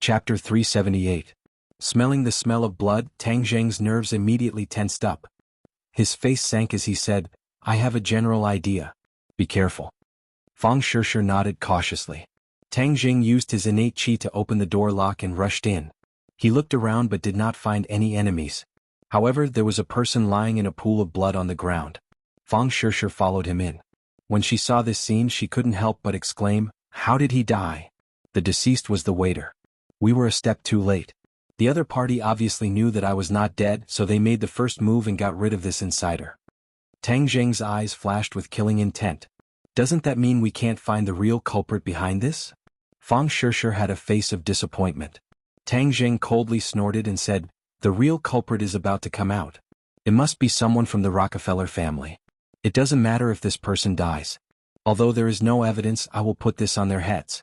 Chapter 378. Smelling the smell of blood, Tang Zheng's nerves immediately tensed up. His face sank as he said, "I have a general idea. Be careful." Fang Shishir nodded cautiously. Tang Zheng used his innate qi to open the door lock and rushed in. He looked around but did not find any enemies. However, there was a person lying in a pool of blood on the ground. Fang Shishir followed him in. When she saw this scene, she couldn't help but exclaim, "How did he die?" The deceased was the waiter. We were a step too late. The other party obviously knew that I was not dead, so they made the first move and got rid of this insider. Tang Zheng's eyes flashed with killing intent. Doesn't that mean we can't find the real culprit behind this? Fang Shishir had a face of disappointment. Tang Zheng coldly snorted and said, "The real culprit is about to come out. It must be someone from the Rockefeller family. It doesn't matter if this person dies. Although there is no evidence, I will put this on their heads."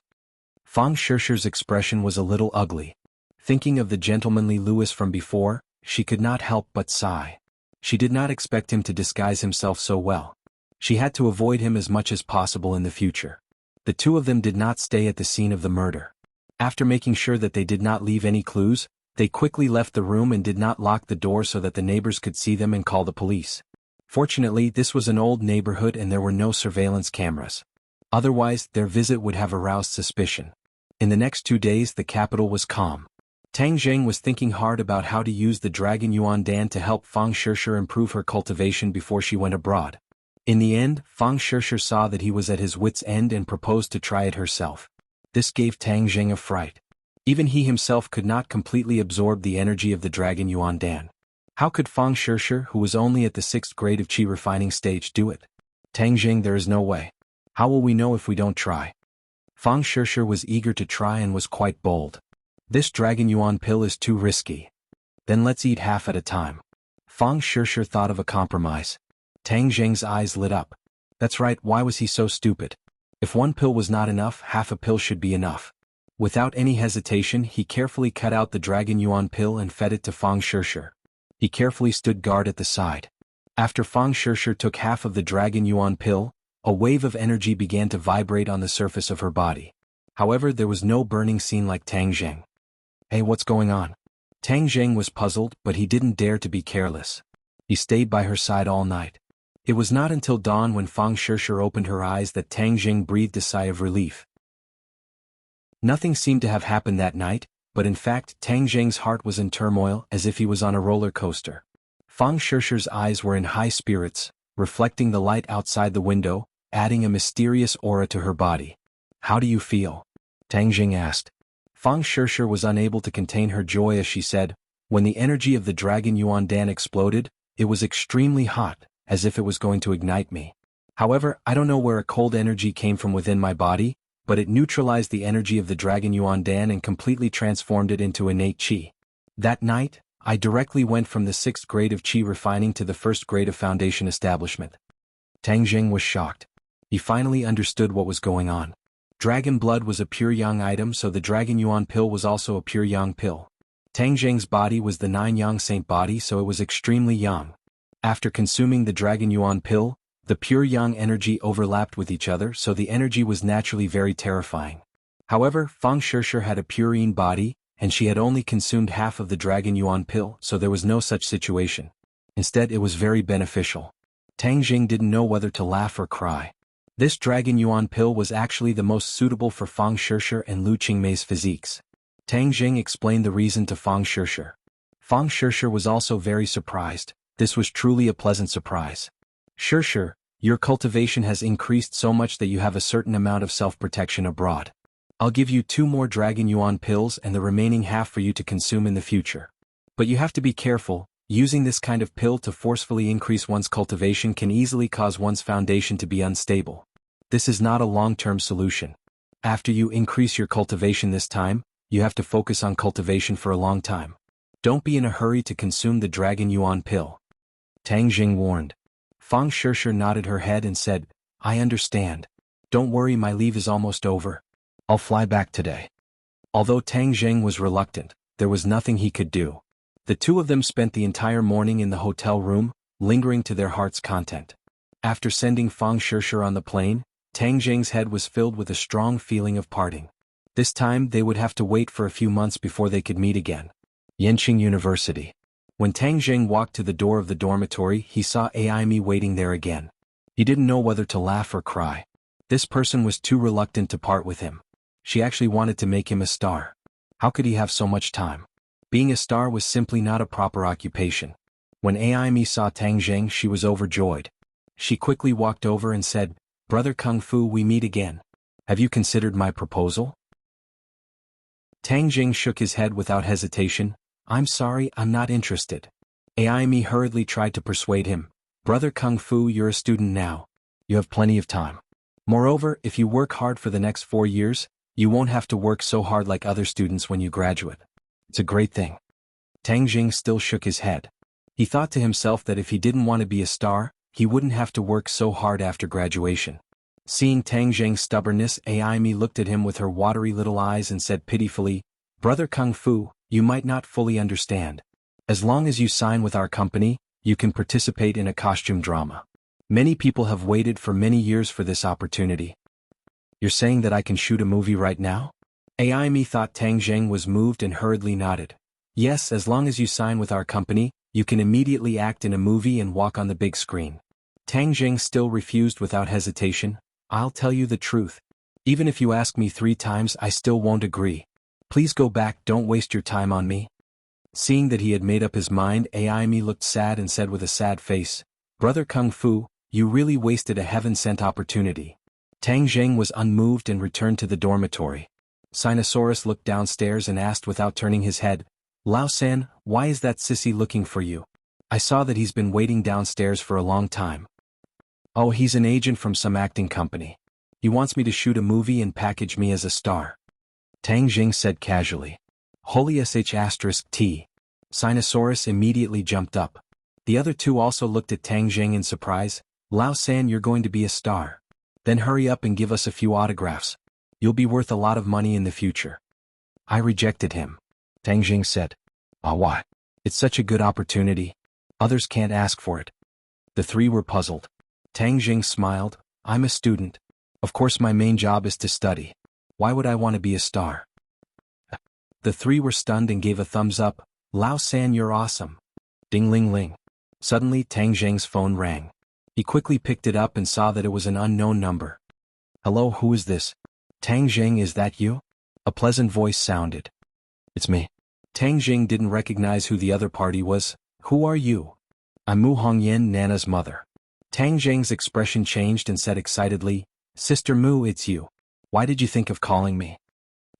Fang Shishir's expression was a little ugly. Thinking of the gentlemanly Louis from before, she could not help but sigh. She did not expect him to disguise himself so well. She had to avoid him as much as possible in the future. The two of them did not stay at the scene of the murder. After making sure that they did not leave any clues, they quickly left the room and did not lock the door so that the neighbors could see them and call the police. Fortunately, this was an old neighborhood and there were no surveillance cameras. Otherwise, their visit would have aroused suspicion. In the next 2 days, the capital was calm. Tang Zheng was thinking hard about how to use the Dragon Yuan Dan to help Fang Shishir improve her cultivation before she went abroad. In the end, Fang Shishir saw that he was at his wit's end and proposed to try it herself. This gave Tang Zheng a fright. Even he himself could not completely absorb the energy of the Dragon Yuan Dan. How could Fang Shishir, who was only at the 6th grade of qi refining stage, do it? Tang Zheng, there is no way. How will we know if we don't try? Fang Shishir was eager to try and was quite bold. This Dragon Yuan pill is too risky. Then let's eat half at a time. Fang Shishir thought of a compromise. Tang Zheng's eyes lit up. That's right, why was he so stupid? If one pill was not enough, half a pill should be enough. Without any hesitation, he carefully cut out the Dragon Yuan pill and fed it to Fang Shishir. He carefully stood guard at the side. After Fang Shishir took half of the Dragon Yuan pill, a wave of energy began to vibrate on the surface of her body. However, there was no burning scene like Tang Zheng. "Hey, what's going on?" Tang Zheng was puzzled, but he didn't dare to be careless. He stayed by her side all night. It was not until dawn when Fang Shishir opened her eyes that Tang Zheng breathed a sigh of relief. Nothing seemed to have happened that night, but in fact Tang Zheng's heart was in turmoil as if he was on a roller coaster. Fang Shishir's eyes were in high spirits, reflecting the light outside the window, adding a mysterious aura to her body. "How do you feel?" Tang Zheng asked. Fang Shishir was unable to contain her joy as she said, "When the energy of the Dragon Yuan Dan exploded, it was extremely hot, as if it was going to ignite me. However, I don't know where a cold energy came from within my body, but it neutralized the energy of the Dragon Yuan Dan and completely transformed it into innate qi. That night, I directly went from the 6th grade of qi refining to the 1st grade of foundation establishment." Tang Zheng was shocked. He finally understood what was going on. Dragon blood was a pure yang item, so the Dragon Yuan pill was also a pure yang pill. Tang Zheng's body was the 9 yang saint body, so it was extremely yang. After consuming the Dragon Yuan pill, the pure yang energy overlapped with each other, so the energy was naturally very terrifying. However, Fang Shishir had a pure yin body, and she had only consumed half of the Dragon Yuan pill, so there was no such situation. Instead, it was very beneficial. Tang Zheng didn't know whether to laugh or cry. This Dragon Yuan pill was actually the most suitable for Fang Shishir and Lu Qingmei's physiques. Tang Zheng explained the reason to Fang Shishir. Fang Shishir was also very surprised. This was truly a pleasant surprise. "Shishir, your cultivation has increased so much that you have a certain amount of self-protection abroad. I'll give you 2 more Dragon Yuan pills and the remaining half for you to consume in the future. But you have to be careful. Using this kind of pill to forcefully increase one's cultivation can easily cause one's foundation to be unstable. This is not a long-term solution. After you increase your cultivation this time, you have to focus on cultivation for a long time. Don't be in a hurry to consume the Dragon Yuan pill." Tang Zheng warned. Fang Shishir nodded her head and said, "I understand. Don't worry, my leave is almost over. I'll fly back today." Although Tang Zheng was reluctant, there was nothing he could do. The two of them spent the entire morning in the hotel room, lingering to their heart's content. After sending Fang Shishir on the plane, Tang Zheng's head was filled with a strong feeling of parting. This time they would have to wait for a few months before they could meet again. Yenqing University. When Tang Jing walked to the door of the dormitory, he saw Aimi waiting there again. He didn't know whether to laugh or cry. This person was too reluctant to part with him. She actually wanted to make him a star. How could he have so much time? Being a star was simply not a proper occupation. When Aimi saw Tang Jing, she was overjoyed. She quickly walked over and said, "Brother Kung Fu, we meet again. Have you considered my proposal?" Tang Jing shook his head without hesitation. "I'm sorry, I'm not interested." Aimi hurriedly tried to persuade him. "Brother Kung Fu, you're a student now. You have plenty of time. Moreover, if you work hard for the next 4 years, you won't have to work so hard like other students when you graduate. It's a great thing." Tang Jing still shook his head. He thought to himself that if he didn't want to be a star, he wouldn't have to work so hard after graduation. Seeing Tang Jing's stubbornness, Aimi looked at him with her watery little eyes and said pitifully, "Brother Kung Fu, you might not fully understand. As long as you sign with our company, you can participate in a costume drama. Many people have waited for many years for this opportunity." "You're saying that I can shoot a movie right now?" Aimi thought Tang Jing was moved and hurriedly nodded. "Yes, as long as you sign with our company, you can immediately act in a movie and walk on the big screen." Tang Jing still refused without hesitation. "I'll tell you the truth. Even if you ask me 3 times, I still won't agree. Please go back, don't waste your time on me." Seeing that he had made up his mind, Aimi looked sad and said with a sad face, "Brother Kung Fu, you really wasted a heaven-sent opportunity." Tang Jing was unmoved and returned to the dormitory. Sinosaurus looked downstairs and asked without turning his head, "Lao-san, why is that sissy looking for you? I saw that he's been waiting downstairs for a long time." "Oh, he's an agent from some acting company. He wants me to shoot a movie and package me as a star," Tang Jing said casually. "Holy sh*T. Sinosaurus immediately jumped up. The other two also looked at Tang Jing in surprise. "Lao-san, you're going to be a star. Then hurry up and give us a few autographs. You'll be worth a lot of money in the future." "I rejected him," Tang Jing said. Why? It's such a good opportunity. Others can't ask for it." The 3 were puzzled. Tang Jing smiled. "I'm a student. Of course my main job is to study. Why would I want to be a star?" The 3 were stunned and gave a thumbs up. "Lao-san, you're awesome." Ding-ling-ling. Suddenly Tang Jing's phone rang. He quickly picked it up and saw that it was an unknown number. "Hello, who is this?" "Tang Jing, is that you?" A pleasant voice sounded. "It's me." Tang Jing didn't recognize who the other party was. "Who are you?" "I'm Mu Hongyan, Nana's mother." Tang Jing's expression changed and said excitedly, "Sister Mu, it's you. Why did you think of calling me?"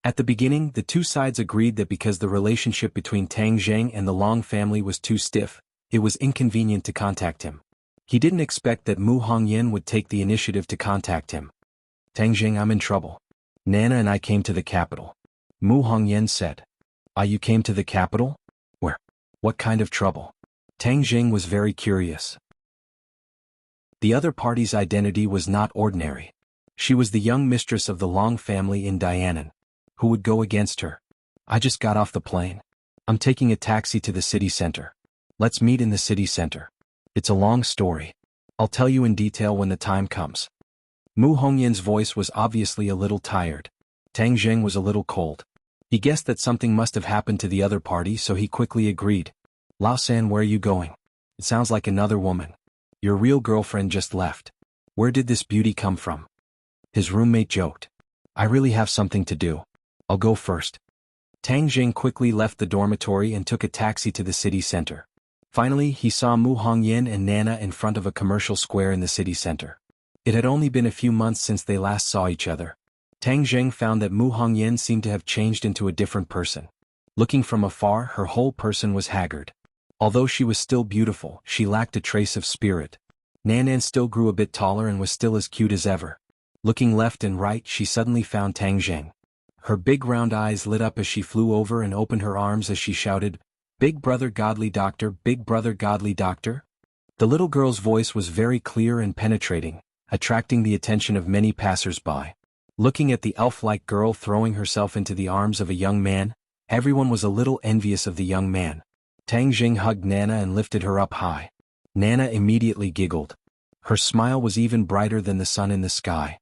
At the beginning, the 2 sides agreed that because the relationship between Tang Jing and the Long family was too stiff, it was inconvenient to contact him. He didn't expect that Mu Hongyan would take the initiative to contact him. "Tang Jing, I'm in trouble. Nana and I came to the capital," Mu Hongyan said. "Ah, you came to the capital? Where? What kind of trouble?" Tang Jing was very curious. The other party's identity was not ordinary. She was the young mistress of the Long family in Dianan. Who would go against her? "I just got off the plane. I'm taking a taxi to the city center. Let's meet in the city center. It's a long story. I'll tell you in detail when the time comes." Mu Hongyan's voice was obviously a little tired. Tang Jing was a little cold. He guessed that something must have happened to the other party, so he quickly agreed. "Lao-san, where are you going? It sounds like another woman. Your real girlfriend just left. Where did this beauty come from?" His roommate joked. "I really have something to do. I'll go first." Tang Jing quickly left the dormitory and took a taxi to the city center. Finally, he saw Mu Hongyan and Nana in front of a commercial square in the city center. It had only been a few months since they last saw each other. Tang Jing found that Mu Hongyan seemed to have changed into a different person. Looking from afar, her whole person was haggard. Although she was still beautiful, she lacked a trace of spirit. Nanan still grew a bit taller and was still as cute as ever. Looking left and right, she suddenly found Tang Jing. Her big round eyes lit up as she flew over and opened her arms as she shouted, "Big brother godly doctor, big brother godly doctor." The little girl's voice was very clear and penetrating, attracting the attention of many passers-by. Looking at the elf-like girl throwing herself into the arms of a young man, everyone was a little envious of the young man. Tang Jing hugged Nana and lifted her up high. Nana immediately giggled. Her smile was even brighter than the sun in the sky.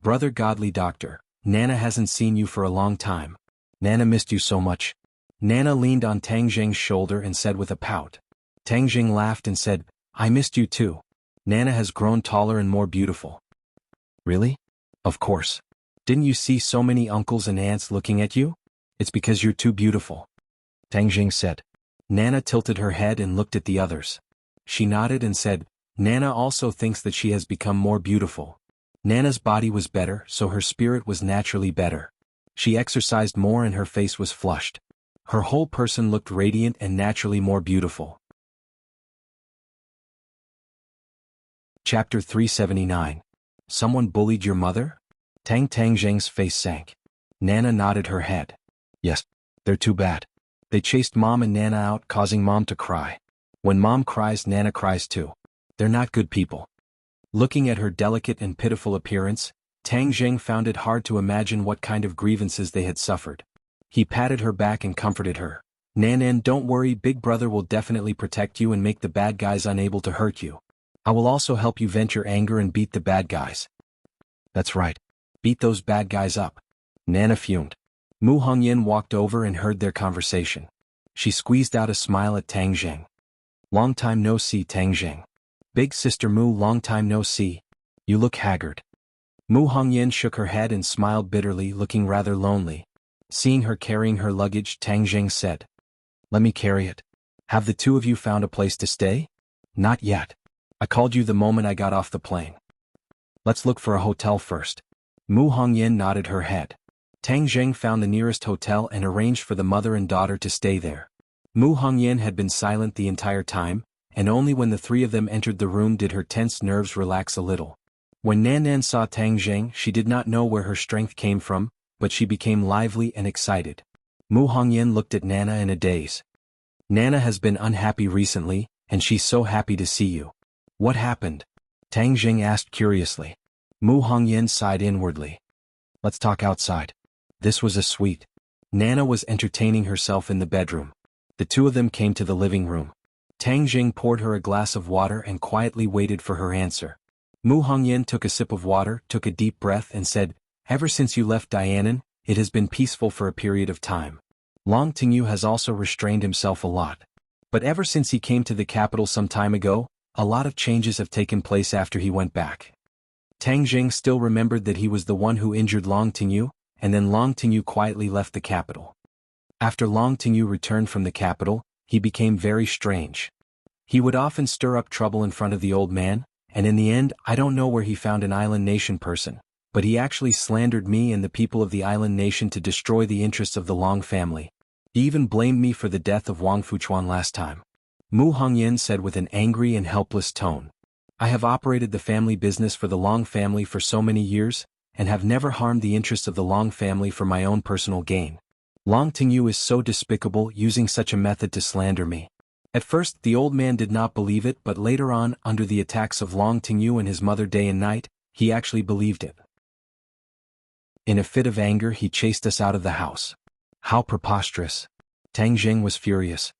"Brother godly doctor, Nana hasn't seen you for a long time. Nana missed you so much. Nana leaned on Tang Zheng's shoulder and said with a pout. Tang Zheng laughed and said, I missed you too. Nana has grown taller and more beautiful. Really? Of course. Didn't you see so many uncles and aunts looking at you? It's because you're too beautiful. Tang Zheng said. Nana tilted her head and looked at the others. She nodded and said, Nana also thinks that she has become more beautiful. Nana's body was better, so her spirit was naturally better. She exercised more and her face was flushed. Her whole person looked radiant and naturally more beautiful. Chapter 379. Someone bullied your mother? Tang Zheng's face sank. Nana nodded her head. Yes, they're too bad. They chased Mom and Nana out, causing Mom to cry. When Mom cries, Nana cries too. They're not good people. Looking at her delicate and pitiful appearance, Tang Zheng found it hard to imagine what kind of grievances they had suffered. He patted her back and comforted her. Nanan, don't worry, Big Brother will definitely protect you and make the bad guys unable to hurt you. I will also help you vent your anger and beat the bad guys. That's right. Beat those bad guys up. Nana fumed. Mu Hongyan walked over and heard their conversation. She squeezed out a smile at Tang Zheng. Long time no see, Tang Zheng. Big sister Mu, long time no see. You look haggard. Mu Hongyan shook her head and smiled bitterly, looking rather lonely. Seeing her carrying her luggage, Tang Zheng said, Let me carry it. Have the two of you found a place to stay? Not yet. I called you the moment I got off the plane. Let's look for a hotel first. Mu Hongyan nodded her head. Tang Zheng found the nearest hotel and arranged for the mother and daughter to stay there. Mu Hongyan had been silent the entire time, and only when the three of them entered the room did her tense nerves relax a little. When Nanan saw Tang Zheng, she did not know where her strength came from, but she became lively and excited. Mu Hongyan looked at Nana in a daze. Nana has been unhappy recently, and she's so happy to see you. What happened? Tang Zheng asked curiously. Mu Hongyan sighed inwardly. Let's talk outside. This was a suite. Nana was entertaining herself in the bedroom. The two of them came to the living room. Tang Zheng poured her a glass of water and quietly waited for her answer. Mu Hongyan took a sip of water, took a deep breath and said, Ever since you left Dianan, it has been peaceful for a period of time. Long Tingyu has also restrained himself a lot. But ever since he came to the capital some time ago, a lot of changes have taken place after he went back. Tang Zheng still remembered that he was the one who injured Long Tingyu, and then Long Tingyu quietly left the capital. After Long Tingyu returned from the capital, he became very strange. He would often stir up trouble in front of the old man, and in the end I don't know where he found an island nation person, but he actually slandered me and the people of the island nation to destroy the interests of the Long family. He even blamed me for the death of Wang Fuchuan last time. Mu Hongyan said with an angry and helpless tone. I have operated the family business for the Long family for so many years, and have never harmed the interests of the Long family for my own personal gain. Long Tingyu is so despicable, using such a method to slander me. At first the old man did not believe it, but later on, under the attacks of Long Tingyu and his mother day and night, he actually believed it. In a fit of anger he chased us out of the house. How preposterous. Tang Zheng was furious.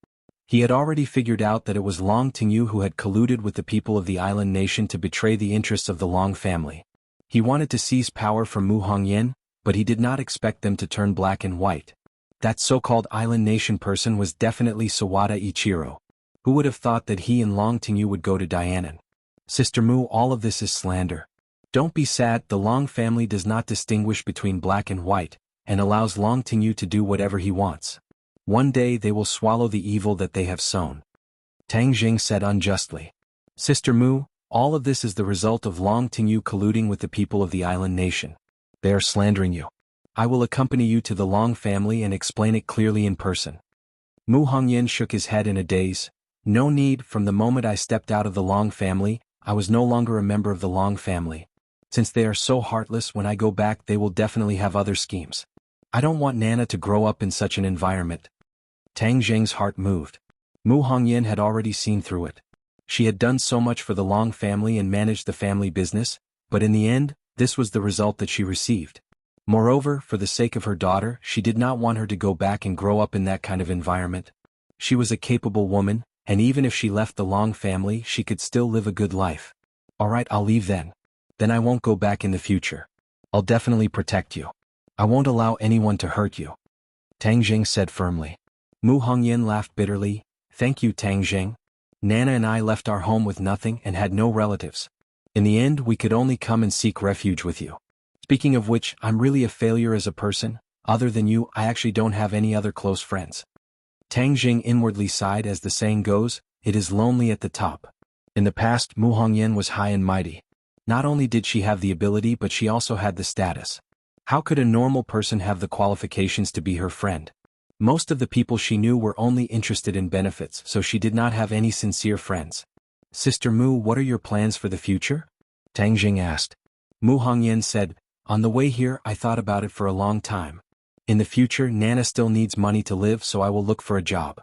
He had already figured out that it was Long Tingyu who had colluded with the people of the island nation to betray the interests of the Long family. He wanted to seize power from Mu Hongyan, but he did not expect them to turn black and white. That so-called island nation person was definitely Sawada Ichiro. Who would have thought that he and Long Tingyu would go to Dianan? Sister Mu, all of this is slander. Don't be sad, the Long family does not distinguish between black and white, and allows Long Tingyu to do whatever he wants. One day they will swallow the evil that they have sown. Tang Zheng said unjustly. Sister Mu, all of this is the result of Long Tingyu colluding with the people of the island nation. They are slandering you. I will accompany you to the Long family and explain it clearly in person. Mu Hongyan shook his head in a daze. No need, from the moment I stepped out of the Long family, I was no longer a member of the Long family. Since they are so heartless, when I go back they will definitely have other schemes. I don't want Nana to grow up in such an environment. Tang Zheng's heart moved. Mu Hongyan had already seen through it. She had done so much for the Long family and managed the family business, but in the end, this was the result that she received. Moreover, for the sake of her daughter, she did not want her to go back and grow up in that kind of environment. She was a capable woman, and even if she left the Long family, she could still live a good life. Alright, I'll leave then. Then I won't go back in the future. I'll definitely protect you. I won't allow anyone to hurt you. Tang Jing said firmly. Mu Hongyan laughed bitterly. Thank you, Tang Jing. Nana and I left our home with nothing and had no relatives. In the end, we could only come and seek refuge with you. Speaking of which, I'm really a failure as a person. Other than you, I actually don't have any other close friends. Tang Jing inwardly sighed as the saying goes, it is lonely at the top. In the past, Mu Hongyan was high and mighty. Not only did she have the ability but she also had the status. How could a normal person have the qualifications to be her friend? Most of the people she knew were only interested in benefits, so she did not have any sincere friends. Sister Mu, what are your plans for the future? Tang Jing asked. Mu Hongyan said, on the way here I thought about it for a long time. In the future, Nana still needs money to live, so I will look for a job.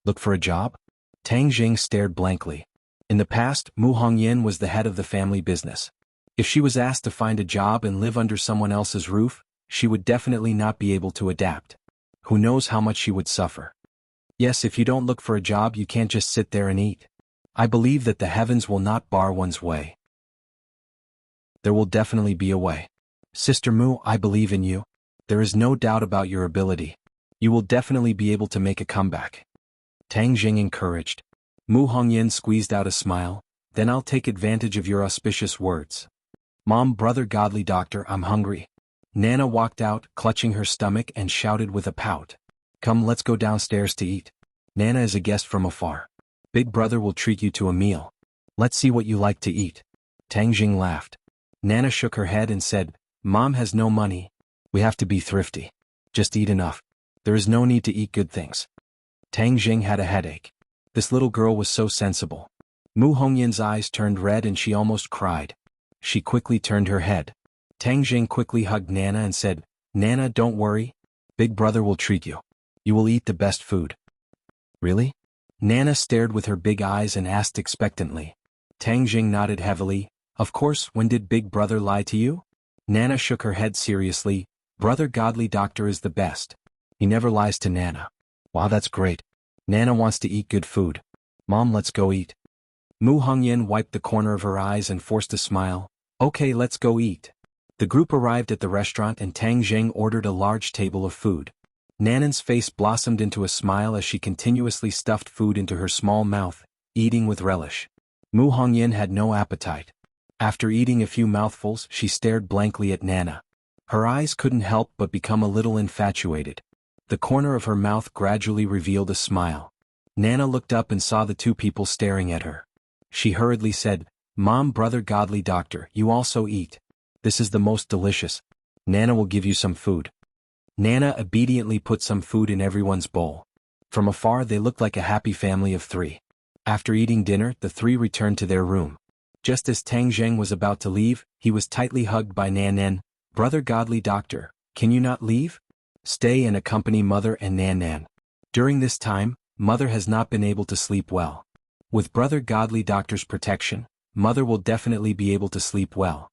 Look for a job? Tang Jing stared blankly. In the past, Mu Hongyan was the head of the family business. If she was asked to find a job and live under someone else's roof, she would definitely not be able to adapt. Who knows how much she would suffer. Yes, if you don't look for a job, you can't just sit there and eat. I believe that the heavens will not bar one's way. There will definitely be a way. Sister Mu, I believe in you. There is no doubt about your ability. You will definitely be able to make a comeback. Tang Jing encouraged. Mu Hongyan squeezed out a smile. Then I'll take advantage of your auspicious words. Mom, brother, godly doctor, I'm hungry. Nana walked out, clutching her stomach, and shouted with a pout. Come, let's go downstairs to eat. Nana is a guest from afar. Big brother will treat you to a meal. Let's see what you like to eat. Tang Jing laughed. Nana shook her head and said, Mom has no money. We have to be thrifty. Just eat enough. There is no need to eat good things. Tang Jing had a headache. This little girl was so sensible. Mu Hongyan's eyes turned red and she almost cried. She quickly turned her head. Tang Jing quickly hugged Nana and said, Nana, don't worry. Big brother will treat you. You will eat the best food. Really? Nana stared with her big eyes and asked expectantly. Tang Jing nodded heavily. Of course, when did Big Brother lie to you? Nana shook her head seriously. Brother Godly Doctor is the best. He never lies to Nana. Wow, that's great. Nana wants to eat good food. Mom, let's go eat. Mu Hongyan wiped the corner of her eyes and forced a smile. Okay, let's go eat. The group arrived at the restaurant and Tang Jing ordered a large table of food. Nana's face blossomed into a smile as she continuously stuffed food into her small mouth, eating with relish. Mu Hongyan had no appetite. After eating a few mouthfuls, she stared blankly at Nana. Her eyes couldn't help but become a little infatuated. The corner of her mouth gradually revealed a smile. Nana looked up and saw the two people staring at her. She hurriedly said, Mom, brother Godly Doctor, you also eat. This is the most delicious. Nana will give you some food. Nana obediently put some food in everyone's bowl. From afar they looked like a happy family of three. After eating dinner, the three returned to their room. Just as Tang Jing was about to leave, he was tightly hugged by Nan. Brother Godly Doctor, can you not leave? Stay and accompany Mother and Nan. During this time, Mother has not been able to sleep well. With Brother Godly Doctor's protection, Mother will definitely be able to sleep well.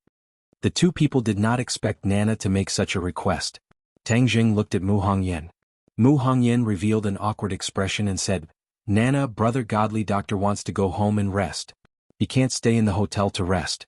The two people did not expect Nana to make such a request. Tang Jing looked at Mu Hongyan. Mu Hongyan revealed an awkward expression and said, Nana, Brother Godly Doctor wants to go home and rest. He can't stay in the hotel to rest.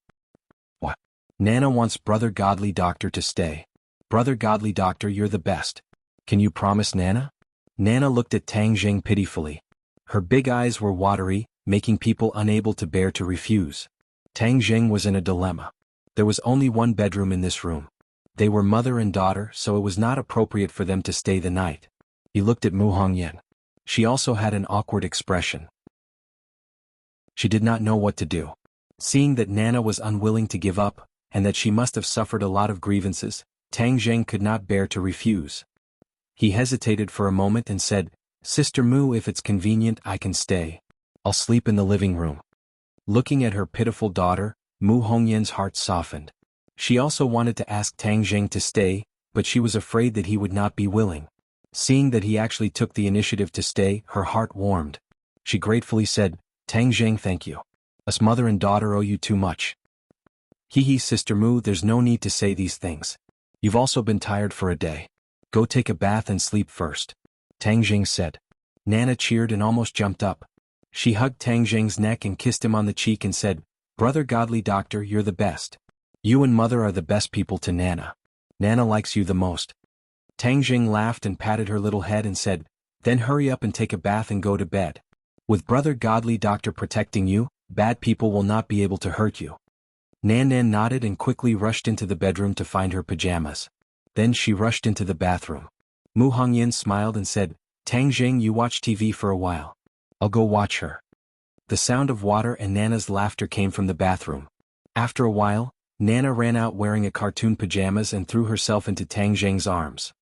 What? Nana wants Brother Godly Doctor to stay. Brother Godly Doctor, you're the best. Can you promise, Nana? Nana looked at Tang Jing pitifully. Her big eyes were watery, making people unable to bear to refuse. Tang Jing was in a dilemma. There was only one bedroom in this room. They were mother and daughter, so it was not appropriate for them to stay the night. He looked at Mu Hongyan. She also had an awkward expression. She did not know what to do. Seeing that Nana was unwilling to give up, and that she must have suffered a lot of grievances, Tang Jing could not bear to refuse. He hesitated for a moment and said, Sister Mu, if it's convenient, I can stay. I'll sleep in the living room. Looking at her pitiful daughter, Mu Hongyan's heart softened. She also wanted to ask Tang Jing to stay, but she was afraid that he would not be willing. Seeing that he actually took the initiative to stay, her heart warmed. She gratefully said, Tang Jing, thank you. Us mother and daughter owe you too much. Hee, Sister Mu, there's no need to say these things. You've also been tired for a day. Go take a bath and sleep first. Tang Jing said. Nana cheered and almost jumped up. She hugged Tang Jing's neck and kissed him on the cheek and said, Brother Godly Doctor, you're the best. You and Mother are the best people to Nana. Nana likes you the most. Tang Jing laughed and patted her little head and said, then hurry up and take a bath and go to bed. With Brother Godly Doctor protecting you, bad people will not be able to hurt you. Nan Nan nodded and quickly rushed into the bedroom to find her pajamas. Then she rushed into the bathroom. Mu Hongyan smiled and said, Tang Jing, you watch TV for a while. I'll go watch her. The sound of water and Nana's laughter came from the bathroom. After a while, Nana ran out wearing a cartoon pajamas and threw herself into Tang Jing's arms.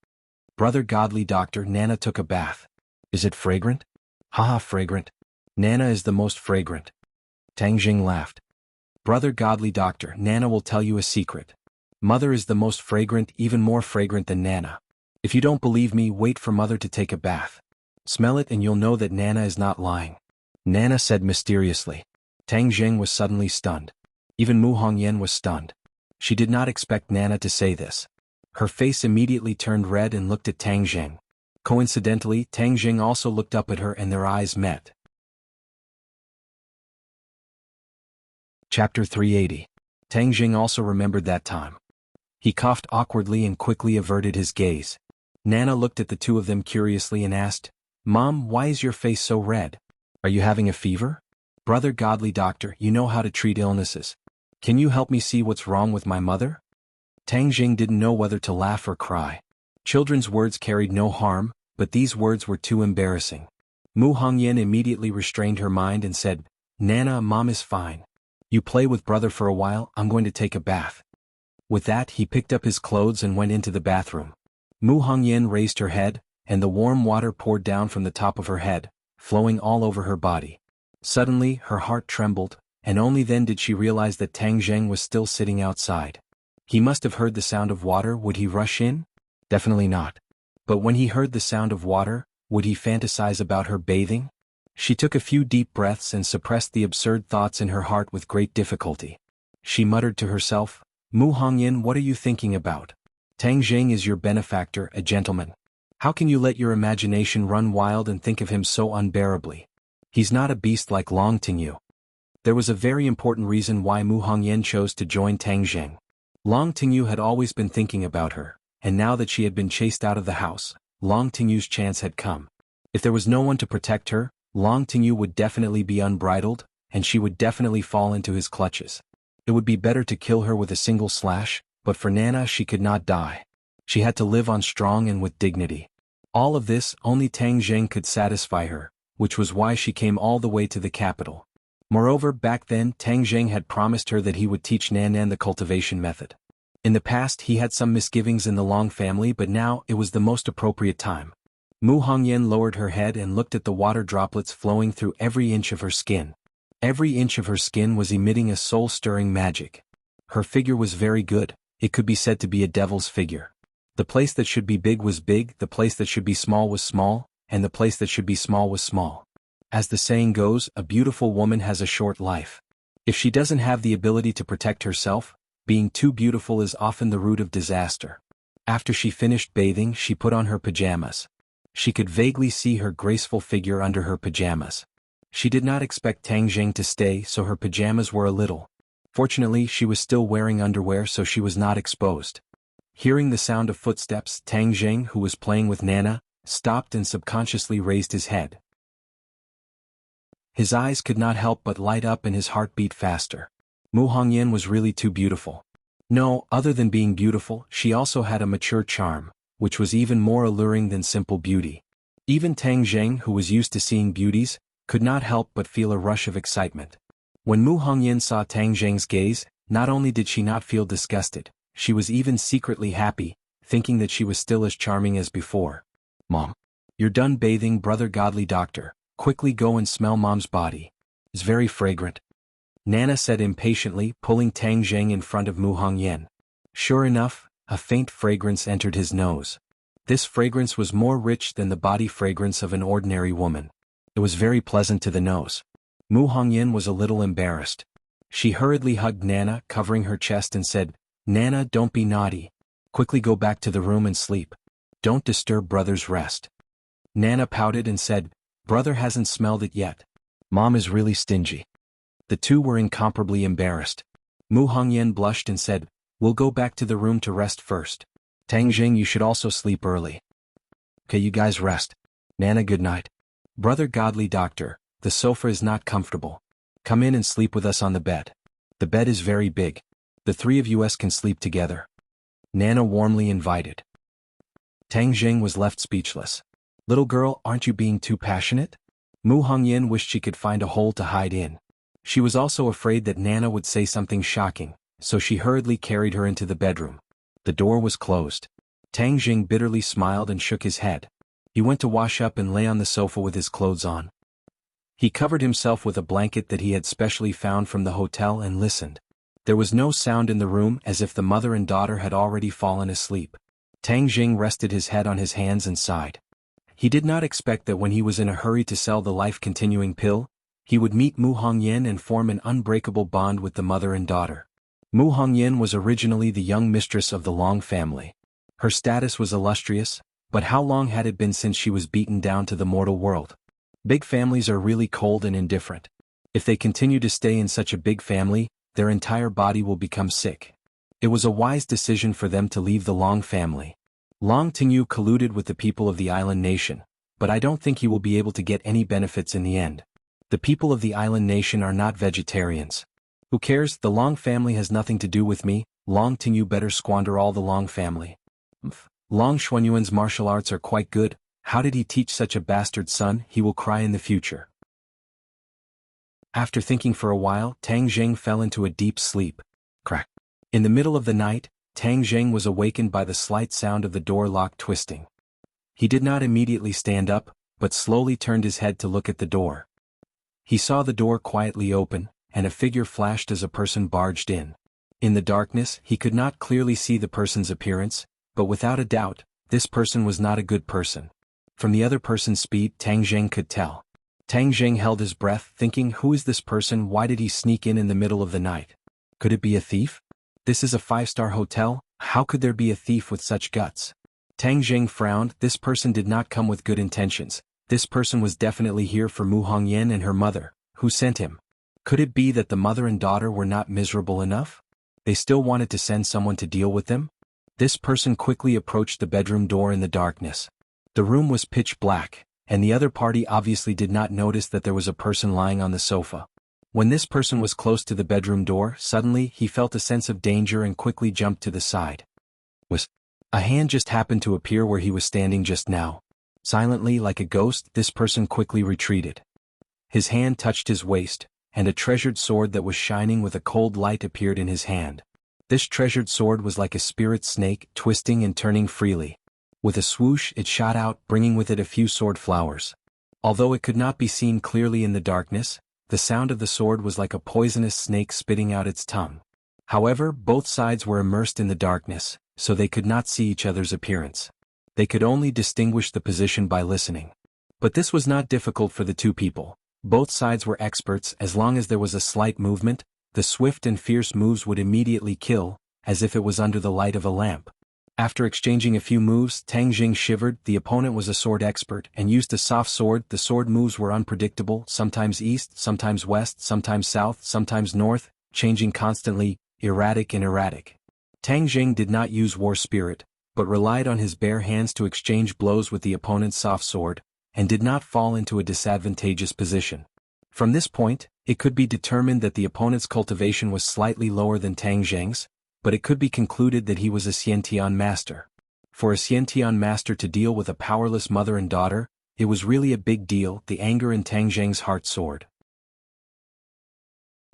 Brother Godly Doctor, Nana took a bath. Is it fragrant? Haha, fragrant. Nana is the most fragrant. Tang Jing laughed. Brother Godly Doctor, Nana will tell you a secret. Mother is the most fragrant, even more fragrant than Nana. If you don't believe me, wait for Mother to take a bath. Smell it and you'll know that Nana is not lying. Nana said mysteriously. Tang Jing was suddenly stunned. Even Mu Hongyan was stunned. She did not expect Nana to say this. Her face immediately turned red and looked at Tang Jing. Coincidentally, Tang Jing also looked up at her and their eyes met. Chapter 380. Tang Jing also remembered that time. He coughed awkwardly and quickly averted his gaze. Nana looked at the two of them curiously and asked, Mom, why is your face so red? Are you having a fever? Brother Godly Doctor, you know how to treat illnesses. Can you help me see what's wrong with my mother? Tang Jing didn't know whether to laugh or cry. Children's words carried no harm, but these words were too embarrassing. Mu Hongyan immediately restrained her mind and said, Nana, Mom is fine. You play with brother for a while, I'm going to take a bath. With that, he picked up his clothes and went into the bathroom. Mu Hongyan raised her head, and the warm water poured down from the top of her head, flowing all over her body. Suddenly, her heart trembled, and only then did she realize that Tang Jing was still sitting outside. He must have heard the sound of water. Would he rush in? Definitely not. But when he heard the sound of water, would he fantasize about her bathing? She took a few deep breaths and suppressed the absurd thoughts in her heart with great difficulty. She muttered to herself, Mu Hongyan, what are you thinking about? Tang Jing is your benefactor, a gentleman. How can you let your imagination run wild and think of him so unbearably? He's not a beast like Long Tingyu. There was a very important reason why Mu Hongyan chose to join Tang Jing. Long Tingyu had always been thinking about her, and now that she had been chased out of the house, Long Tingyu's chance had come. If there was no one to protect her, Long Tingyu would definitely be unbridled, and she would definitely fall into his clutches. It would be better to kill her with a single slash, but for Nana she could not die. She had to live on strong and with dignity. All of this, only Tang Jing could satisfy her, which was why she came all the way to the capital. Moreover, back then Tang Jing had promised her that he would teach Nan Nan the cultivation method. In the past he had some misgivings in the Long family, but now it was the most appropriate time. Mu Hongyan lowered her head and looked at the water droplets flowing through every inch of her skin. Every inch of her skin was emitting a soul-stirring magic. Her figure was very good, it could be said to be a devil's figure. The place that should be big was big, the place that should be small was small, and the place that should be small was small. As the saying goes, a beautiful woman has a short life. If she doesn't have the ability to protect herself, being too beautiful is often the root of disaster. After she finished bathing, she put on her pajamas. She could vaguely see her graceful figure under her pajamas. She did not expect Tang Jing to stay, so her pajamas were a little. Fortunately, she was still wearing underwear, so she was not exposed. Hearing the sound of footsteps, Tang Jing, who was playing with Nana, stopped and subconsciously raised his head. His eyes could not help but light up and his heart beat faster. Mu Hongyan was really too beautiful. No, other than being beautiful, she also had a mature charm, which was even more alluring than simple beauty. Even Tang Jing, who was used to seeing beauties, could not help but feel a rush of excitement. When Mu Hongyan saw Tang Jing's gaze, not only did she not feel disgusted, she was even secretly happy, thinking that she was still as charming as before. Mom. You're done bathing, Brother Godly Doctor. Quickly go and smell Mom's body. It's very fragrant. Nana said impatiently, pulling Tang Jing in front of Mu Hongyan. Sure enough, a faint fragrance entered his nose. This fragrance was more rich than the body fragrance of an ordinary woman. It was very pleasant to the nose. Mu Hongyan was a little embarrassed. She hurriedly hugged Nana, covering her chest, and said, Nana, don't be naughty. Quickly go back to the room and sleep. Don't disturb brother's rest. Nana pouted and said, Brother hasn't smelled it yet. Mom is really stingy. The two were incomparably embarrassed. Mu Hongyan blushed and said, We'll go back to the room to rest first. Tang Jing, you should also sleep early. Okay, you guys rest. Nana, good night. Brother Godly Doctor, the sofa is not comfortable. Come in and sleep with us on the bed. The bed is very big. The three of us can sleep together. Nana warmly invited. Tang Jing was left speechless. Little girl, aren't you being too passionate? Mu Hongyan wished she could find a hole to hide in. She was also afraid that Nana would say something shocking, so she hurriedly carried her into the bedroom. The door was closed. Tang Jing bitterly smiled and shook his head. He went to wash up and lay on the sofa with his clothes on. He covered himself with a blanket that he had specially found from the hotel and listened. There was no sound in the room, as if the mother and daughter had already fallen asleep. Tang Jing rested his head on his hands and sighed. He did not expect that when he was in a hurry to sell the life-continuing pill, he would meet Mu Hongyan and form an unbreakable bond with the mother and daughter. Mu Hongyan was originally the young mistress of the Long family. Her status was illustrious, but how long had it been since she was beaten down to the mortal world? Big families are really cold and indifferent. If they continue to stay in such a big family, their entire body will become sick. It was a wise decision for them to leave the Long family. Long Tingyu colluded with the people of the island nation, but I don't think he will be able to get any benefits in the end. The people of the island nation are not vegetarians. Who cares? The Long family has nothing to do with me. Long Tingyu better squander all the Long family. Long Xuanyuan's martial arts are quite good. How did he teach such a bastard son? He will cry in the future. After thinking for a while, Tang Jing fell into a deep sleep. Crack. In the middle of the night, Tang Jing was awakened by the slight sound of the door lock twisting. He did not immediately stand up, but slowly turned his head to look at the door. He saw the door quietly open, and a figure flashed as a person barged in. In the darkness, he could not clearly see the person's appearance, but without a doubt, this person was not a good person. From the other person's speed, Tang Jing could tell. Tang Jing held his breath, thinking, who is this person? Why did he sneak in the middle of the night? Could it be a thief? This is a 5-star hotel, how could there be a thief with such guts? Tang Jing frowned. This person did not come with good intentions. This person was definitely here for Mu Hongyan and her mother. Who sent him? Could it be that the mother and daughter were not miserable enough? They still wanted to send someone to deal with them? This person quickly approached the bedroom door in the darkness. The room was pitch black, and the other party obviously did not notice that there was a person lying on the sofa. When this person was close to the bedroom door, suddenly he felt a sense of danger and quickly jumped to the side. A hand just happened to appear where he was standing just now. Silently, like a ghost, this person quickly retreated. His hand touched his waist, and a treasured sword that was shining with a cold light appeared in his hand. This treasured sword was like a spirit snake, twisting and turning freely. With a swoosh, it shot out, bringing with it a few sword flowers. Although it could not be seen clearly in the darkness, the sound of the sword was like a poisonous snake spitting out its tongue. However, both sides were immersed in the darkness, so they could not see each other's appearance. They could only distinguish the position by listening. But this was not difficult for the two people. Both sides were experts. As long as there was a slight movement, the swift and fierce moves would immediately kill, as if it was under the light of a lamp. After exchanging a few moves, Tang Jing shivered. The opponent was a sword expert and used a soft sword. The sword moves were unpredictable, sometimes east, sometimes west, sometimes south, sometimes north, changing constantly, erratic and erratic. Tang Jing did not use war spirit, but relied on his bare hands to exchange blows with the opponent's soft sword, and did not fall into a disadvantageous position. From this point, it could be determined that the opponent's cultivation was slightly lower than Tang Jing's, but it could be concluded that he was a Xiantian master. For a Xiantian master to deal with a powerless mother and daughter, it was really a big deal. The anger in Tang Jing's heart soared.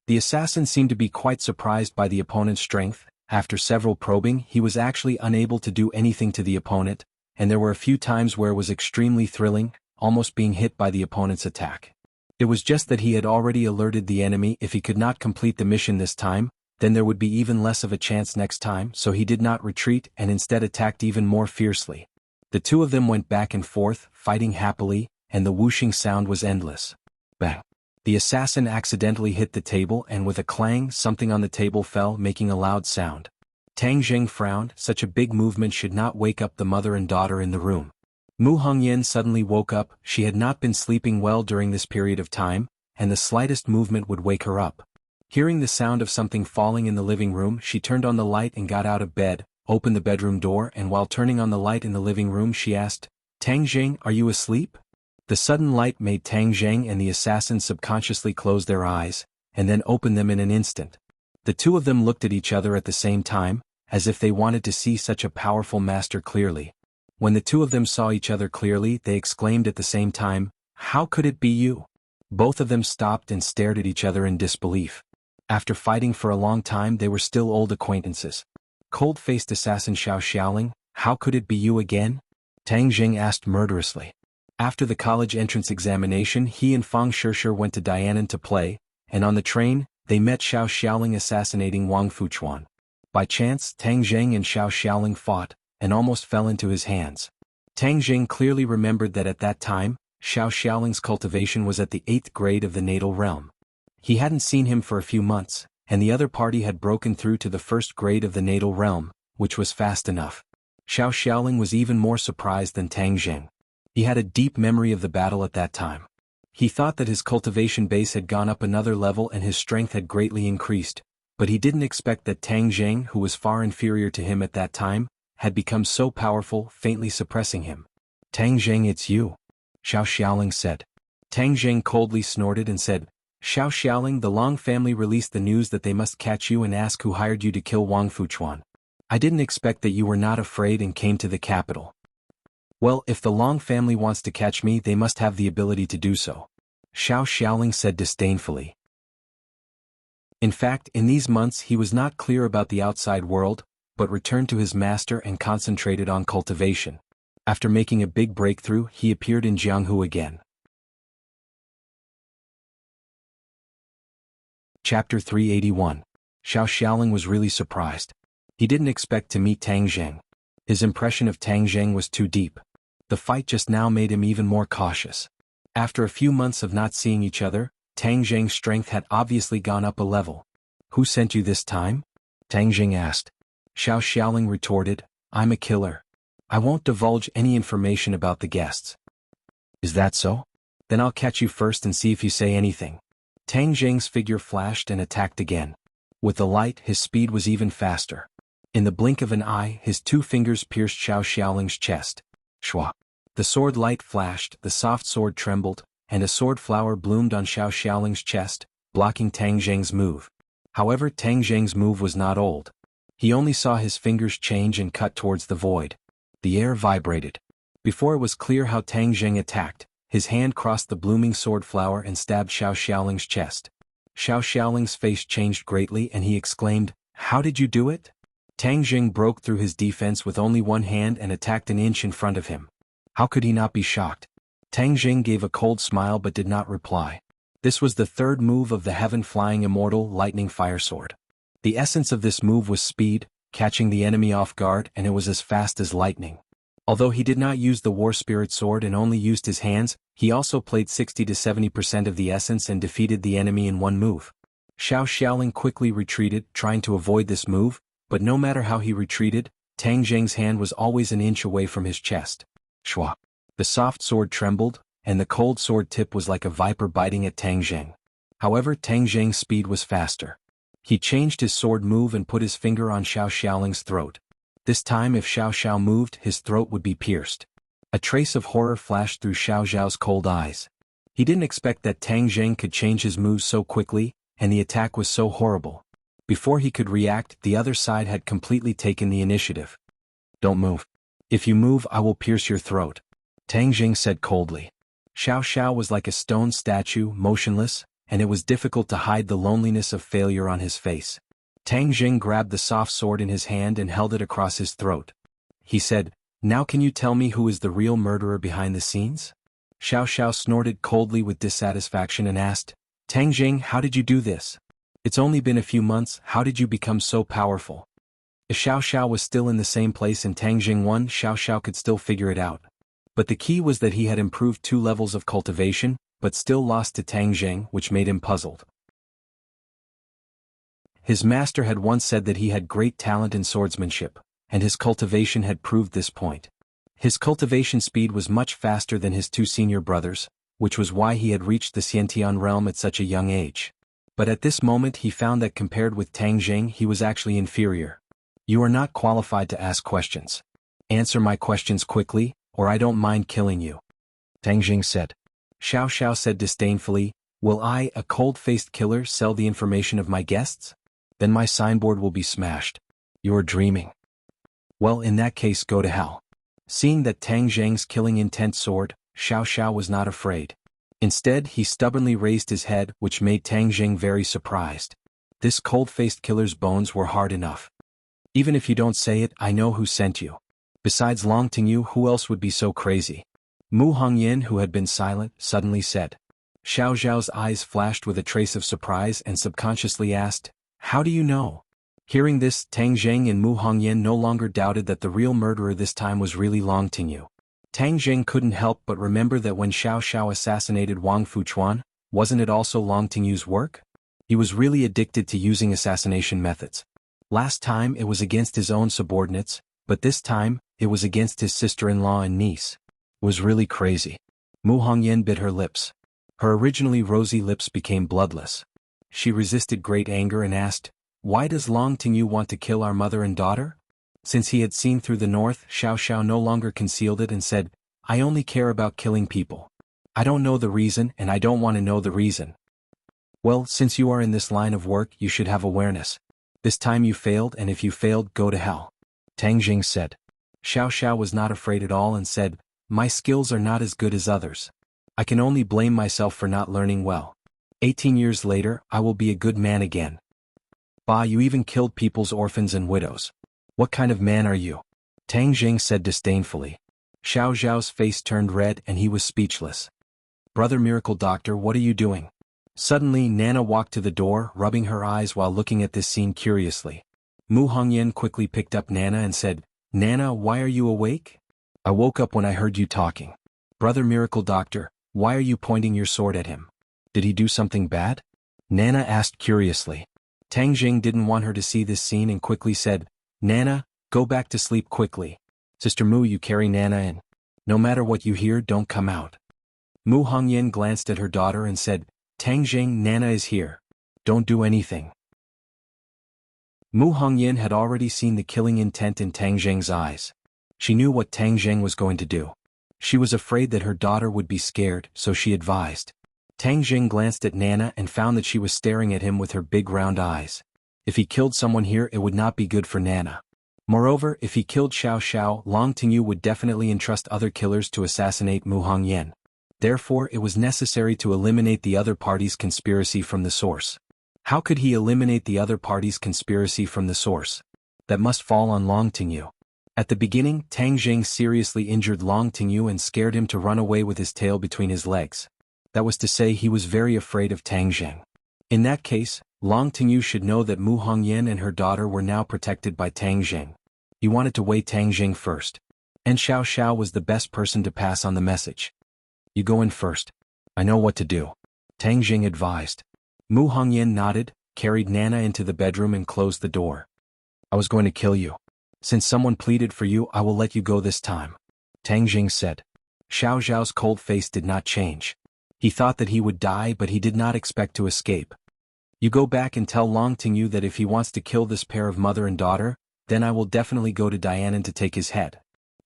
The assassin seemed to be quite surprised by the opponent's strength. After several probing, he was actually unable to do anything to the opponent, and there were a few times where it was extremely thrilling, almost being hit by the opponent's attack. It was just that he had already alerted the enemy. If he could not complete the mission this time, then there would be even less of a chance next time, so he did not retreat and instead attacked even more fiercely. The two of them went back and forth, fighting happily, and the whooshing sound was endless. Bang! The assassin accidentally hit the table, and with a clang, something on the table fell, making a loud sound. Tang Jing frowned. Such a big movement should not wake up the mother and daughter in the room. Mu Hongyan suddenly woke up. She had not been sleeping well during this period of time, and the slightest movement would wake her up. Hearing the sound of something falling in the living room, she turned on the light and got out of bed, opened the bedroom door, and while turning on the light in the living room she asked, "Tang Zheng, are you asleep?" The sudden light made Tang Zheng and the assassin subconsciously close their eyes, and then open them in an instant. The two of them looked at each other at the same time, as if they wanted to see such a powerful master clearly. When the two of them saw each other clearly, they exclaimed at the same time, "How could it be you?" Both of them stopped and stared at each other in disbelief. After fighting for a long time, they were still old acquaintances. Cold-faced assassin Xiao Xiaoling, "How could it be you again?" Tang Jing asked murderously. After the college entrance examination, he and Fang Shishir went to Dianan to play, and on the train, they met Xiao Xiaoling assassinating Wang Fuchuan. By chance, Tang Zheng and Xiao Xiaoling fought, and almost fell into his hands. Tang Zheng clearly remembered that at that time, Xiao Xiaoling's cultivation was at the 8th grade of the natal realm. He hadn't seen him for a few months, and the other party had broken through to the 1st grade of the natal realm, which was fast enough. Xiao Xiaoling was even more surprised than Tang Zheng. He had a deep memory of the battle at that time. He thought that his cultivation base had gone up another level and his strength had greatly increased, but he didn't expect that Tang Zheng, who was far inferior to him at that time, had become so powerful, faintly suppressing him. "Tang Zheng, it's you," Xiao Xiaoling said. Tang Zheng coldly snorted and said, "Xiao Xiaoling, the Long family released the news that they must catch you and ask who hired you to kill Wang Fuchuan. I didn't expect that you were not afraid and came to the capital." "Well, if the Long family wants to catch me, they must have the ability to do so," Xiao Xiaoling said disdainfully. In fact, in these months he was not clear about the outside world, but returned to his master and concentrated on cultivation. After making a big breakthrough, he appeared in Jianghu again. Chapter 381. Xiao Xiaoling was really surprised. He didn't expect to meet Tang Zheng. His impression of Tang Zheng was too deep. The fight just now made him even more cautious. After a few months of not seeing each other, Tang Zheng's strength had obviously gone up a level. "Who sent you this time?" Tang Zheng asked. Xiao Xiaoling retorted, "I'm a killer. I won't divulge any information about the guests." "Is that so? Then I'll catch you first and see if you say anything." Tang Zheng's figure flashed and attacked again. With the light, his speed was even faster. In the blink of an eye, his two fingers pierced Xiao Xiaoling's chest. Shwa! The sword light flashed, the soft sword trembled, and a sword flower bloomed on Xiao Xiaoling's chest, blocking Tang Zheng's move. However, Tang Zheng's move was not old. He only saw his fingers change and cut towards the void. The air vibrated. Before it was clear how Tang Zheng attacked, his hand crossed the blooming sword flower and stabbed Xiao Xiaoling's chest. Xiao Xiaoling's face changed greatly and he exclaimed, "How did you do it?" Tang Zheng broke through his defense with only one hand and attacked an inch in front of him. How could he not be shocked? Tang Zheng gave a cold smile but did not reply. This was the third move of the heaven-flying immortal lightning fire sword. The essence of this move was speed, catching the enemy off guard, and it was as fast as lightning. Although he did not use the war spirit sword and only used his hands, he also played 60 to 70% of the essence and defeated the enemy in one move. Xiao Xiaoling quickly retreated, trying to avoid this move, but no matter how he retreated, Tang Zheng's hand was always an inch away from his chest. Shwa! The soft sword trembled, and the cold sword tip was like a viper biting at Tang Zheng. However, Tang Zheng's speed was faster. He changed his sword move and put his finger on Xiao Xiaoling's throat. This time if Xiao Xiao moved, his throat would be pierced. A trace of horror flashed through Xiao Xiao's cold eyes. He didn't expect that Tang Zheng could change his moves so quickly, and the attack was so horrible. Before he could react, the other side had completely taken the initiative. "Don't move. If you move, I will pierce your throat," Tang Zheng said coldly. Xiao Xiao was like a stone statue, motionless, and it was difficult to hide the loneliness of failure on his face. Tang Zheng grabbed the soft sword in his hand and held it across his throat. He said, "Now can you tell me who is the real murderer behind the scenes?" Xiao Xiao snorted coldly with dissatisfaction and asked, "Tang Zheng, how did you do this? It's only been a few months, how did you become so powerful?" If Xiao Xiao was still in the same place and Tang Zheng won, Xiao Xiao could still figure it out. But the key was that he had improved 2 levels of cultivation, but still lost to Tang Zheng, which made him puzzled. His master had once said that he had great talent in swordsmanship, and his cultivation had proved this point. His cultivation speed was much faster than his 2 senior brothers, which was why he had reached the Xiantian realm at such a young age. But at this moment he found that compared with Tang Zheng he was actually inferior. You are not qualified to ask questions. Answer my questions quickly, or I don't mind killing you. Tang Jing said. Xiao Xiao said disdainfully, will I, a cold-faced killer, sell the information of my guests? Then my signboard will be smashed. You are dreaming. Well, in that case, go to hell. Seeing that Tang Zheng's killing intent soared, Xiao Xiao was not afraid. Instead, he stubbornly raised his head, which made Tang Zheng very surprised. This cold-faced killer's bones were hard enough. Even if you don't say it, I know who sent you. Besides Long Tingyu, who else would be so crazy? Mu Hongyan, who had been silent, suddenly said. Xiao Zhao's eyes flashed with a trace of surprise and subconsciously asked, how do you know? Hearing this, Tang Zheng and Mu Hongyan no longer doubted that the real murderer this time was really Long Tingyu. Tang Zheng couldn't help but remember that when Xiao Xiao assassinated Wang Fuchuan, wasn't it also Long Tingyu's work? He was really addicted to using assassination methods. Last time it was against his own subordinates, but this time, it was against his sister-in-law and niece. It was really crazy. Mu Hongyan bit her lips. Her originally rosy lips became bloodless. She resisted great anger and asked, why does Long Tingyu want to kill our mother and daughter? Since he had seen through the north, Xiao Xiao no longer concealed it and said, I only care about killing people. I don't know the reason and I don't want to know the reason. Well, since you are in this line of work, you should have awareness. This time you failed, and if you failed, go to hell. Tang Jing said. Xiao Xiao was not afraid at all and said, my skills are not as good as others. I can only blame myself for not learning well. 18 years later, I will be a good man again. Bah, you even killed people's orphans and widows. What kind of man are you? Tang Jing said disdainfully. Xiao Zhao's face turned red and he was speechless. Brother Miracle Doctor, what are you doing? Suddenly, Nana walked to the door, rubbing her eyes while looking at this scene curiously. Mu Hongyan quickly picked up Nana and said, Nana, why are you awake? I woke up when I heard you talking. Brother Miracle Doctor, why are you pointing your sword at him? Did he do something bad? Nana asked curiously. Tang Jing didn't want her to see this scene and quickly said, Nana, go back to sleep quickly. Sister Mu, you carry Nana in. No matter what you hear, don't come out. Mu Hongyan glanced at her daughter and said, Tang Jing, Nana is here. Don't do anything. Mu Hongyan had already seen the killing intent in Tang Jing's eyes. She knew what Tang Jing was going to do. She was afraid that her daughter would be scared, so she advised. Tang Jing glanced at Nana and found that she was staring at him with her big round eyes. If he killed someone here, it would not be good for Nana. Moreover, if he killed Xiao Xiao, Long Tingyu would definitely entrust other killers to assassinate Mu Hongyan. Therefore, it was necessary to eliminate the other party's conspiracy from the source. How could he eliminate the other party's conspiracy from the source? That must fall on Long Tingyu. At the beginning, Tang Jing seriously injured Long Tingyu and scared him to run away with his tail between his legs. That was to say, he was very afraid of Tang Jing. In that case, Long Tingyu should know that Mu Hongyan and her daughter were now protected by Tang Jing. He wanted to weigh Tang Jing first. And Xiao Xiao was the best person to pass on the message. You go in first. I know what to do. Tang Jing advised. Mu Hongyan nodded, carried Nana into the bedroom and closed the door. I was going to kill you. Since someone pleaded for you, I will let you go this time. Tang Jing said. Xiao Zhao's cold face did not change. He thought that he would die, but he did not expect to escape. You go back and tell Long Tingyu that if he wants to kill this pair of mother and daughter, then I will definitely go to Dianan to take his head.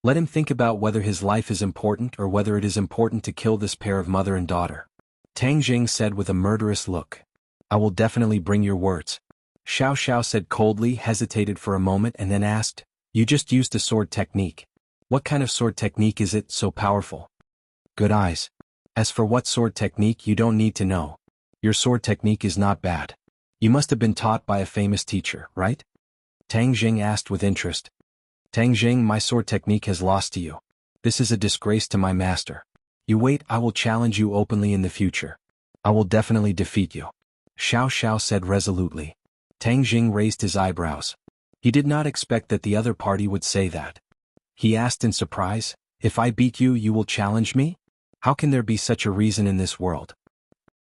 Let him think about whether his life is important or whether it is important to kill this pair of mother and daughter. Tang Jing said with a murderous look. I will definitely bring your words. Xiao Xiao said coldly, hesitated for a moment and then asked, you just used a sword technique. What kind of sword technique is it so powerful? Good eyes. As for what sword technique, you don't need to know. Your sword technique is not bad. You must have been taught by a famous teacher, right? Tang Jing asked with interest. Tang Jing, my sword technique has lost to you. This is a disgrace to my master. You wait, I will challenge you openly in the future. I will definitely defeat you. Xiao Xiao said resolutely. Tang Jing raised his eyebrows. He did not expect that the other party would say that. He asked in surprise, if I beat you, you will challenge me? How can there be such a reason in this world?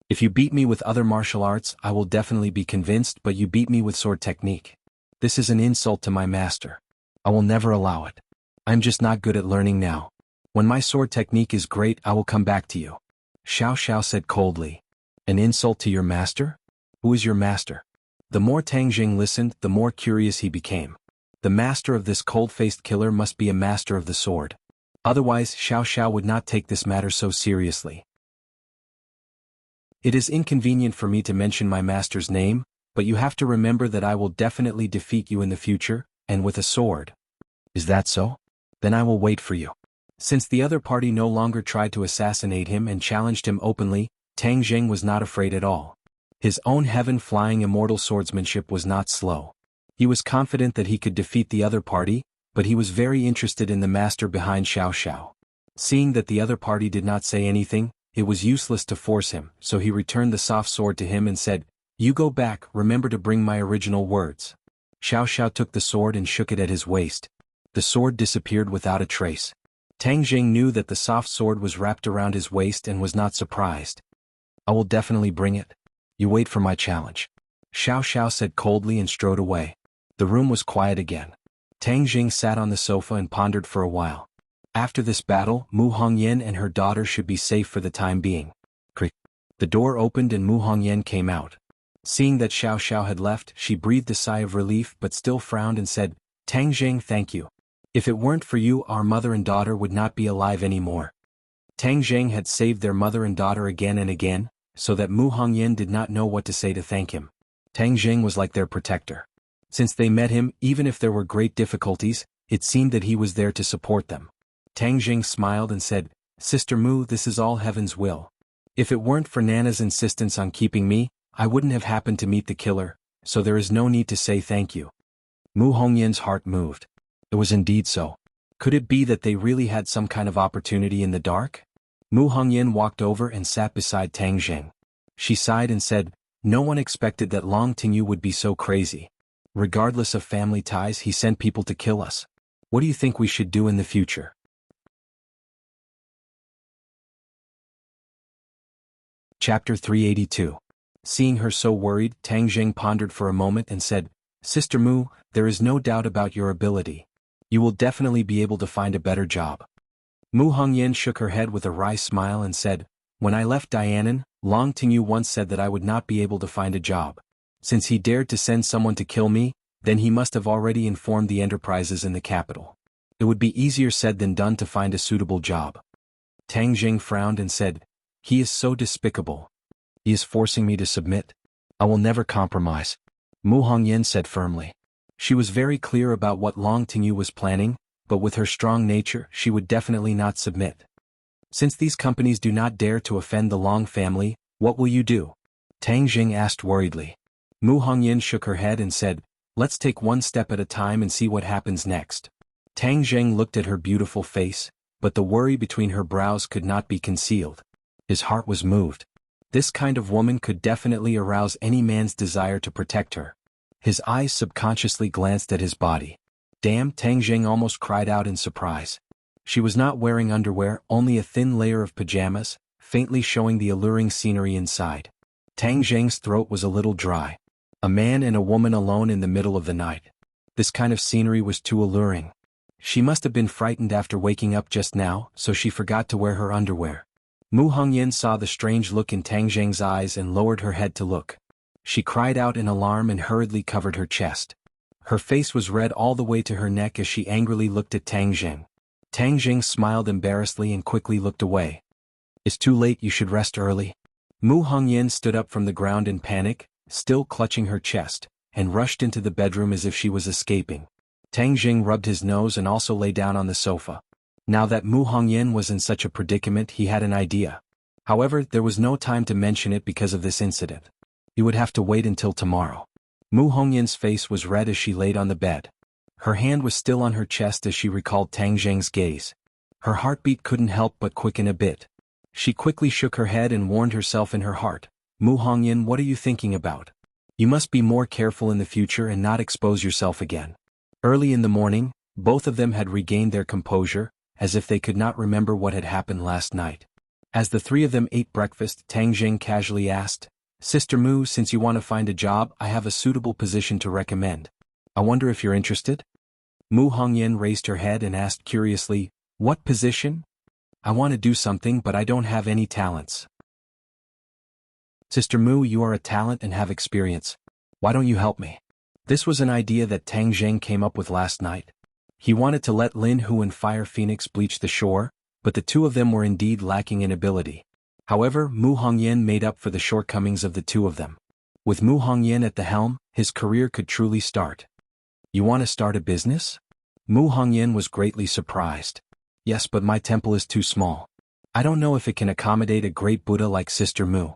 If you beat me with other martial arts, I will definitely be convinced, but you beat me with sword technique. This is an insult to my master. I will never allow it. I'm just not good at learning now. When my sword technique is great, I will come back to you. Xiao Xiao said coldly. An insult to your master? Who is your master? The more Tang Jing listened, the more curious he became. The master of this cold-faced killer must be a master of the sword. Otherwise, Xiao Xiao would not take this matter so seriously. It is inconvenient for me to mention my master's name, but you have to remember that I will definitely defeat you in the future, and with a sword. Is that so? Then I will wait for you. Since the other party no longer tried to assassinate him and challenged him openly, Tang Jing was not afraid at all. His own heaven-flying immortal swordsmanship was not slow. He was confident that he could defeat the other party, but he was very interested in the master behind Xiao Xiao. Seeing that the other party did not say anything, it was useless to force him, so he returned the soft sword to him and said, "You go back, remember to bring my original words." Xiao Xiao took the sword and shook it at his waist. The sword disappeared without a trace. Tang Jing knew that the soft sword was wrapped around his waist and was not surprised. "I will definitely bring it. You wait for my challenge," Xiao Xiao said coldly and strode away. The room was quiet again. Tang Jing sat on the sofa and pondered for a while. After this battle, Mu Hongyan and her daughter should be safe for the time being. Crick. The door opened and Mu Hongyan came out. Seeing that Xiao Xiao had left, she breathed a sigh of relief but still frowned and said, "Tang Jing, thank you. If it weren't for you, our mother and daughter would not be alive anymore." Tang Jing had saved their mother and daughter again and again, so that Mu Hongyan did not know what to say to thank him. Tang Jing was like their protector. Since they met him, even if there were great difficulties, it seemed that he was there to support them. Tang Jing smiled and said, "Sister Mu, this is all heaven's will. If it weren't for Nana's insistence on keeping me, I wouldn't have happened to meet the killer, so there is no need to say thank you." Mu Hongyan's heart moved. It was indeed so. Could it be that they really had some kind of opportunity in the dark? Mu Hongyan walked over and sat beside Tang Jing. She sighed and said, "No one expected that Long Tingyu would be so crazy. Regardless of family ties, he sent people to kill us. What do you think we should do in the future?" Chapter 382. Seeing her so worried, Tang Jing pondered for a moment and said, "Sister Mu, there is no doubt about your ability. You will definitely be able to find a better job." Mu Hongyan shook her head with a wry smile and said, "When I left Dianan, Long Tingyu once said that I would not be able to find a job. Since he dared to send someone to kill me, then he must have already informed the enterprises in the capital. It would be easier said than done to find a suitable job." Tang Jing frowned and said, "He is so despicable. He is forcing me to submit. I will never compromise," Mu Hongyan said firmly. She was very clear about what Long Tingyu was planning, but with her strong nature, she would definitely not submit. "Since these companies do not dare to offend the Long family, what will you do?" Tang Jing asked worriedly. Mu Hongyan shook her head and said, "Let's take one step at a time and see what happens next." Tang Jing looked at her beautiful face, but the worry between her brows could not be concealed. His heart was moved. This kind of woman could definitely arouse any man's desire to protect her. His eyes subconsciously glanced at his body. "Damn!" Tang Jing almost cried out in surprise. She was not wearing underwear, only a thin layer of pajamas, faintly showing the alluring scenery inside. Tang Jing's throat was a little dry. A man and a woman alone in the middle of the night. This kind of scenery was too alluring. She must have been frightened after waking up just now, so she forgot to wear her underwear. Mu Hongyan saw the strange look in Tang Jing's eyes and lowered her head to look. She cried out in alarm and hurriedly covered her chest. Her face was red all the way to her neck as she angrily looked at Tang Jing. Tang Jing smiled embarrassedly and quickly looked away. "It's too late, you should rest early." Mu Hongyan stood up from the ground in panic, still clutching her chest, and rushed into the bedroom as if she was escaping. Tang Jing rubbed his nose and also lay down on the sofa. Now that Mu Hongyan was in such a predicament, he had an idea. However, there was no time to mention it because of this incident. He would have to wait until tomorrow. Mu Hongyan's face was red as she laid on the bed. Her hand was still on her chest as she recalled Tang Jing's gaze. Her heartbeat couldn't help but quicken a bit. She quickly shook her head and warned herself in her heart, "Mu Hongyan, what are you thinking about? You must be more careful in the future and not expose yourself again." Early in the morning, both of them had regained their composure, as if they could not remember what had happened last night. As the three of them ate breakfast, Tang Jing casually asked, "Sister Mu, since you want to find a job, I have a suitable position to recommend. I wonder if you're interested?" Mu Hongyan raised her head and asked curiously, "What position?" "I want to do something but I don't have any talents." "Sister Mu, you are a talent and have experience. Why don't you help me?" This was an idea that Tang Zheng came up with last night. He wanted to let Lin Hu and Fire Phoenix bleach the shore, but the two of them were indeed lacking in ability. However, Mu Hongyan made up for the shortcomings of the two of them. With Mu Hongyan at the helm, his career could truly start. You want to start a business? Mu Hongyan was greatly surprised. Yes, but my temple is too small. I don't know if it can accommodate a great Buddha like Sister Mu.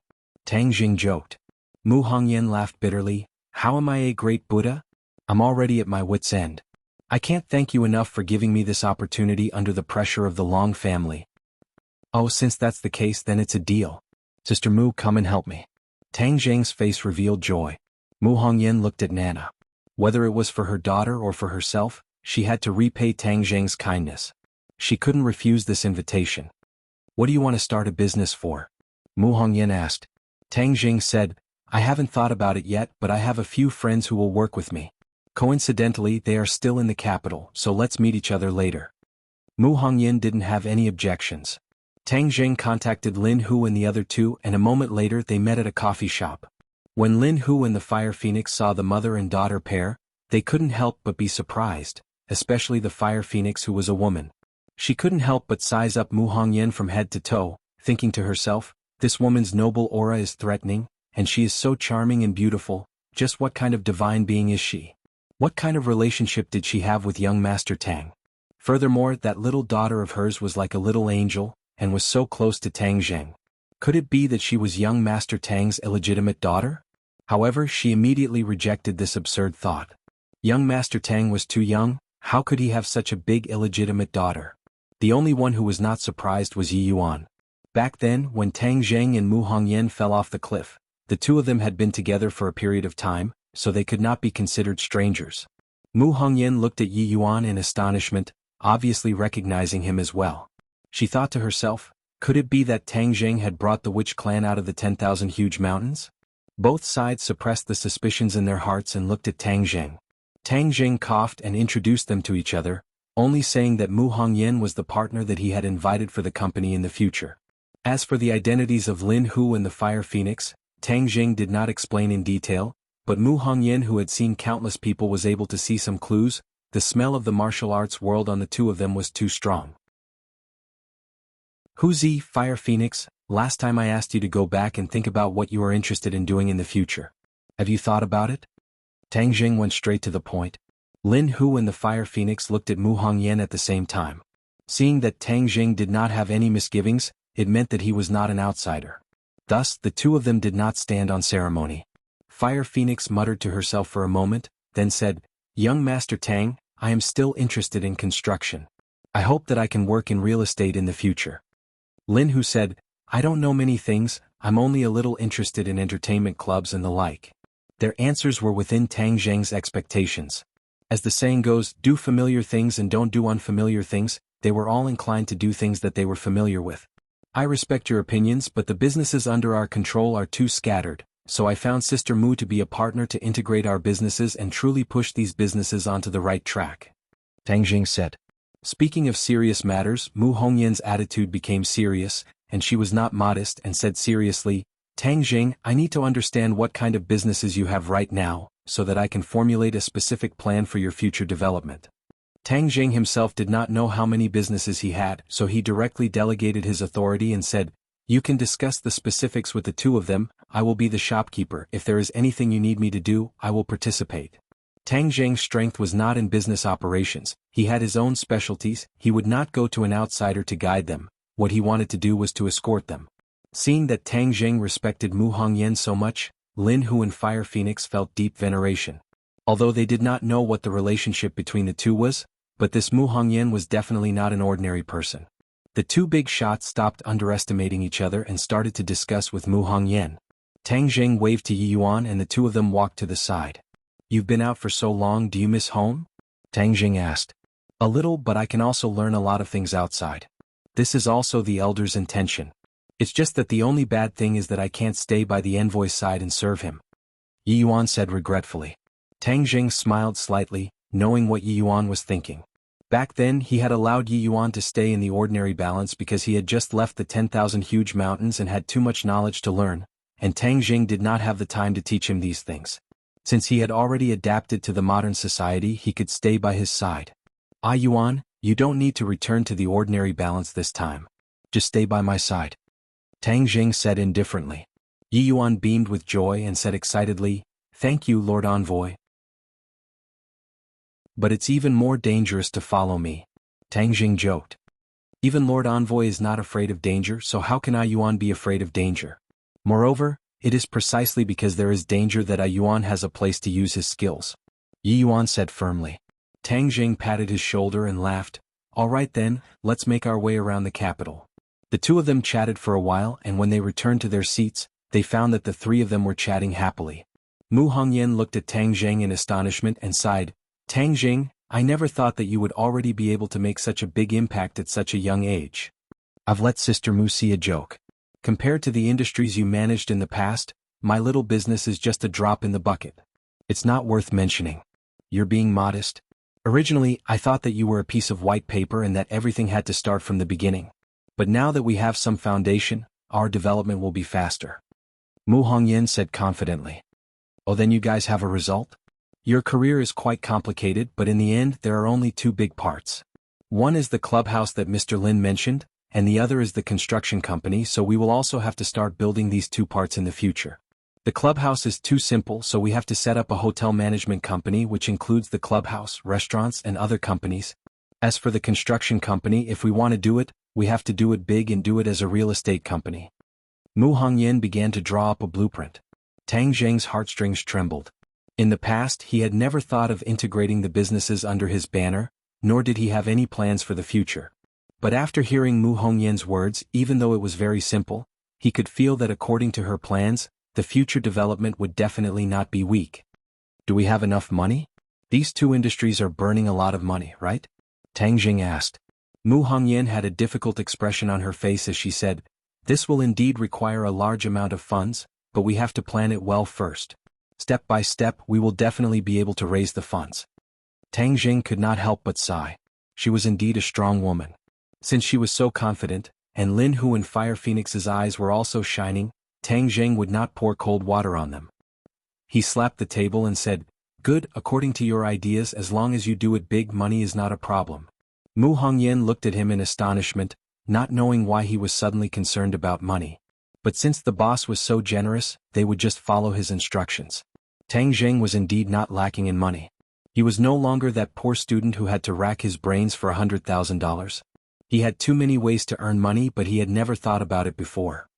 Tang Jing joked. Mu Hongyan laughed bitterly. How am I a great Buddha? I'm already at my wit's end. I can't thank you enough for giving me this opportunity under the pressure of the Long family. Oh, since that's the case, then it's a deal. Sister Mu, come and help me. Tang Zheng's face revealed joy. Mu Hongyan looked at Nana. Whether it was for her daughter or for herself, she had to repay Tang Zheng's kindness. She couldn't refuse this invitation. What do you want to start a business for? Mu Hongyan asked. Tang Zheng said, I haven't thought about it yet, but I have a few friends who will work with me. Coincidentally, they are still in the capital, so let's meet each other later. Mu Hongyan didn't have any objections. Tang Zheng contacted Lin Hu and the other two, and a moment later they met at a coffee shop. When Lin Hu and the Fire Phoenix saw the mother and daughter pair, they couldn't help but be surprised, especially the Fire Phoenix, who was a woman. She couldn't help but size up Mu Hongyan from head to toe, thinking to herself, this woman's noble aura is threatening, and she is so charming and beautiful. Just what kind of divine being is she? What kind of relationship did she have with young Master Tang? Furthermore, that little daughter of hers was like a little angel, and was so close to Tang Zheng. Could it be that she was young Master Tang's illegitimate daughter? However, she immediately rejected this absurd thought. Young Master Tang was too young. How could he have such a big illegitimate daughter? The only one who was not surprised was Yi Yuan. Back then, when Tang Zheng and Mu Hongyan fell off the cliff, the two of them had been together for a period of time, so they could not be considered strangers. Mu Hongyan looked at Yi Yuan in astonishment, obviously recognizing him as well. She thought to herself, could it be that Tang Zheng had brought the witch clan out of the 10,000 huge mountains? Both sides suppressed the suspicions in their hearts and looked at Tang Zheng. Tang Zheng coughed and introduced them to each other, only saying that Mu Hongyan was the partner that he had invited for the company in the future. As for the identities of Lin Hu and the Fire Phoenix, Tang Zheng did not explain in detail, but Mu Hongyan, who had seen countless people, was able to see some clues. The smell of the martial arts world on the two of them was too strong. Huzi, Fire Phoenix, last time I asked you to go back and think about what you are interested in doing in the future. Have you thought about it? Tang Zheng went straight to the point. Lin Hu and the Fire Phoenix looked at Mu Hongyan at the same time. Seeing that Tang Zheng did not have any misgivings, it meant that he was not an outsider. Thus, the two of them did not stand on ceremony. Fire Phoenix muttered to herself for a moment, then said, Young Master Tang, I am still interested in construction. I hope that I can work in real estate in the future. Lin Hu said, I don't know many things, I'm only a little interested in entertainment clubs and the like. Their answers were within Tang Zheng's expectations. As the saying goes, do familiar things and don't do unfamiliar things. They were all inclined to do things that they were familiar with. I respect your opinions, but the businesses under our control are too scattered, so I found Sister Mu to be a partner to integrate our businesses and truly push these businesses onto the right track. Tang Zheng said. Speaking of serious matters, Mu Hongyan's attitude became serious, and she was not modest and said seriously, Tang Zheng, I need to understand what kind of businesses you have right now, so that I can formulate a specific plan for your future development. Tang Zheng himself did not know how many businesses he had, so he directly delegated his authority and said, You can discuss the specifics with the two of them. I will be the shopkeeper. If there is anything you need me to do, I will participate. Tang Zheng's strength was not in business operations. He had his own specialties. He would not go to an outsider to guide them. What he wanted to do was to escort them. Seeing that Tang Zheng respected Mu Hongyan so much, Lin Hu and Fire Phoenix felt deep veneration. Although they did not know what the relationship between the two was, but this Mu Hongyan was definitely not an ordinary person. The two big shots stopped underestimating each other and started to discuss with Mu Hongyan. Tang Zheng waved to Yi Yuan and the two of them walked to the side. You've been out for so long, do you miss home? Tang Zheng asked. A little, but I can also learn a lot of things outside. This is also the elder's intention. It's just that the only bad thing is that I can't stay by the envoy's side and serve him. Yi Yuan said regretfully. Tang Zheng smiled slightly, knowing what Yi Yuan was thinking. Back then he had allowed Yi Yuan to stay in the ordinary balance because he had just left the 10,000 huge mountains and had too much knowledge to learn, and Tang Zheng did not have the time to teach him these things. Since he had already adapted to the modern society, he could stay by his side. "Ah Yuan, you don't need to return to the ordinary balance this time. Just stay by my side," Tang Jing said indifferently. Yi Yuan beamed with joy and said excitedly, "Thank you, Lord Envoy. But it's even more dangerous to follow me," Tang Jing joked. "Even Lord Envoy is not afraid of danger, so how can I Yuan be afraid of danger? Moreover, it is precisely because there is danger that I Yuan has a place to use his skills," Yi Yuan said firmly. Tang Jing patted his shoulder and laughed. "All right then, let's make our way around the capital." The two of them chatted for a while, and when they returned to their seats, they found that the three of them were chatting happily. Mu Hongyan looked at Tang Jing in astonishment and sighed. "Tang Jing, I never thought that you would already be able to make such a big impact at such a young age. I've let Sister Mu see a joke. Compared to the industries you managed in the past, my little business is just a drop in the bucket. It's not worth mentioning. You're being modest. Originally, I thought that you were a piece of white paper and that everything had to start from the beginning. But now that we have some foundation, our development will be faster," Mu Hongyan said confidently. "Oh, then you guys have a result? Your career is quite complicated, but in the end there are only two big parts. One is the clubhouse that Mr. Lin mentioned, and the other is the construction company, so we will also have to start building these two parts in the future. The clubhouse is too simple, so we have to set up a hotel management company which includes the clubhouse, restaurants and other companies. As for the construction company, if we want to do it, we have to do it big and do it as a real estate company." Mu Hongyan began to draw up a blueprint. Tang Jing's heartstrings trembled. In the past, he had never thought of integrating the businesses under his banner, nor did he have any plans for the future. But after hearing Mu Hongyan's words, even though it was very simple, he could feel that according to her plans, the future development would definitely not be weak. "Do we have enough money? These two industries are burning a lot of money, right?" Tang Jing asked. Mu Hongyan had a difficult expression on her face as she said, "This will indeed require a large amount of funds, but we have to plan it well first. Step by step, we will definitely be able to raise the funds." Tang Jing could not help but sigh. She was indeed a strong woman. Since she was so confident, and Lin Hu and Fire Phoenix's eyes were also shining, Tang Jing would not pour cold water on them. He slapped the table and said, "Good, according to your ideas, as long as you do it big, money is not a problem." Mu Hongyan looked at him in astonishment, not knowing why he was suddenly concerned about money. But since the boss was so generous, they would just follow his instructions. Tang Jing was indeed not lacking in money. He was no longer that poor student who had to rack his brains for $100,000. He had too many ways to earn money, but he had never thought about it before.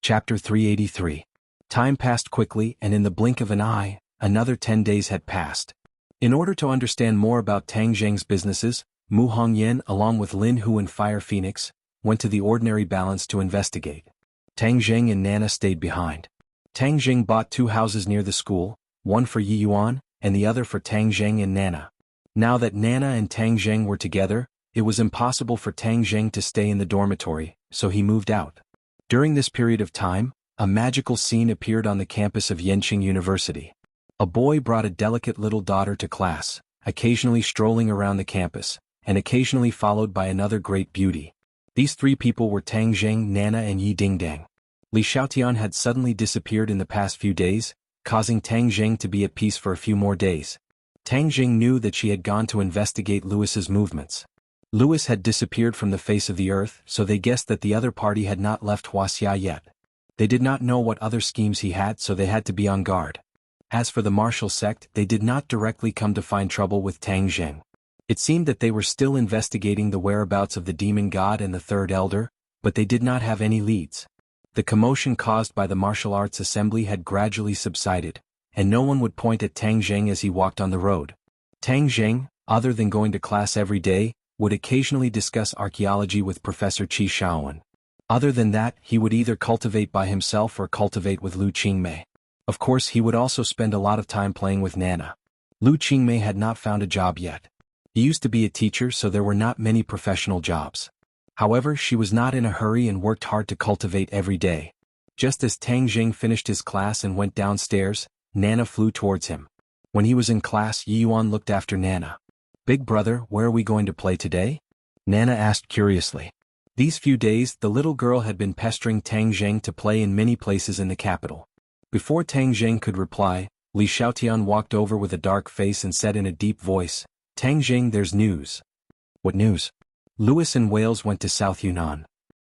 Chapter 383. Time passed quickly, and in the blink of an eye, another 10 days had passed. In order to understand more about Tang Jing's businesses, Mu Hongyan, along with Lin Hu and Fire Phoenix, went to the ordinary balance to investigate. Tang Jing and Nana stayed behind. Tang Jing bought 2 houses near the school, one for Yi Yuan, and the other for Tang Jing and Nana. Now that Nana and Tang Jing were together, it was impossible for Tang Jing to stay in the dormitory, so he moved out. During this period of time, a magical scene appeared on the campus of Yenqing University. A boy brought a delicate little daughter to class, occasionally strolling around the campus, and occasionally followed by another great beauty. These 3 people were Tang Jing, Nana and Yi Dingdang. Li Xiaotian had suddenly disappeared in the past few days, causing Tang Jing to be at peace for a few more days. Tang Jing knew that she had gone to investigate Louis's movements. Louis had disappeared from the face of the earth, so they guessed that the other party had not left Huaxia yet. They did not know what other schemes he had, so they had to be on guard. As for the martial sect, they did not directly come to find trouble with Tang Jing. It seemed that they were still investigating the whereabouts of the demon god and the third elder, but they did not have any leads. The commotion caused by the martial arts assembly had gradually subsided, and no one would point at Tang Jing as he walked on the road. Tang Jing, other than going to class every day, would occasionally discuss archaeology with Professor Qi Shaowen. Other than that, he would either cultivate by himself or cultivate with Lu Qingmei. Of course, he would also spend a lot of time playing with Nana. Lu Qingmei had not found a job yet. He used to be a teacher, so there were not many professional jobs. However, she was not in a hurry and worked hard to cultivate every day. Just as Tang Jing finished his class and went downstairs, Nana flew towards him. When he was in class, Yi Yuan looked after Nana. "Big brother, where are we going to play today?" Nana asked curiously. These few days, the little girl had been pestering Tang Zheng to play in many places in the capital. Before Tang Zheng could reply, Li Xiaotian walked over with a dark face and said in a deep voice, "Tang Zheng, there's news." "What news?" "Lewis and Wales went to South Yunnan."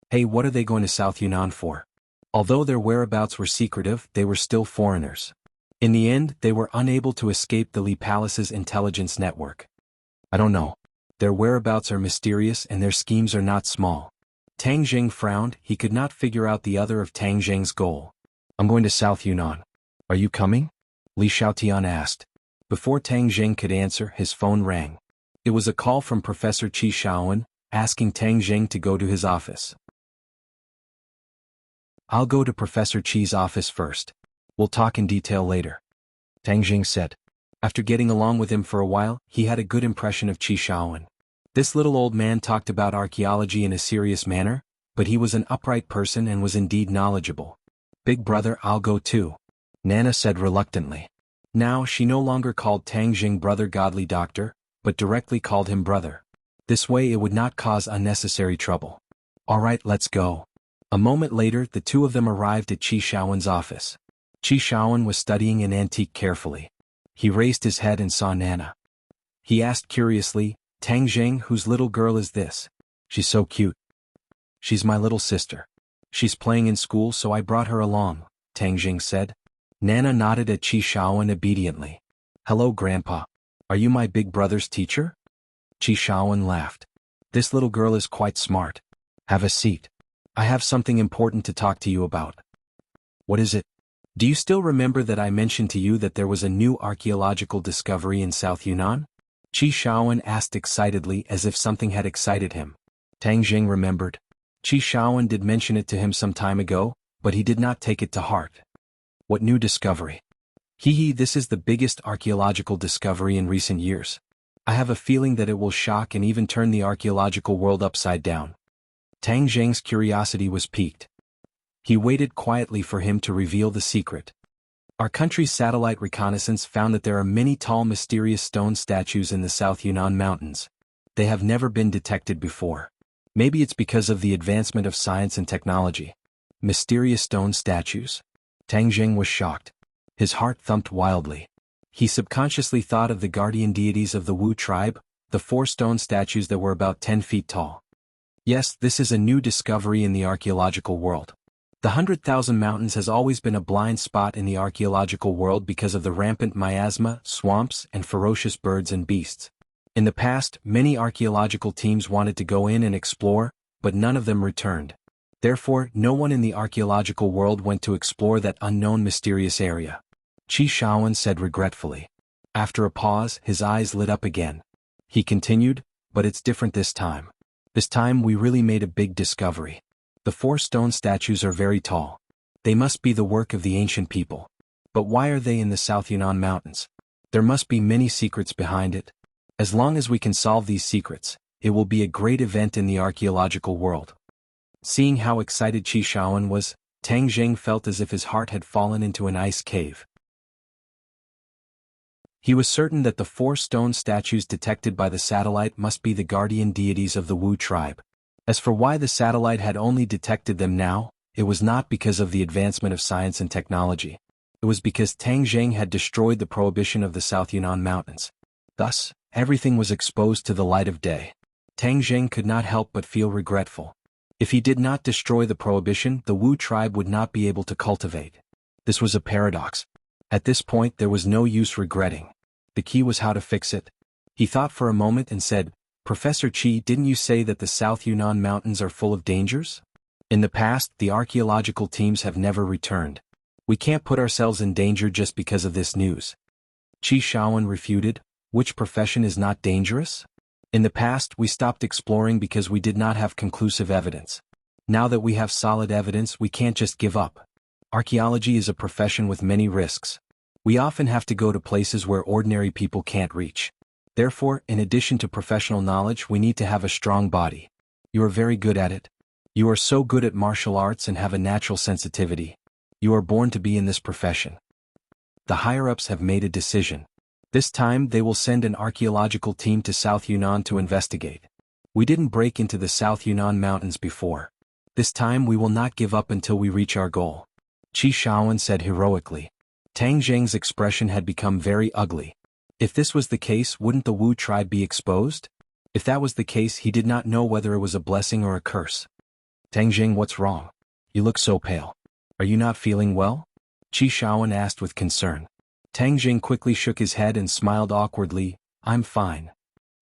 "Hey, what are they going to South Yunnan for?" Although their whereabouts were secretive, they were still foreigners. In the end, they were unable to escape the Li Palace's intelligence network. "I don't know. Their whereabouts are mysterious and their schemes are not small." Tang Zheng frowned. He could not figure out the other of Tang Zheng's goal. "I'm going to South Yunnan. Are you coming?" Li Xiaotian asked. Before Tang Zheng could answer, his phone rang. It was a call from Professor Qi Shaoan, asking Tang Zheng to go to his office. "I'll go to Professor Qi's office first. We'll talk in detail later," Tang Zheng said. After getting along with him for a while, he had a good impression of Qi Shaoan. This little old man talked about archaeology in a serious manner, but he was an upright person and was indeed knowledgeable. "Big brother, I'll go too," Nana said reluctantly. Now she no longer called Tang Zheng brother godly doctor, but directly called him brother. This way it would not cause unnecessary trouble. "All right, let's go." A moment later, the two of them arrived at Qi Shaoan's office. Qi Shaoan was studying an antique carefully. He raised his head and saw Nana. He asked curiously, "Tang Zheng, whose little girl is this? She's so cute." "She's my little sister. She's playing in school, so I brought her along," Tang Zheng said. Nana nodded at Qi Shaoan obediently. "Hello, Grandpa. Are you my big brother's teacher?" Qi Shaoan laughed. "This little girl is quite smart. Have a seat. I have something important to talk to you about." "What is it?" "Do you still remember that I mentioned to you that there was a new archaeological discovery in South Yunnan?" Qi Shaoan asked excitedly, as if something had excited him. Tang Zheng remembered. Qi Shaoan did mention it to him some time ago, but he did not take it to heart. "What new discovery?" This is the biggest archaeological discovery in recent years. I have a feeling that it will shock and even turn the archaeological world upside down." Tang Zheng's curiosity was piqued. He waited quietly for him to reveal the secret. "Our country's satellite reconnaissance found that there are many tall mysterious stone statues in the South Yunnan Mountains. They have never been detected before. Maybe it's because of the advancement of science and technology." "Mysterious stone statues?" Tang Zheng was shocked. His heart thumped wildly. He subconsciously thought of the guardian deities of the Wu tribe, the 4 stone statues that were about 10 feet tall. Yes, this is a new discovery in the archaeological world. The 100,000 Mountains has always been a blind spot in the archaeological world because of the rampant miasma, swamps, and ferocious birds and beasts. In the past, many archaeological teams wanted to go in and explore, but none of them returned. Therefore, no one in the archaeological world went to explore that unknown mysterious area. Qi Shaoan said regretfully. After a pause, his eyes lit up again. He continued, "But it's different this time. This time we really made a big discovery. The 4 stone statues are very tall. They must be the work of the ancient people. But why are they in the South Yunnan Mountains? There must be many secrets behind it. As long as we can solve these secrets, it will be a great event in the archaeological world." Seeing how excited Qi Shaoan was, Tang Zheng felt as if his heart had fallen into an ice cave. He was certain that the 4 stone statues detected by the satellite must be the guardian deities of the Wu tribe. As for why the satellite had only detected them now, it was not because of the advancement of science and technology. It was because Tang Zheng had destroyed the prohibition of the South Yunnan Mountains. Thus, everything was exposed to the light of day. Tang Zheng could not help but feel regretful. If he did not destroy the prohibition, the Wu tribe would not be able to cultivate. This was a paradox. At this point there was no use regretting. The key was how to fix it. He thought for a moment and said, "Professor Qi, didn't you say that the South Yunnan Mountains are full of dangers? In the past, the archaeological teams have never returned. We can't put ourselves in danger just because of this news." Qi Shaoan refuted, "Which profession is not dangerous? In the past, we stopped exploring because we did not have conclusive evidence. Now that we have solid evidence, we can't just give up. Archaeology is a profession with many risks. We often have to go to places where ordinary people can't reach. Therefore, in addition to professional knowledge, we need to have a strong body. You are very good at it. You are so good at martial arts and have a natural sensitivity. You are born to be in this profession." The higher-ups have made a decision. This time they will send an archaeological team to South Yunnan to investigate. We didn't break into the South Yunnan Mountains before. This time we will not give up until we reach our goal. Qi Shaoan said heroically. Tang Zheng's expression had become very ugly. If this was the case, wouldn't the Wu tribe be exposed? If that was the case, he did not know whether it was a blessing or a curse. Tang Zheng, what's wrong? You look so pale. Are you not feeling well? Qi Shaoan asked with concern. Tang Zheng quickly shook his head and smiled awkwardly. I'm fine.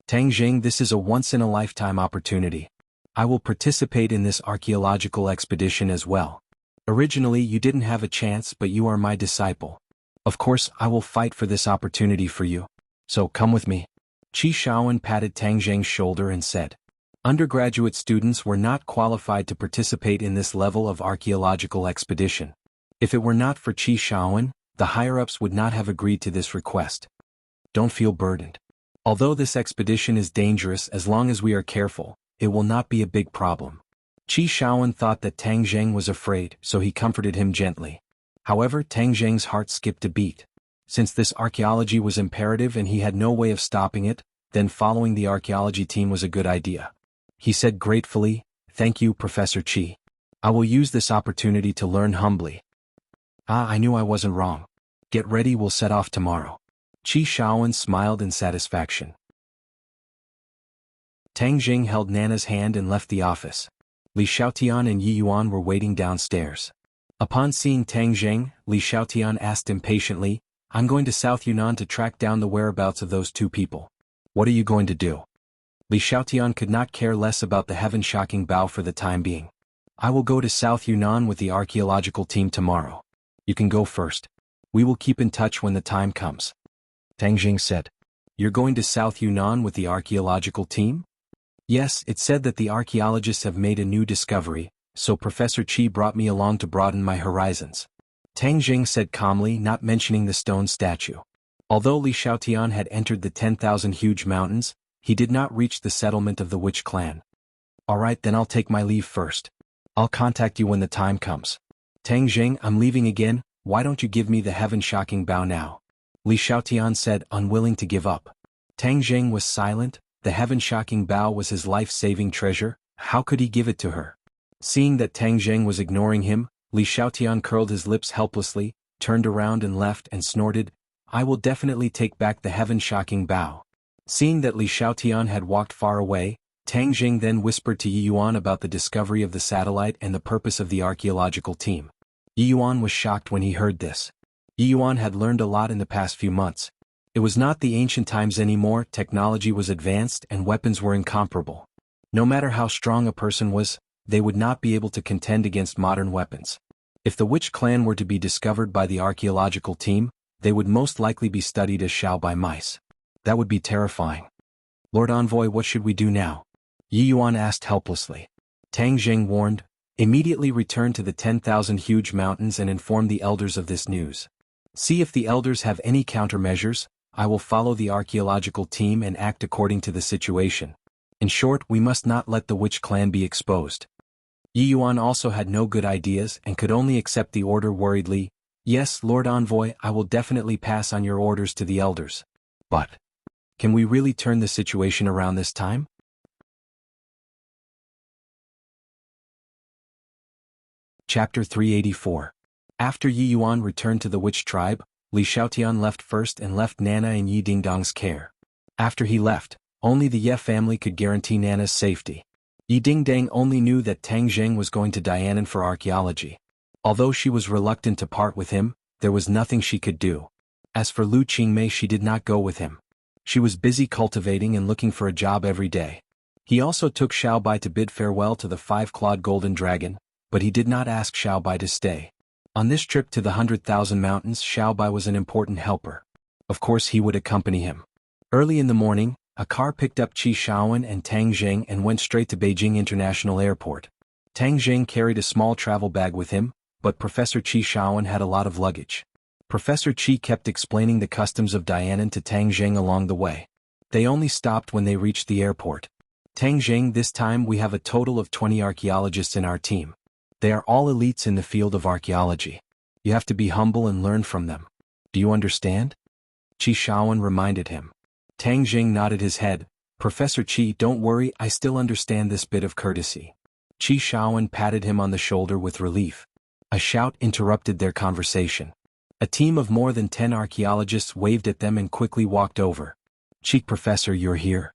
Tang Zheng, this is a once-in-a-lifetime opportunity. I will participate in this archaeological expedition as well. Originally you didn't have a chance, but you are my disciple. Of course I will fight for this opportunity for you. So come with me. Qi Shaoan patted Tang Zheng's shoulder and said. Undergraduate students were not qualified to participate in this level of archaeological expedition. If it were not for Qi Shaoan, the higher-ups would not have agreed to this request. Don't feel burdened. Although this expedition is dangerous, as long as we are careful, it will not be a big problem. Qi Shaoan thought that Tang Zheng was afraid, so he comforted him gently. However, Tang Zheng's heart skipped a beat. Since this archaeology was imperative and he had no way of stopping it, then following the archaeology team was a good idea. He said gratefully, Thank you, Professor Qi. I will use this opportunity to learn humbly. I knew I wasn't wrong. Get ready, we'll set off tomorrow. Qi Shaoan smiled in satisfaction. Tang Zheng held Nana's hand and left the office. Li Xiaotian and Yi Yuan were waiting downstairs. Upon seeing Tang Zheng, Li Xiaotian asked impatiently, I'm going to South Yunnan to track down the whereabouts of those two people. What are you going to do? Li Xiaotian could not care less about the heaven-shocking bow for the time being. I will go to South Yunnan with the archaeological team tomorrow. You can go first. We will keep in touch when the time comes. Tang Zheng said. You're going to South Yunnan with the archaeological team? Yes, it said that the archaeologists have made a new discovery, so Professor Qi brought me along to broaden my horizons. Tang Zheng said calmly, not mentioning the stone statue. Although Li Xiaotian had entered the 10,000 huge mountains, he did not reach the settlement of the Witch clan. Alright, then I'll take my leave first. I'll contact you when the time comes. Tang Zheng, I'm leaving again, why don't you give me the heaven-shocking bow now? Li Xiaotian said, unwilling to give up. Tang Zheng was silent. The heaven-shocking bow was his life-saving treasure. How could he give it to her? Seeing that Tang Zheng was ignoring him, Li Xiaotian curled his lips helplessly, turned around and left and snorted, I will definitely take back the heaven-shocking bow. Seeing that Li Xiaotian had walked far away, Tang Zheng then whispered to Yi Yuan about the discovery of the satellite and the purpose of the archaeological team. Yi Yuan was shocked when he heard this. Yi Yuan had learned a lot in the past few months. It was not the ancient times anymore, technology was advanced and weapons were incomparable. No matter how strong a person was, they would not be able to contend against modern weapons. If the Witch clan were to be discovered by the archaeological team, they would most likely be studied as Shao by mice. That would be terrifying. Lord Envoy, what should we do now? Yi Yuan asked helplessly. Tang Zheng warned, immediately return to the 10,000 huge mountains and inform the elders of this news. See if the elders have any countermeasures. I will follow the archaeological team and act according to the situation. In short, we must not let the Witch clan be exposed. Yi Yuan also had no good ideas and could only accept the order worriedly. Yes, Lord Envoy, I will definitely pass on your orders to the elders. But can we really turn the situation around this time? Chapter 384. After Yi Yuan returned to the Witch tribe, Li Xiaotian left first and left Nana in Yi Dingdong's care. After he left, only the Ye family could guarantee Nana's safety. Yi Dingdang only knew that Tang Zheng was going to Dianan for archaeology. Although she was reluctant to part with him, there was nothing she could do. As for Lu Qingmei, she did not go with him. She was busy cultivating and looking for a job every day. He also took Xiaobai to bid farewell to the 5-clawed golden dragon, but he did not ask Xiaobai to stay. On this trip to the 100,000 mountains, Xiaobai was an important helper. Of course he would accompany him. Early in the morning, a car picked up Qi Shaoan and Tang Zheng and went straight to Beijing International Airport. Tang Zheng carried a small travel bag with him, but Professor Qi Shaoan had a lot of luggage. Professor Qi kept explaining the customs of Dianan to Tang Zheng along the way. They only stopped when they reached the airport. Tang Zheng, this time we have a total of 20 archaeologists in our team. They are all elites in the field of archaeology. You have to be humble and learn from them. Do you understand? Qi Shaoan reminded him. Tang Zheng nodded his head. Professor Qi, don't worry, I still understand this bit of courtesy. Qi Shaowen patted him on the shoulder with relief. A shout interrupted their conversation. A team of more than 10 archaeologists waved at them and quickly walked over. Qi Professor, you're here?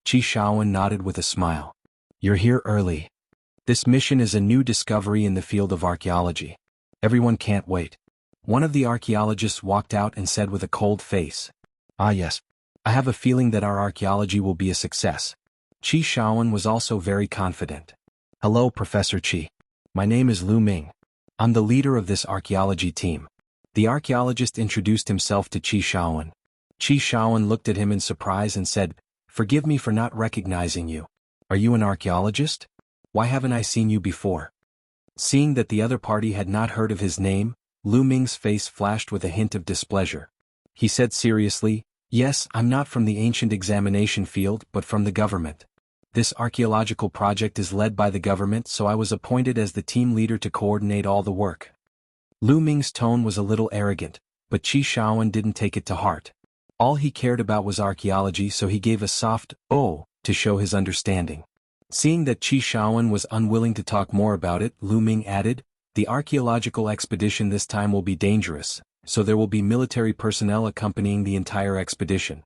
Qi Shaowen nodded with a smile. You're here early. This mission is a new discovery in the field of archaeology. Everyone can't wait. One of the archaeologists walked out and said with a cold face. Ah yes. I have a feeling that our archaeology will be a success. Qi Shaowen was also very confident. Hello, Professor Qi. My name is Lu Ming. I'm the leader of this archaeology team. The archaeologist introduced himself to Qi Shaowen. Qi Shaowen looked at him in surprise and said, Forgive me for not recognizing you. Are you an archaeologist? Why haven't I seen you before? Seeing that the other party had not heard of his name, Lu Ming's face flashed with a hint of displeasure. He said seriously, Yes, I'm not from the ancient examination field but from the government. This archaeological project is led by the government, so I was appointed as the team leader to coordinate all the work. Lu Ming's tone was a little arrogant, but Qi Shaowen didn't take it to heart. All he cared about was archaeology, so he gave a soft, "Oh," to show his understanding. Seeing that Qi Shaowen was unwilling to talk more about it, Lu Ming added, The archaeological expedition this time will be dangerous, so there will be military personnel accompanying the entire expedition.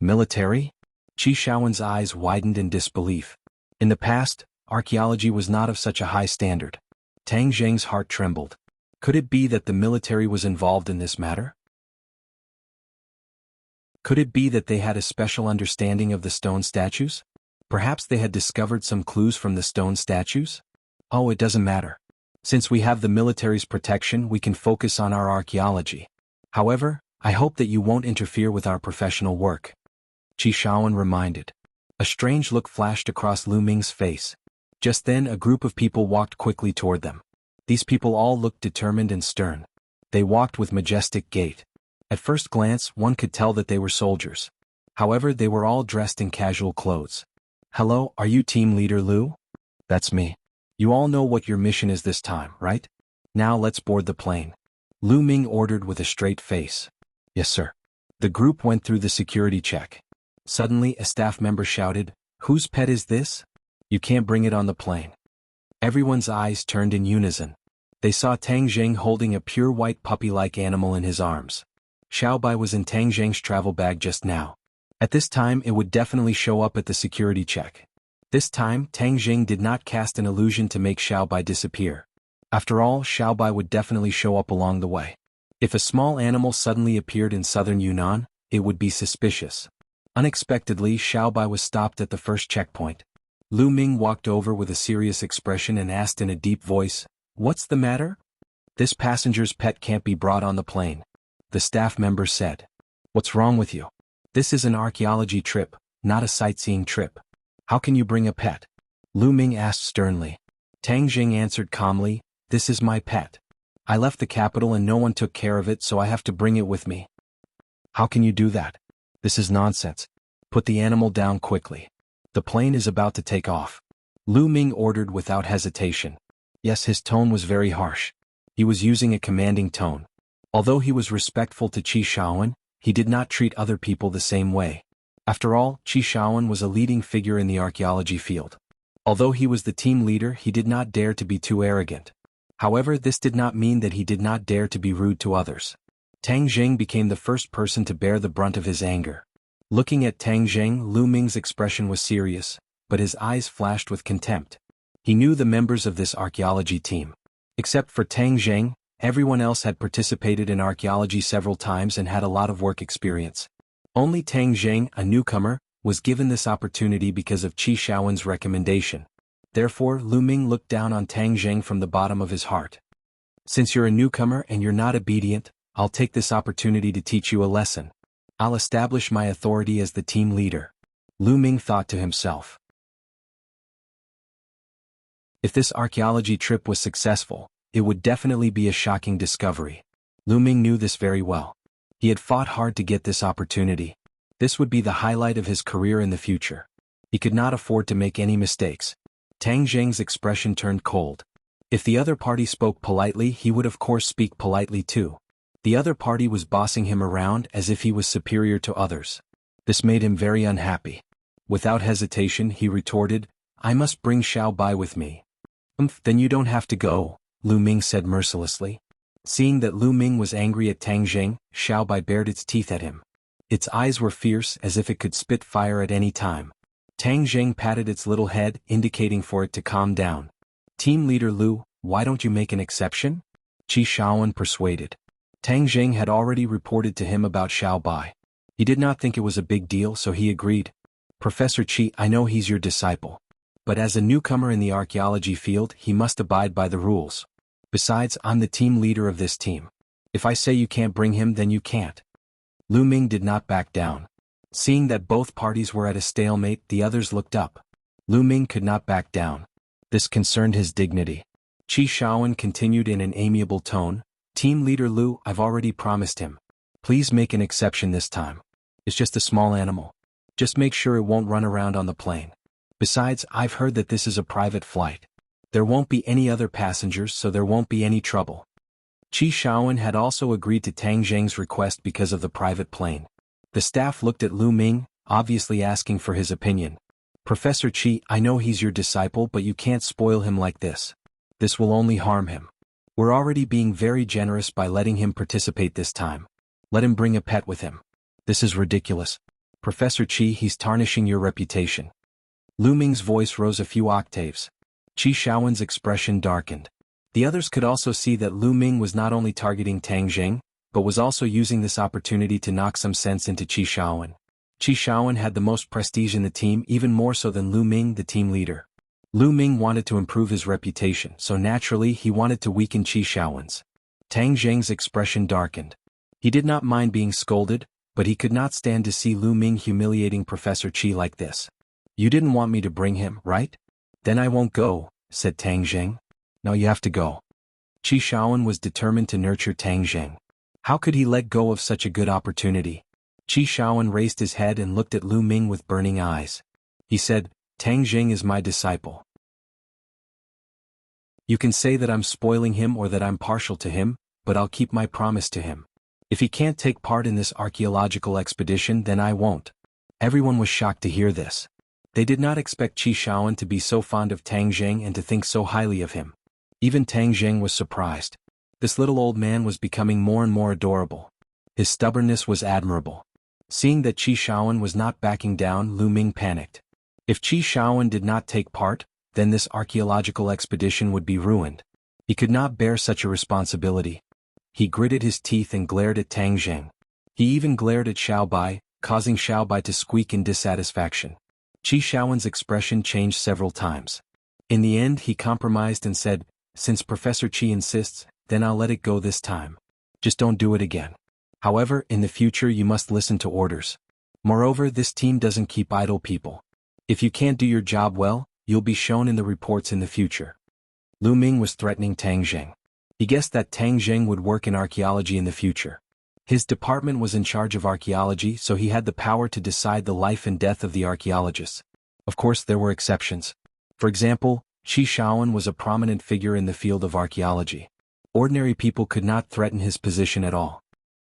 Military? Qi Shaowen's eyes widened in disbelief. In the past, archaeology was not of such a high standard. Tang Zheng's heart trembled. Could it be that the military was involved in this matter? Could it be that they had a special understanding of the stone statues? Perhaps they had discovered some clues from the stone statues? Oh, it doesn't matter. Since we have the military's protection, we can focus on our archaeology. However, I hope that you won't interfere with our professional work. Qi Shaowen reminded. A strange look flashed across Lu Ming's face. Just then a group of people walked quickly toward them. These people all looked determined and stern. They walked with majestic gait. At first glance, one could tell that they were soldiers. However, they were all dressed in casual clothes. Hello, are you team leader Lu? That's me. You all know what your mission is this time, right? Now let's board the plane. Lu Ming ordered with a straight face. Yes, sir. The group went through the security check. Suddenly, a staff member shouted, Whose pet is this? You can't bring it on the plane. Everyone's eyes turned in unison. They saw Tang Zheng holding a pure white puppy-like animal in his arms. Xiaobai was in Tang Zheng's travel bag just now. At this time, it would definitely show up at the security check. This time, Tang Zheng did not cast an illusion to make Xiaobai disappear. After all, Xiaobai would definitely show up along the way. If a small animal suddenly appeared in southern Yunnan, it would be suspicious. Unexpectedly, Xiaobai was stopped at the first checkpoint. Lu Ming walked over with a serious expression and asked in a deep voice, What's the matter? This passenger's pet can't be brought on the plane. The staff member said. What's wrong with you? This is an archaeology trip, not a sightseeing trip. How can you bring a pet? Lu Ming asked sternly. Tang Zheng answered calmly, This is my pet. I left the capital and no one took care of it, so I have to bring it with me. How can you do that? This is nonsense. Put the animal down quickly. The plane is about to take off. Lu Ming ordered without hesitation. Yes, his tone was very harsh. He was using a commanding tone. Although he was respectful to Qi Shaowen, he did not treat other people the same way. After all, Qi Shaowen was a leading figure in the archaeology field. Although he was the team leader, he did not dare to be too arrogant. However, this did not mean that he did not dare to be rude to others. Tang Zheng became the first person to bear the brunt of his anger. Looking at Tang Zheng, Lu Ming's expression was serious, but his eyes flashed with contempt. He knew the members of this archaeology team. Except for Tang Zheng, everyone else had participated in archaeology several times and had a lot of work experience. Only Tang Zheng, a newcomer, was given this opportunity because of Qi Shaowen's recommendation. Therefore, Lu Ming looked down on Tang Zheng from the bottom of his heart. Since you're a newcomer and you're not obedient, I'll take this opportunity to teach you a lesson. I'll establish my authority as the team leader. Lu Ming thought to himself. If this archaeology trip was successful, it would definitely be a shocking discovery. Lu Ming knew this very well. He had fought hard to get this opportunity. This would be the highlight of his career in the future. He could not afford to make any mistakes. Tang Zheng's expression turned cold. If the other party spoke politely, he would of course speak politely too. The other party was bossing him around as if he was superior to others. This made him very unhappy. Without hesitation he retorted, I must bring Xiao Bai with me. Then you don't have to go, Lu Ming said mercilessly. Seeing that Lu Ming was angry at Tang Jing, Xiao Bai bared its teeth at him. Its eyes were fierce as if it could spit fire at any time. Tang Jing patted its little head, indicating for it to calm down. Team leader Lu, why don't you make an exception? Qi Shaoan persuaded. Tang Jing had already reported to him about Xiao Bai. He did not think it was a big deal, so he agreed. Professor Qi, I know he's your disciple. But as a newcomer in the archaeology field, he must abide by the rules. Besides, I'm the team leader of this team. If I say you can't bring him, then you can't. Lu Ming did not back down. Seeing that both parties were at a stalemate, the others looked up. Lu Ming could not back down. This concerned his dignity. Qi Shaoan continued in an amiable tone, Team leader Lu, I've already promised him. Please make an exception this time. It's just a small animal. Just make sure it won't run around on the plane. Besides, I've heard that this is a private flight. There won't be any other passengers, so there won't be any trouble. Qi Shaoan had also agreed to Tang Zheng's request because of the private plane. The staff looked at Lu Ming, obviously asking for his opinion. Professor Qi, I know he's your disciple, but you can't spoil him like this. This will only harm him. We're already being very generous by letting him participate this time. Let him bring a pet with him. This is ridiculous. Professor Qi, he's tarnishing your reputation. Lu Ming's voice rose a few octaves. Qi Shaoan's expression darkened. The others could also see that Lu Ming was not only targeting Tang Jing, but was also using this opportunity to knock some sense into Qi Shaoan. Qi Shaoan had the most prestige in the team, even more so than Lu Ming, the team leader. Lu Ming wanted to improve his reputation, so naturally he wanted to weaken Qi Shaoan's. Tang Jing's expression darkened. He did not mind being scolded, but he could not stand to see Lu Ming humiliating Professor Qi like this. You didn't want me to bring him, right? Then I won't go, said Tang Jing. No, you have to go. Qi Shaoan was determined to nurture Tang Jing. How could he let go of such a good opportunity? Qi Shaoan raised his head and looked at Lu Ming with burning eyes. He said, Tang Jing is my disciple. You can say that I'm spoiling him or that I'm partial to him, but I'll keep my promise to him. If he can't take part in this archaeological expedition, then I won't. Everyone was shocked to hear this. They did not expect Qi Shaoan to be so fond of Tang Jing and to think so highly of him. Even Tang Jing was surprised. This little old man was becoming more and more adorable. His stubbornness was admirable. Seeing that Qi Shaoan was not backing down, Lu Ming panicked. If Qi Shaoan did not take part, then this archaeological expedition would be ruined. He could not bear such a responsibility. He gritted his teeth and glared at Tang Jing. He even glared at Xiao Bai, causing Xiao Bai to squeak in dissatisfaction. Qi Shaoan's expression changed several times. In the end he compromised and said, since Professor Qi insists, then I'll let it go this time. Just don't do it again. However, in the future you must listen to orders. Moreover, this team doesn't keep idle people. If you can't do your job well, you'll be shown in the reports in the future. Lu Ming was threatening Tang Jing. He guessed that Tang Jing would work in archaeology in the future. His department was in charge of archaeology, so he had the power to decide the life and death of the archaeologists. Of course, there were exceptions. For example, Qi Shaoan was a prominent figure in the field of archaeology. Ordinary people could not threaten his position at all.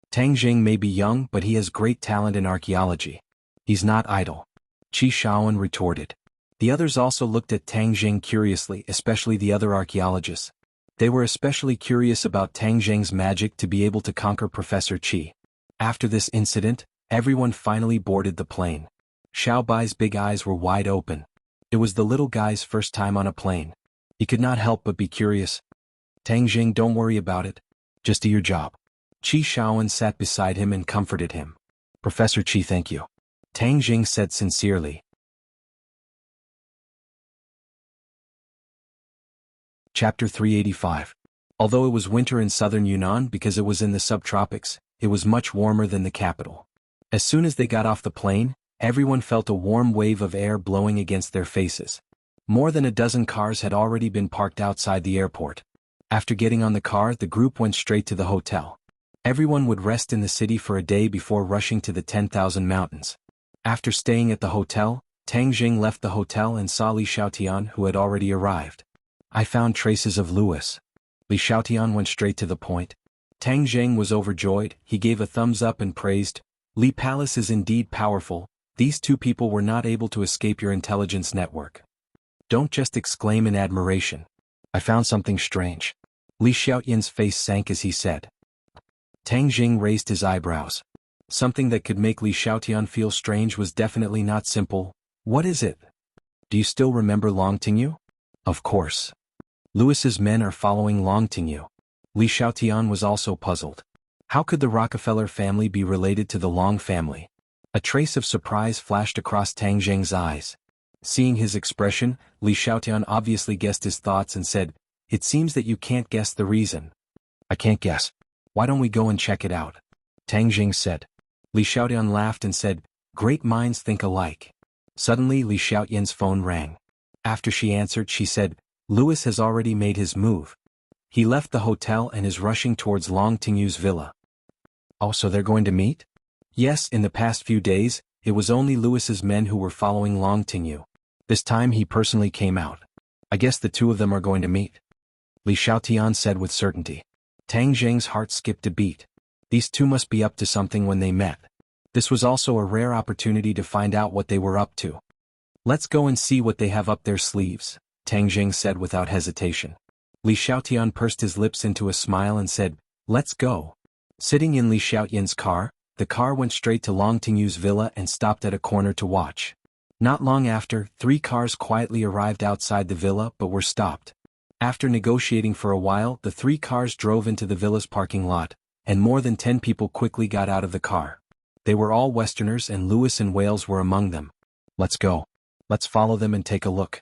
Tang Jing may be young, but he has great talent in archaeology. He's not idle. Qi Shaoan retorted. The others also looked at Tang Jing curiously, especially the other archaeologists. They were especially curious about Tang Jing's magic to be able to conquer Professor Qi. After this incident, everyone finally boarded the plane. Xiao Bai's big eyes were wide open. It was the little guy's first time on a plane. He could not help but be curious. Tang Jing, don't worry about it. Just do your job. Qi Shaoan sat beside him and comforted him. Professor Qi, thank you. Tang Jing said sincerely. Chapter 385. Although it was winter in southern Yunnan because it was in the subtropics, it was much warmer than the capital. As soon as they got off the plane, everyone felt a warm wave of air blowing against their faces. More than a dozen cars had already been parked outside the airport. After getting on the car, the group went straight to the hotel. Everyone would rest in the city for a day before rushing to the 10,000 mountains. After staying at the hotel, Tang Jing left the hotel and saw Li Xiaotian, who had already arrived. I found traces of Louis. Li Xiaotian went straight to the point. Tang Jing was overjoyed. He gave a thumbs up and praised, Li Palace is indeed powerful, These two people were not able to escape your intelligence network. Don't just exclaim in admiration. I found something strange. Li Xiaoyan's face sank as he said. Tang Jing raised his eyebrows. Something that could make Li Xiaotian feel strange was definitely not simple. What is it? Do you still remember Long Tingyu? Of course. Lewis's men are following Long Tingyu. Li Xiaotian was also puzzled. How could the Rockefeller family be related to the Long family? A trace of surprise flashed across Tang Jing's eyes. Seeing his expression, Li Xiaotian obviously guessed his thoughts and said, "It seems that you can't guess the reason." "I can't guess. Why don't we go and check it out?" Tang Jing said. Li Xiaotian laughed and said, "Great minds think alike." Suddenly Li Xiaotian's phone rang. After she answered, she said, "Lewis has already made his move. He left the hotel and is rushing towards Long Tingyu's villa." "Oh, so they're going to meet?" "Yes, in the past few days, it was only Lewis's men who were following Long Tingyu. This time he personally came out. I guess the two of them are going to meet," Li Xiaotian said with certainty. Tang Jing's heart skipped a beat. These two must be up to something when they met. This was also a rare opportunity to find out what they were up to. "Let's go and see what they have up their sleeves," Tang Jing said without hesitation. Li Xiaotian pursed his lips into a smile and said, "Let's go." Sitting in Li Xiaotian's car, the car went straight to Long Tingyu's villa and stopped at a corner to watch. Not long after, 3 cars quietly arrived outside the villa but were stopped. After negotiating for a while, the 3 cars drove into the villa's parking lot, and more than 10 people quickly got out of the car. They were all Westerners and Lewis and Wales were among them. "Let's go. Let's follow them and take a look,"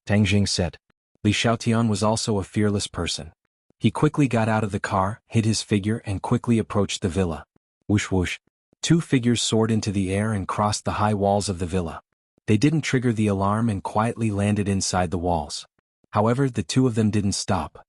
Tang Jing said. Li Xiaotian was also a fearless person. He quickly got out of the car, hid his figure and quickly approached the villa. Whoosh whoosh. 2 figures soared into the air and crossed the high walls of the villa. They didn't trigger the alarm and quietly landed inside the walls. However, the 2 of them didn't stop.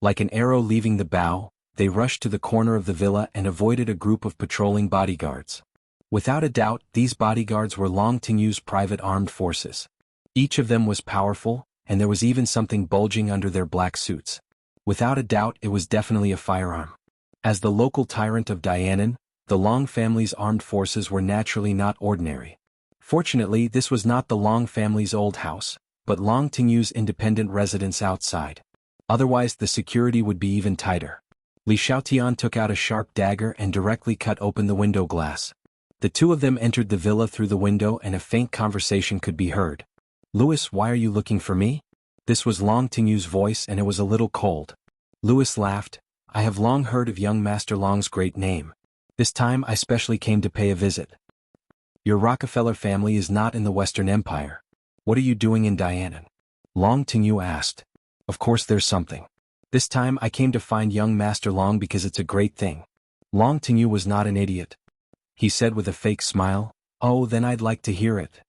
Like an arrow leaving the bow, they rushed to the corner of the villa and avoided a group of patrolling bodyguards. Without a doubt, these bodyguards were Long Tingyu's private armed forces. Each of them was powerful, and there was even something bulging under their black suits. Without a doubt, it was definitely a firearm. As the local tyrant of Dianan, the Long family's armed forces were naturally not ordinary. Fortunately, this was not the Long family's old house, but Long Tingyu's independent residence outside. Otherwise, the security would be even tighter. Li Xiaotian took out a sharp dagger and directly cut open the window glass. The 2 of them entered the villa through the window and a faint conversation could be heard. "Lewis, why are you looking for me?" This was Long Tingyu's voice and it was a little cold. Lewis laughed. "I have long heard of young Master Long's great name. This time I specially came to pay a visit. Your Rockefeller family is not in the Western Empire. What are you doing in Dianan?" Long Tingyu asked. "Of course there's something. This time I came to find young Master Long because it's a great thing." Long Tingyu was not an idiot. He said with a fake smile, "Oh, then I'd like to hear it.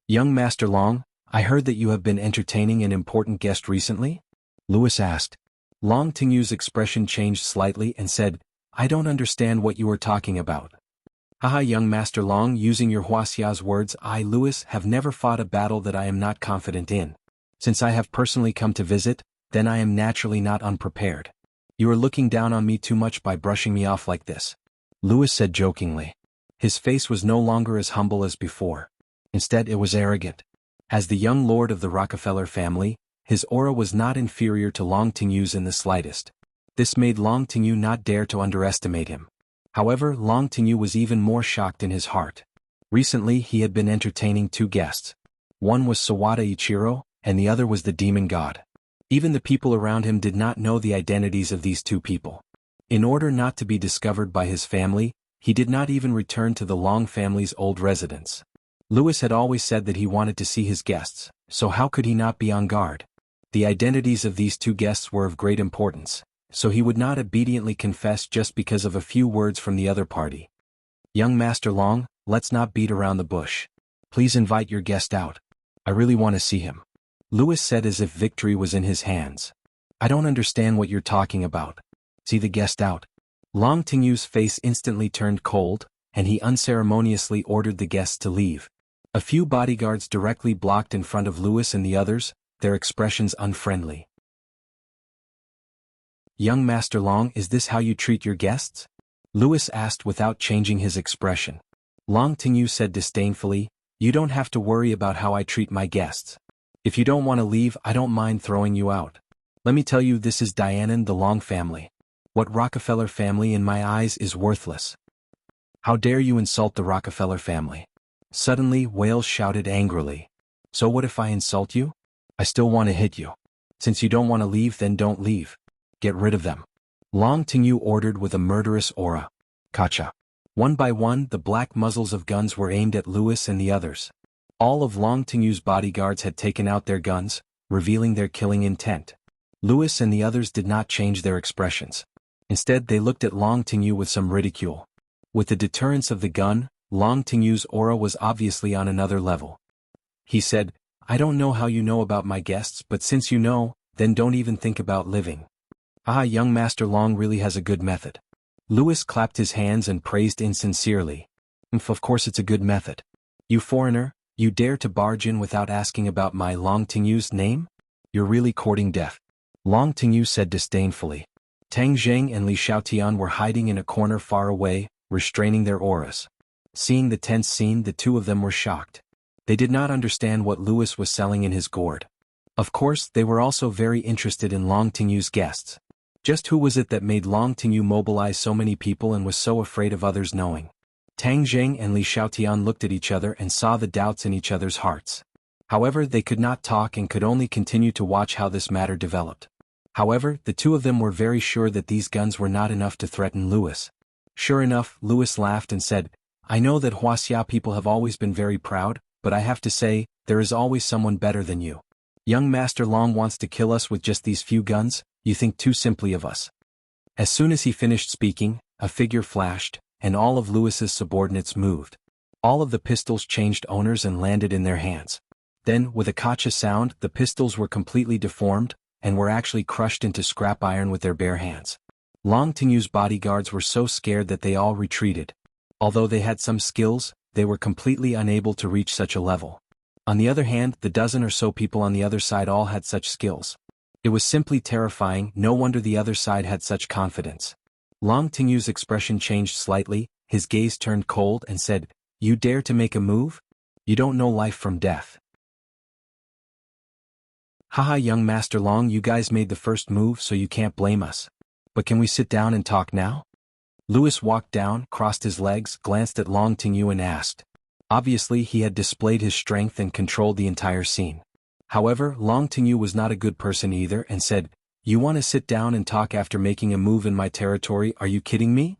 Young Master Long, I heard that you have been entertaining an important guest recently?" Lewis asked. Long Tingyu's expression changed slightly and said, "I don't understand what you are talking about." "Haha, young Master Long, using your Huaxia's words, I, Lewis, have never fought a battle that I am not confident in. Since I have personally come to visit, then I am naturally not unprepared. You are looking down on me too much by brushing me off like this," Lewis said jokingly. His face was no longer as humble as before. Instead, it was arrogant. As the young lord of the Rockefeller family, his aura was not inferior to Long Tingyu's in the slightest. This made Long Tingyu not dare to underestimate him. However, Long Tingyu was even more shocked in his heart. Recently, he had been entertaining 2 guests. One was Sawada Ichiro, and the other was the demon god. Even the people around him did not know the identities of these 2 people. In order not to be discovered by his family, he did not even return to the Long family's old residence. Lewis had always said that he wanted to see his guests, so how could he not be on guard? The identities of these 2 guests were of great importance, so he would not obediently confess just because of a few words from the other party. "Young Master Long, let's not beat around the bush. Please invite your guest out. I really want to see him," Lewis said as if victory was in his hands. "I don't understand what you're talking about. See the guest out." Long Tingyu's face instantly turned cold, and he unceremoniously ordered the guests to leave. A few bodyguards directly blocked in front of Lewis and the others, their expressions unfriendly. "Young Master Long, is this how you treat your guests?" Louis asked without changing his expression. Long Tingyu said disdainfully, "You don't have to worry about how I treat my guests. If you don't want to leave, I don't mind throwing you out. Let me tell you, this is Dianan the Long family. What Rockefeller family in my eyes is worthless. How dare you insult the Rockefeller family?" Suddenly, Wales shouted angrily. "So what if I insult you? I still want to hit you. Since you don't want to leave, then don't leave. Get rid of them." Long Tingyu ordered with a murderous aura. Kacha. One by one, the black muzzles of guns were aimed at Louis and the others. All of Long Tingyu's bodyguards had taken out their guns, revealing their killing intent. Louis and the others did not change their expressions. Instead, they looked at Long Tingyu with some ridicule. With the deterrence of the gun, Long Tingyu's aura was obviously on another level. He said, "I don't know how you know about my guests, but since you know, then don't even think about living. Ah, young Master Long really has a good method." Louis clapped his hands and praised insincerely. Of course it's a good method. You foreigner, you dare to barge in without asking about my Long Tingyu's name? You're really courting death." Long Tingyu said disdainfully. Tang Zheng and Li Xiaotian were hiding in a corner far away, restraining their auras. Seeing the tense scene, the two of them were shocked. They did not understand what Louis was selling in his gourd. Of course, they were also very interested in Long Tingyu's guests. Just who was it that made Long Tingyu mobilize so many people and was so afraid of others knowing? Tang Zheng and Li Xiaotian looked at each other and saw the doubts in each other's hearts. However, they could not talk and could only continue to watch how this matter developed. However, the two of them were very sure that these guns were not enough to threaten Louis. Sure enough, Louis laughed and said, "I know that Wuxia people have always been very proud, but I have to say, there is always someone better than you. Young Master Long wants to kill us with just these few guns? You think too simply of us." As soon as he finished speaking, a figure flashed, and all of Louis's subordinates moved. All of the pistols changed owners and landed in their hands. Then, with a kacha sound, the pistols were completely deformed, and were actually crushed into scrap iron with their bare hands. Long Tingyu's bodyguards were so scared that they all retreated. Although they had some skills, they were completely unable to reach such a level. On the other hand, the dozen or so people on the other side all had such skills. It was simply terrifying, no wonder the other side had such confidence. Long Tingyu's expression changed slightly, his gaze turned cold and said, "You dare to make a move? You don't know life from death." "Haha, young Master Long, you guys made the first move, so you can't blame us. But can we sit down and talk now?" Louis walked down, crossed his legs, glanced at Long Tingyu and asked. Obviously, he had displayed his strength and controlled the entire scene. However, Long Tingyu was not a good person either and said, "You want to sit down and talk after making a move in my territory? Are you kidding me?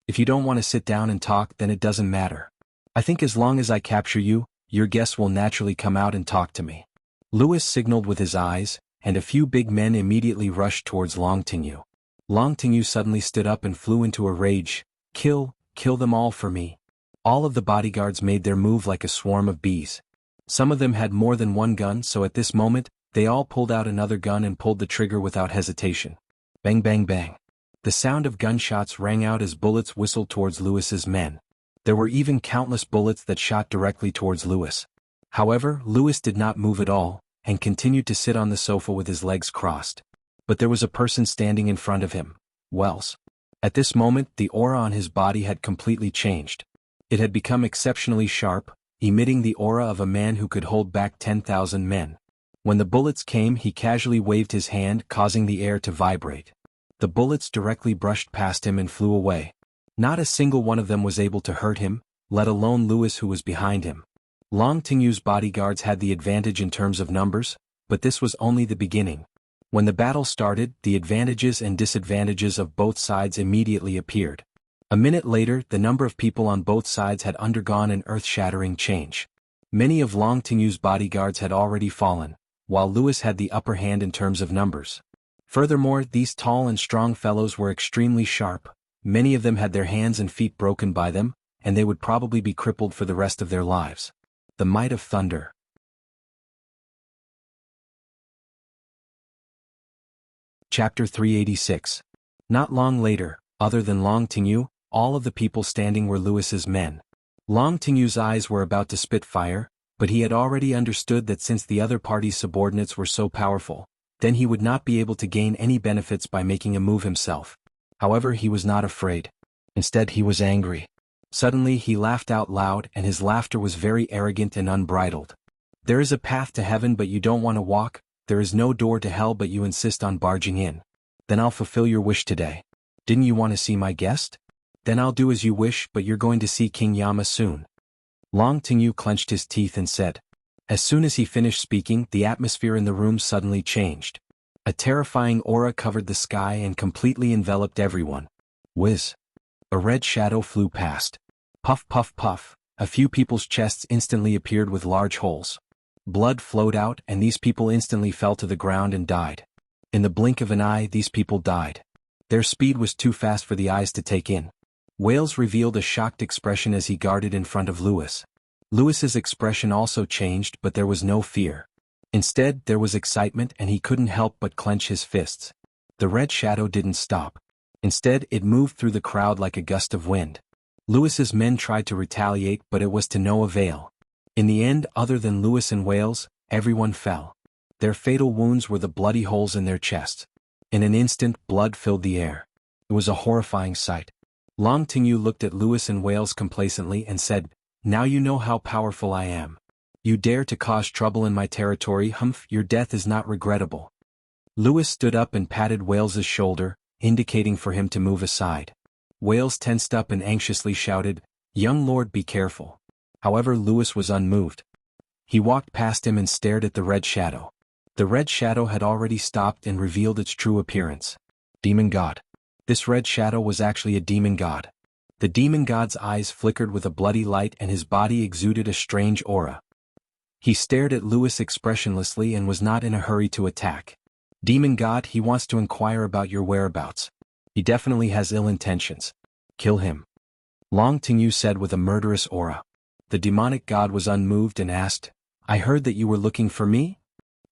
If you don't want to sit down and talk, then it doesn't matter. I think as long as I capture you, your guests will naturally come out and talk to me." Louis signaled with his eyes, and a few big men immediately rushed towards Long Tingyu. Long Tingyu suddenly stood up and flew into a rage. Kill them all for me." All of the bodyguards made their move like a swarm of bees. Some of them had more than one gun, so at this moment, they all pulled out another gun and pulled the trigger without hesitation. Bang bang bang. The sound of gunshots rang out as bullets whistled towards Louis's men. There were even countless bullets that shot directly towards Louis. However, Louis did not move at all, and continued to sit on the sofa with his legs crossed. But there was a person standing in front of him, Wells. At this moment, the aura on his body had completely changed. It had become exceptionally sharp, emitting the aura of a man who could hold back 10,000 men. When the bullets came, he casually waved his hand, causing the air to vibrate. The bullets directly brushed past him and flew away. Not a single one of them was able to hurt him, let alone Louis who was behind him. Long Tingyu's bodyguards had the advantage in terms of numbers, but this was only the beginning. When the battle started, the advantages and disadvantages of both sides immediately appeared. A minute later, the number of people on both sides had undergone an earth-shattering change. Many of Long Tingyu's bodyguards had already fallen, while Louis had the upper hand in terms of numbers. Furthermore, these tall and strong fellows were extremely sharp. Many of them had their hands and feet broken by them, and they would probably be crippled for the rest of their lives. The might of thunder. Chapter 386. Not long later, other than Long Tingyu, all of the people standing were Louis's men. Long Tingyu's eyes were about to spit fire, but he had already understood that since the other party's subordinates were so powerful, then he would not be able to gain any benefits by making a move himself. However, he was not afraid. Instead he was angry. Suddenly he laughed out loud, and his laughter was very arrogant and unbridled. There is a path to heaven but you don't want to walk, there is no door to hell but you insist on barging in. Then I'll fulfill your wish today. Didn't you want to see my guest? Then I'll do as you wish, but you're going to see King Yama soon. Long Tingyu clenched his teeth and said. As soon as he finished speaking, the atmosphere in the room suddenly changed. A terrifying aura covered the sky and completely enveloped everyone. Whiz. A red shadow flew past. Puff puff puff, a few people's chests instantly appeared with large holes. Blood flowed out and these people instantly fell to the ground and died. In the blink of an eye these people died. Their speed was too fast for the eyes to take in. Wales revealed a shocked expression as he guarded in front of Lewis. Lewis's expression also changed, but there was no fear. Instead, there was excitement and he couldn't help but clench his fists. The red shadow didn't stop. Instead, it moved through the crowd like a gust of wind. Lewis's men tried to retaliate, but it was to no avail. In the end, other than Lewis and Wales, everyone fell. Their fatal wounds were the bloody holes in their chests. In an instant, blood filled the air. It was a horrifying sight. Long Tingyu looked at Lewis and Wales complacently and said, Now you know how powerful I am. You dare to cause trouble in my territory, humph, your death is not regrettable. Lewis stood up and patted Wales's shoulder, indicating for him to move aside. Wales tensed up and anxiously shouted, Young lord, be careful. However, Lewis was unmoved. He walked past him and stared at the red shadow. The red shadow had already stopped and revealed its true appearance. Demon God. This red shadow was actually a demon god. The demon god's eyes flickered with a bloody light and his body exuded a strange aura. He stared at Lewis expressionlessly and was not in a hurry to attack. Demon God, he wants to inquire about your whereabouts. He definitely has ill intentions. Kill him. Long Tingyu said with a murderous aura. The demonic god was unmoved and asked, I heard that you were looking for me?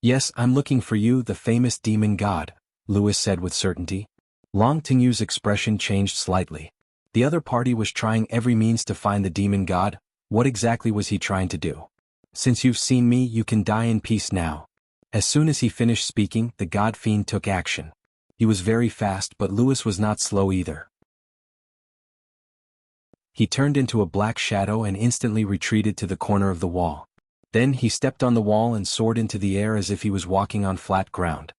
Yes, I'm looking for you, the famous demon god, Lewis said with certainty. Long Tingyu's expression changed slightly. The other party was trying every means to find the demon god. What exactly was he trying to do? Since you've seen me, you can die in peace now. As soon as he finished speaking, the god fiend took action. He was very fast, but Lewis was not slow either. He turned into a black shadow and instantly retreated to the corner of the wall. Then he stepped on the wall and soared into the air as if he was walking on flat ground.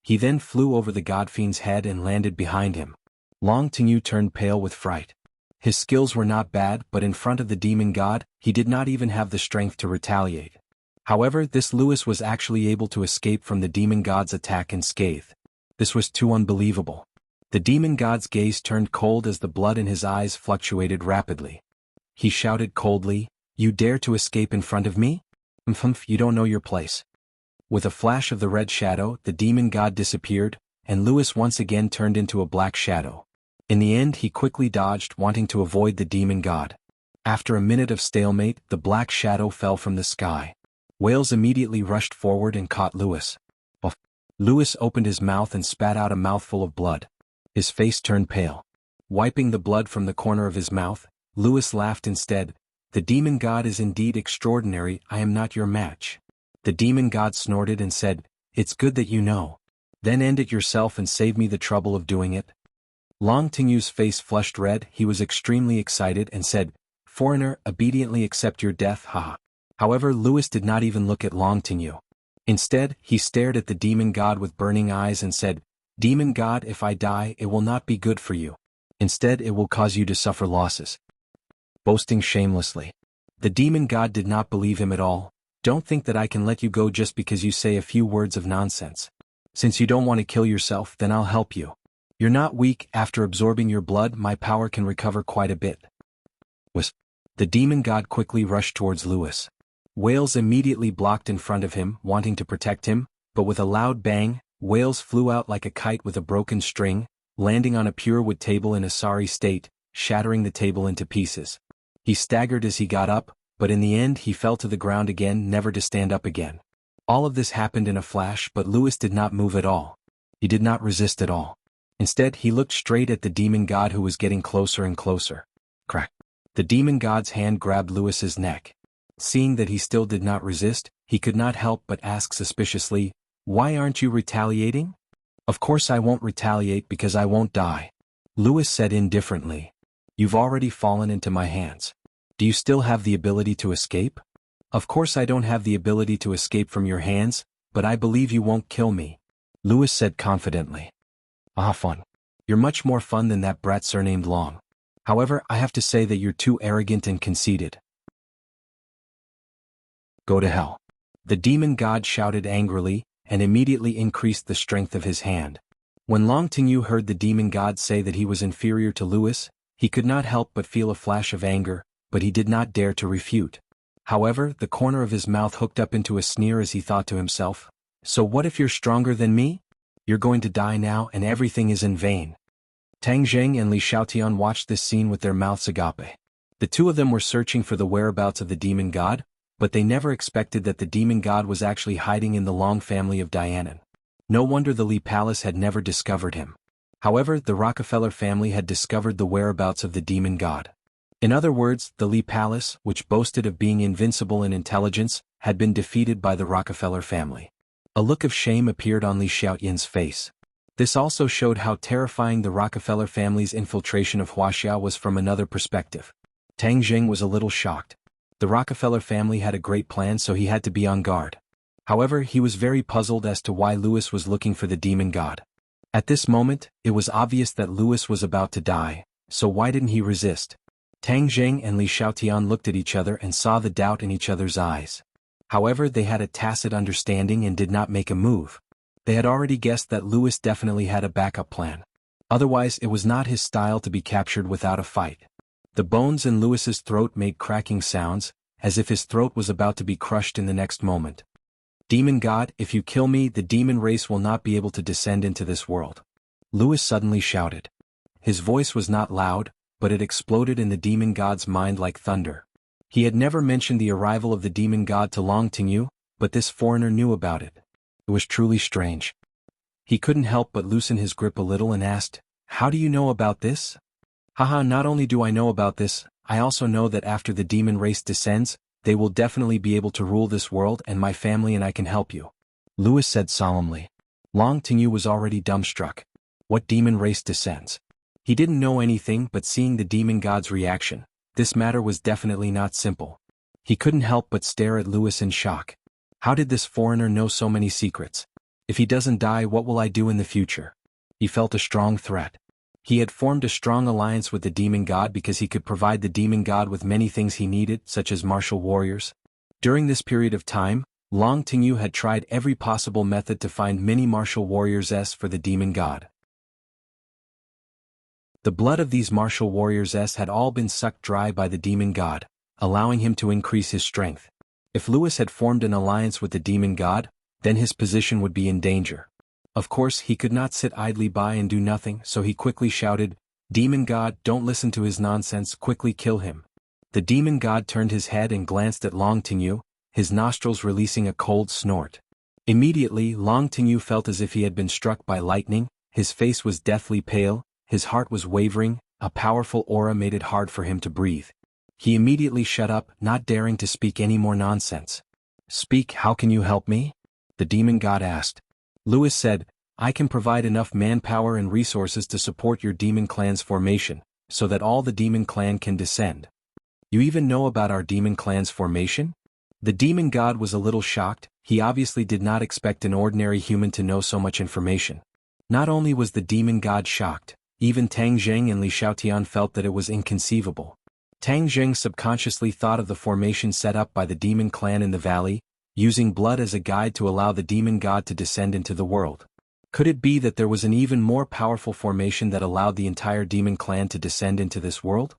He then flew over the godfiend's head and landed behind him. Long Tingyu turned pale with fright. His skills were not bad, but in front of the demon god, he did not even have the strength to retaliate. However, this Lewis was actually able to escape from the demon god's attack unscathed. This was too unbelievable. The demon god's gaze turned cold as the blood in his eyes fluctuated rapidly. He shouted coldly, You dare to escape in front of me? Humph, you don't know your place. With a flash of the red shadow, the demon god disappeared, and Lewis once again turned into a black shadow. In the end, he quickly dodged, wanting to avoid the demon god. After a minute of stalemate, the black shadow fell from the sky. Wales immediately rushed forward and caught Lewis. Lewis opened his mouth and spat out a mouthful of blood. His face turned pale. Wiping the blood from the corner of his mouth, Lewis laughed instead. The demon god is indeed extraordinary, I am not your match. The demon god snorted and said, It's good that you know. Then end it yourself and save me the trouble of doing it. Long Tingyu's face flushed red, he was extremely excited and said, Foreigner, obediently accept your death, haha. However, Lewis did not even look at Long Tingyu. Instead, he stared at the demon god with burning eyes and said, Demon god, if I die, it will not be good for you. Instead, it will cause you to suffer losses. Boasting shamelessly. The demon god did not believe him at all. Don't think that I can let you go just because you say a few words of nonsense. Since you don't want to kill yourself, then I'll help you. You're not weak, after absorbing your blood, my power can recover quite a bit. The demon god quickly rushed towards Lewis. Wales immediately blocked in front of him, wanting to protect him, but with a loud bang, Wales flew out like a kite with a broken string, landing on a pure wood table in a sorry state, shattering the table into pieces. He staggered as he got up, but in the end he fell to the ground again, never to stand up again. All of this happened in a flash, but Lewis did not move at all. He did not resist at all. Instead, he looked straight at the demon god who was getting closer and closer. Crack. The demon god's hand grabbed Lewis's neck. Seeing that he still did not resist, he could not help but ask suspiciously, Why aren't you retaliating? Of course I won't retaliate because I won't die. Lewis said indifferently. You've already fallen into my hands. Do you still have the ability to escape? Of course I don't have the ability to escape from your hands, but I believe you won't kill me, Lewis said confidently. Ah, fun. You're much more fun than that brat surnamed Long. However, I have to say that you're too arrogant and conceited. Go to hell. The demon god shouted angrily, and immediately increased the strength of his hand. When Long Tingyu heard the demon god say that he was inferior to Lewis, he could not help but feel a flash of anger, but he did not dare to refute. However, the corner of his mouth hooked up into a sneer as he thought to himself, so what if you're stronger than me? You're going to die now and everything is in vain. Tang Zheng and Li Xiaotian watched this scene with their mouths agape. The two of them were searching for the whereabouts of the demon god, but they never expected that the demon god was actually hiding in the Long family of Dianan. No wonder the Li Palace had never discovered him. However, the Rockefeller family had discovered the whereabouts of the demon god. In other words, the Li Palace, which boasted of being invincible in intelligence, had been defeated by the Rockefeller family. A look of shame appeared on Li Xiaotian's face. This also showed how terrifying the Rockefeller family's infiltration of Huaxia was from another perspective. Tang Zheng was a little shocked. The Rockefeller family had a great plan, so he had to be on guard. However, he was very puzzled as to why Lewis was looking for the demon god. At this moment, it was obvious that Lewis was about to die, so why didn't he resist? Tang Zheng and Li Xiaotian looked at each other and saw the doubt in each other's eyes. However, they had a tacit understanding and did not make a move. They had already guessed that Lewis definitely had a backup plan. Otherwise, it was not his style to be captured without a fight. The bones in Lewis's throat made cracking sounds, as if his throat was about to be crushed in the next moment. Demon God, if you kill me, the demon race will not be able to descend into this world. Lewis suddenly shouted. His voice was not loud, but it exploded in the demon god's mind like thunder. He had never mentioned the arrival of the demon god to Long Tingyu, but this foreigner knew about it. It was truly strange. He couldn't help but loosen his grip a little and asked, "How do you know about this?" "Haha, not only do I know about this, I also know that after the demon race descends, they will definitely be able to rule this world and my family and I can help you," Lewis said solemnly. Long Tingyu was already dumbstruck. What demon race descends? He didn't know anything, but seeing the demon god's reaction, this matter was definitely not simple. He couldn't help but stare at Lewis in shock. How did this foreigner know so many secrets? If he doesn't die, what will I do in the future? He felt a strong threat. He had formed a strong alliance with the demon god because he could provide the demon god with many things he needed, such as martial warriors. During this period of time, Long Tingyu had tried every possible method to find many martial warriors for the demon god. The blood of these martial warriors had all been sucked dry by the demon god, allowing him to increase his strength. If Lewis had formed an alliance with the demon god, then his position would be in danger. Of course, he could not sit idly by and do nothing, so he quickly shouted, "Demon god, don't listen to his nonsense, quickly kill him." The demon god turned his head and glanced at Long Tingyu, his nostrils releasing a cold snort. Immediately, Long Tingyu felt as if he had been struck by lightning, his face was deathly pale, his heart was wavering, a powerful aura made it hard for him to breathe. He immediately shut up, not daring to speak any more nonsense. "Speak, how can you help me?" the demon god asked. Lewis said, "I can provide enough manpower and resources to support your demon clan's formation, so that all the demon clan can descend." "You even know about our demon clan's formation?" The demon god was a little shocked. He obviously did not expect an ordinary human to know so much information. Not only was the demon god shocked, even Tang Zheng and Li Xiaotian felt that it was inconceivable. Tang Zheng subconsciously thought of the formation set up by the demon clan in the valley, using blood as a guide to allow the demon god to descend into the world. Could it be that there was an even more powerful formation that allowed the entire demon clan to descend into this world?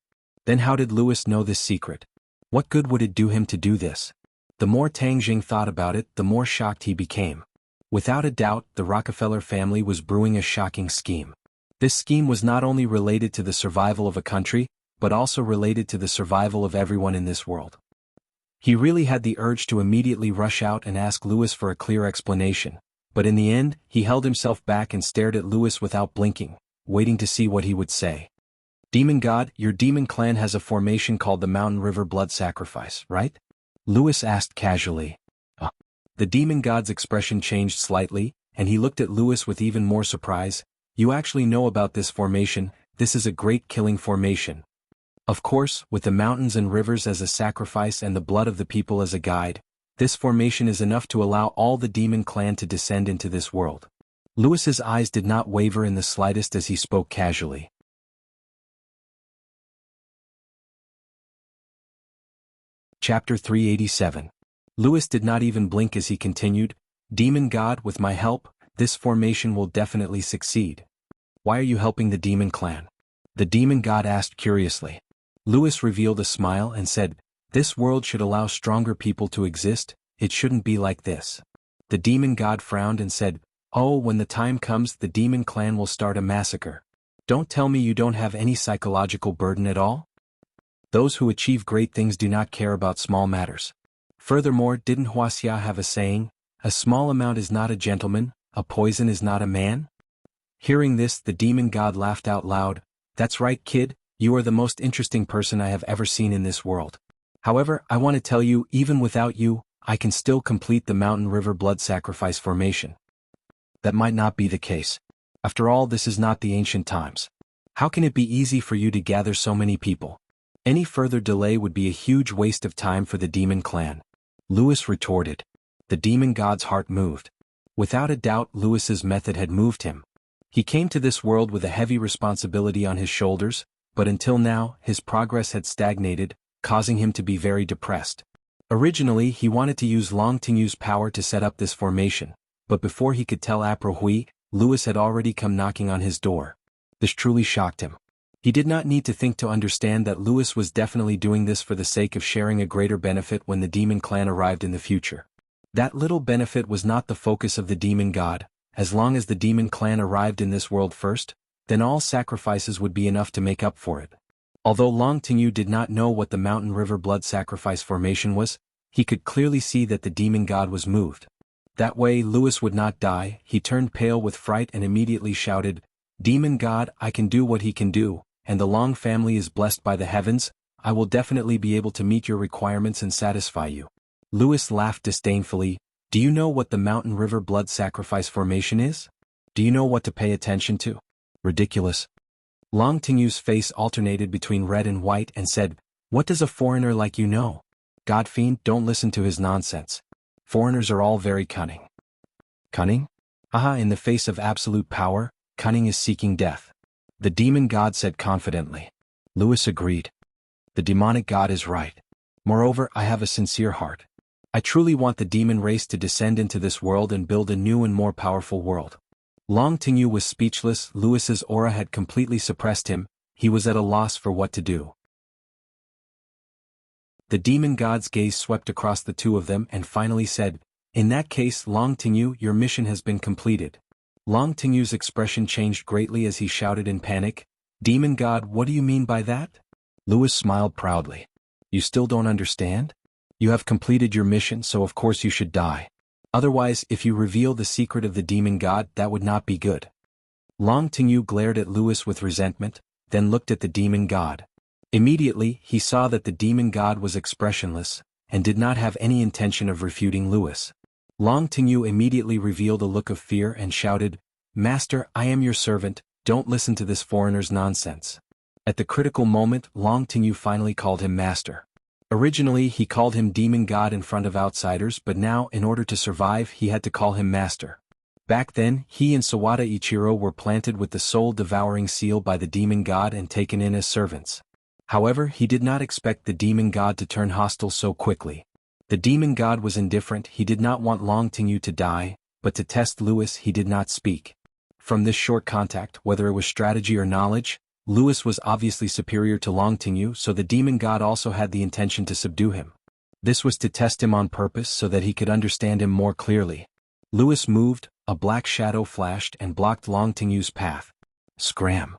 Then how did Lewis know this secret? What good would it do him to do this? The more Tang Zheng thought about it, the more shocked he became. Without a doubt, the Rockefeller family was brewing a shocking scheme. This scheme was not only related to the survival of a country, but also related to the survival of everyone in this world. He really had the urge to immediately rush out and ask Lewis for a clear explanation, but in the end, he held himself back and stared at Lewis without blinking, waiting to see what he would say. "Demon God, your demon clan has a formation called the Mountain River Blood Sacrifice, right?" Lewis asked casually. The demon god's expression changed slightly, and he looked at Lewis with even more surprise. "You actually know about this formation. This is a great killing formation. Of course, with the mountains and rivers as a sacrifice and the blood of the people as a guide, this formation is enough to allow all the demon clan to descend into this world. Lewis's eyes did not waver in the slightest as he spoke casually. Chapter 387. Lewis did not even blink as he continued, Demon God, with my help, this formation will definitely succeed. Why are you helping the demon clan? The demon god asked curiously. Lewis revealed a smile and said, this world should allow stronger people to exist, it shouldn't be like this. The demon god frowned and said, oh, when the time comes the demon clan will start a massacre. Don't tell me you don't have any psychological burden at all? Those who achieve great things do not care about small matters. Furthermore, didn't Wuxia have a saying, a small amount is not a gentleman, a poison is not a man? Hearing this, the demon god laughed out loud, that's right, kid, you are the most interesting person I have ever seen in this world. However, I want to tell you, even without you, I can still complete the mountain river blood sacrifice formation. That might not be the case. After all, this is not the ancient times. How can it be easy for you to gather so many people? Any further delay would be a huge waste of time for the demon clan. Lewis retorted. The demon god's heart moved. Without a doubt, Lewis's method had moved him. He came to this world with a heavy responsibility on his shoulders, but until now, his progress had stagnated, causing him to be very depressed. Originally, he wanted to use Long Tingyu's power to set up this formation, but before he could tell Aprohui, Lewis had already come knocking on his door. This truly shocked him. He did not need to think to understand that Lewis was definitely doing this for the sake of sharing a greater benefit when the demon clan arrived in the future. That little benefit was not the focus of the demon god. As long as the demon clan arrived in this world first, then all sacrifices would be enough to make up for it. Although Long Tingyu did not know what the mountain river blood sacrifice formation was, he could clearly see that the demon god was moved. That way Lewis would not die. He turned pale with fright and immediately shouted, Demon god, I can do what he can do, and the Long family is blessed by the heavens, I will definitely be able to meet your requirements and satisfy you. Lewis laughed disdainfully. Do you know what the mountain river blood sacrifice formation is? Do you know what to pay attention to? Ridiculous. Long Tingyu's face alternated between red and white and said, what does a foreigner like you know? Godfiend, don't listen to his nonsense. Foreigners are all very cunning. Cunning? Aha, in the face of absolute power, cunning is seeking death. The demon god said confidently. Lewis agreed. The demonic god is right. Moreover, I have a sincere heart. I truly want the demon race to descend into this world and build a new and more powerful world. Long Tingyu was speechless. Lewis's aura had completely suppressed him. He was at a loss for what to do. The demon god's gaze swept across the two of them and finally said, in that case, Long Tingyu, your mission has been completed. Long Tingyu's expression changed greatly as he shouted in panic, Demon god, what do you mean by that? Lewis smiled proudly. You still don't understand? You have completed your mission, so of course you should die. Otherwise, if you reveal the secret of the demon god, that would not be good. Long Tingyu glared at Lewis with resentment, then looked at the demon god. Immediately, he saw that the demon god was expressionless, and did not have any intention of refuting Lewis. Long Tingyu immediately revealed a look of fear and shouted, Master, I am your servant, don't listen to this foreigner's nonsense. At the critical moment, Long Tingyu finally called him Master. Originally, he called him Demon God in front of outsiders, but now, in order to survive, he had to call him Master. Back then, he and Sawada Ichiro were planted with the soul-devouring seal by the Demon God and taken in as servants. However, he did not expect the Demon God to turn hostile so quickly. The Demon God was indifferent. He did not want Long Tingyu to die, but to test Lewis he did not speak. From this short contact, whether it was strategy or knowledge, Lewis was obviously superior to Long Tingyu, so the demon god also had the intention to subdue him. This was to test him on purpose so that he could understand him more clearly. Lewis moved, a black shadow flashed and blocked Long Tingyu's path. Scram!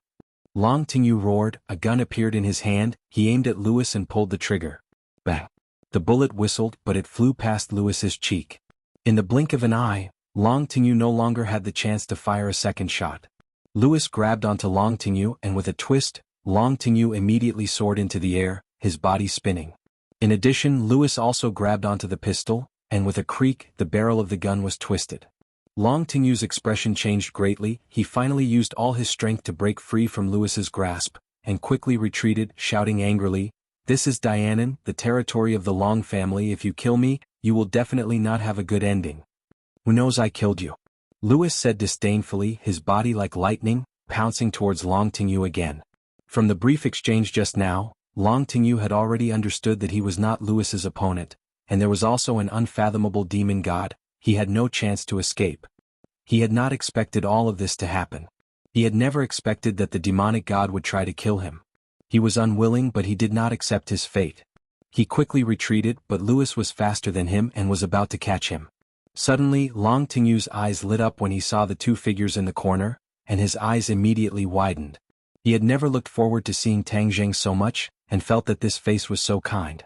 Long Tingyu roared, a gun appeared in his hand, he aimed at Lewis and pulled the trigger. Bang! The bullet whistled, but it flew past Lewis's cheek. In the blink of an eye, Long Tingyu no longer had the chance to fire a second shot. Lewis grabbed onto Long Tingyu and with a twist, Long Tingyu immediately soared into the air, his body spinning. In addition, Lewis also grabbed onto the pistol, and with a creak, the barrel of the gun was twisted. Long Tingyu's expression changed greatly, he finally used all his strength to break free from Lewis's grasp, and quickly retreated, shouting angrily, "This is Dianan, the territory of the Long family. If you kill me, you will definitely not have a good ending." "Who knows I killed you?" Louis said disdainfully, his body like lightning, pouncing towards Long Tingyu again. From the brief exchange just now, Long Tingyu had already understood that he was not Louis's opponent, and there was also an unfathomable demon god. He had no chance to escape. He had not expected all of this to happen. He had never expected that the demonic god would try to kill him. He was unwilling, but he did not accept his fate. He quickly retreated, but Louis was faster than him and was about to catch him. Suddenly, Long Tingyu's eyes lit up when he saw the two figures in the corner, and his eyes immediately widened. He had never looked forward to seeing Tang Zheng so much, and felt that this face was so kind.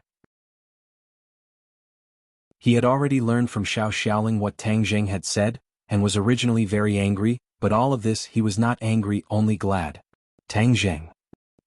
He had already learned from Xiao Xiaoling what Tang Zheng had said, and was originally very angry, but all of this he was not angry, only glad. "Tang Zheng!"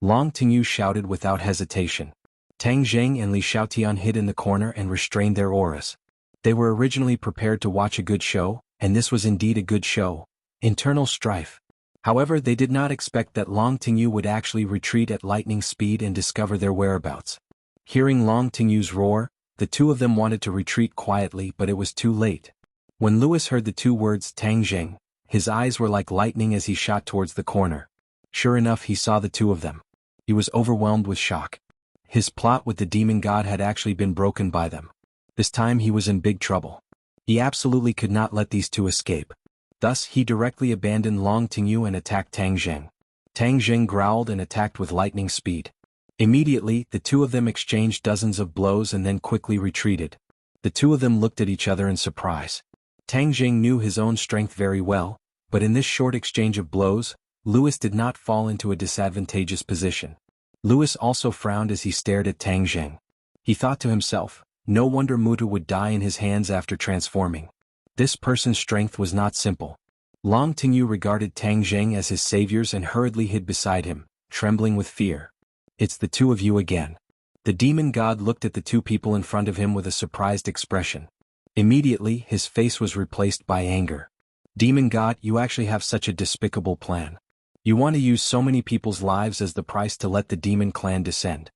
Long Tingyu shouted without hesitation. Tang Zheng and Li Xiaotian hid in the corner and restrained their auras. They were originally prepared to watch a good show, and this was indeed a good show. Internal strife. However, they did not expect that Long Tingyu would actually retreat at lightning speed and discover their whereabouts. Hearing Long Tingyu's roar, the two of them wanted to retreat quietly, but it was too late. When Louis heard the two words Tang Zheng, his eyes were like lightning as he shot towards the corner. Sure enough, he saw the two of them. He was overwhelmed with shock. His plot with the demon god had actually been broken by them. This time he was in big trouble. He absolutely could not let these two escape. Thus he directly abandoned Long Tingyu and attacked Tang Zheng. Tang Zheng growled and attacked with lightning speed. Immediately, the two of them exchanged dozens of blows and then quickly retreated. The two of them looked at each other in surprise. Tang Zheng knew his own strength very well, but in this short exchange of blows, Louis did not fall into a disadvantageous position. Louis also frowned as he stared at Tang Zheng. He thought to himself, no wonder Muta would die in his hands after transforming. This person's strength was not simple. Long Tingyu regarded Tang Zheng as his saviors and hurriedly hid beside him, trembling with fear. "It's the two of you again." The demon god looked at the two people in front of him with a surprised expression. Immediately, his face was replaced by anger. "Demon god, you actually have such a despicable plan. You want to use so many people's lives as the price to let the demon clan descend."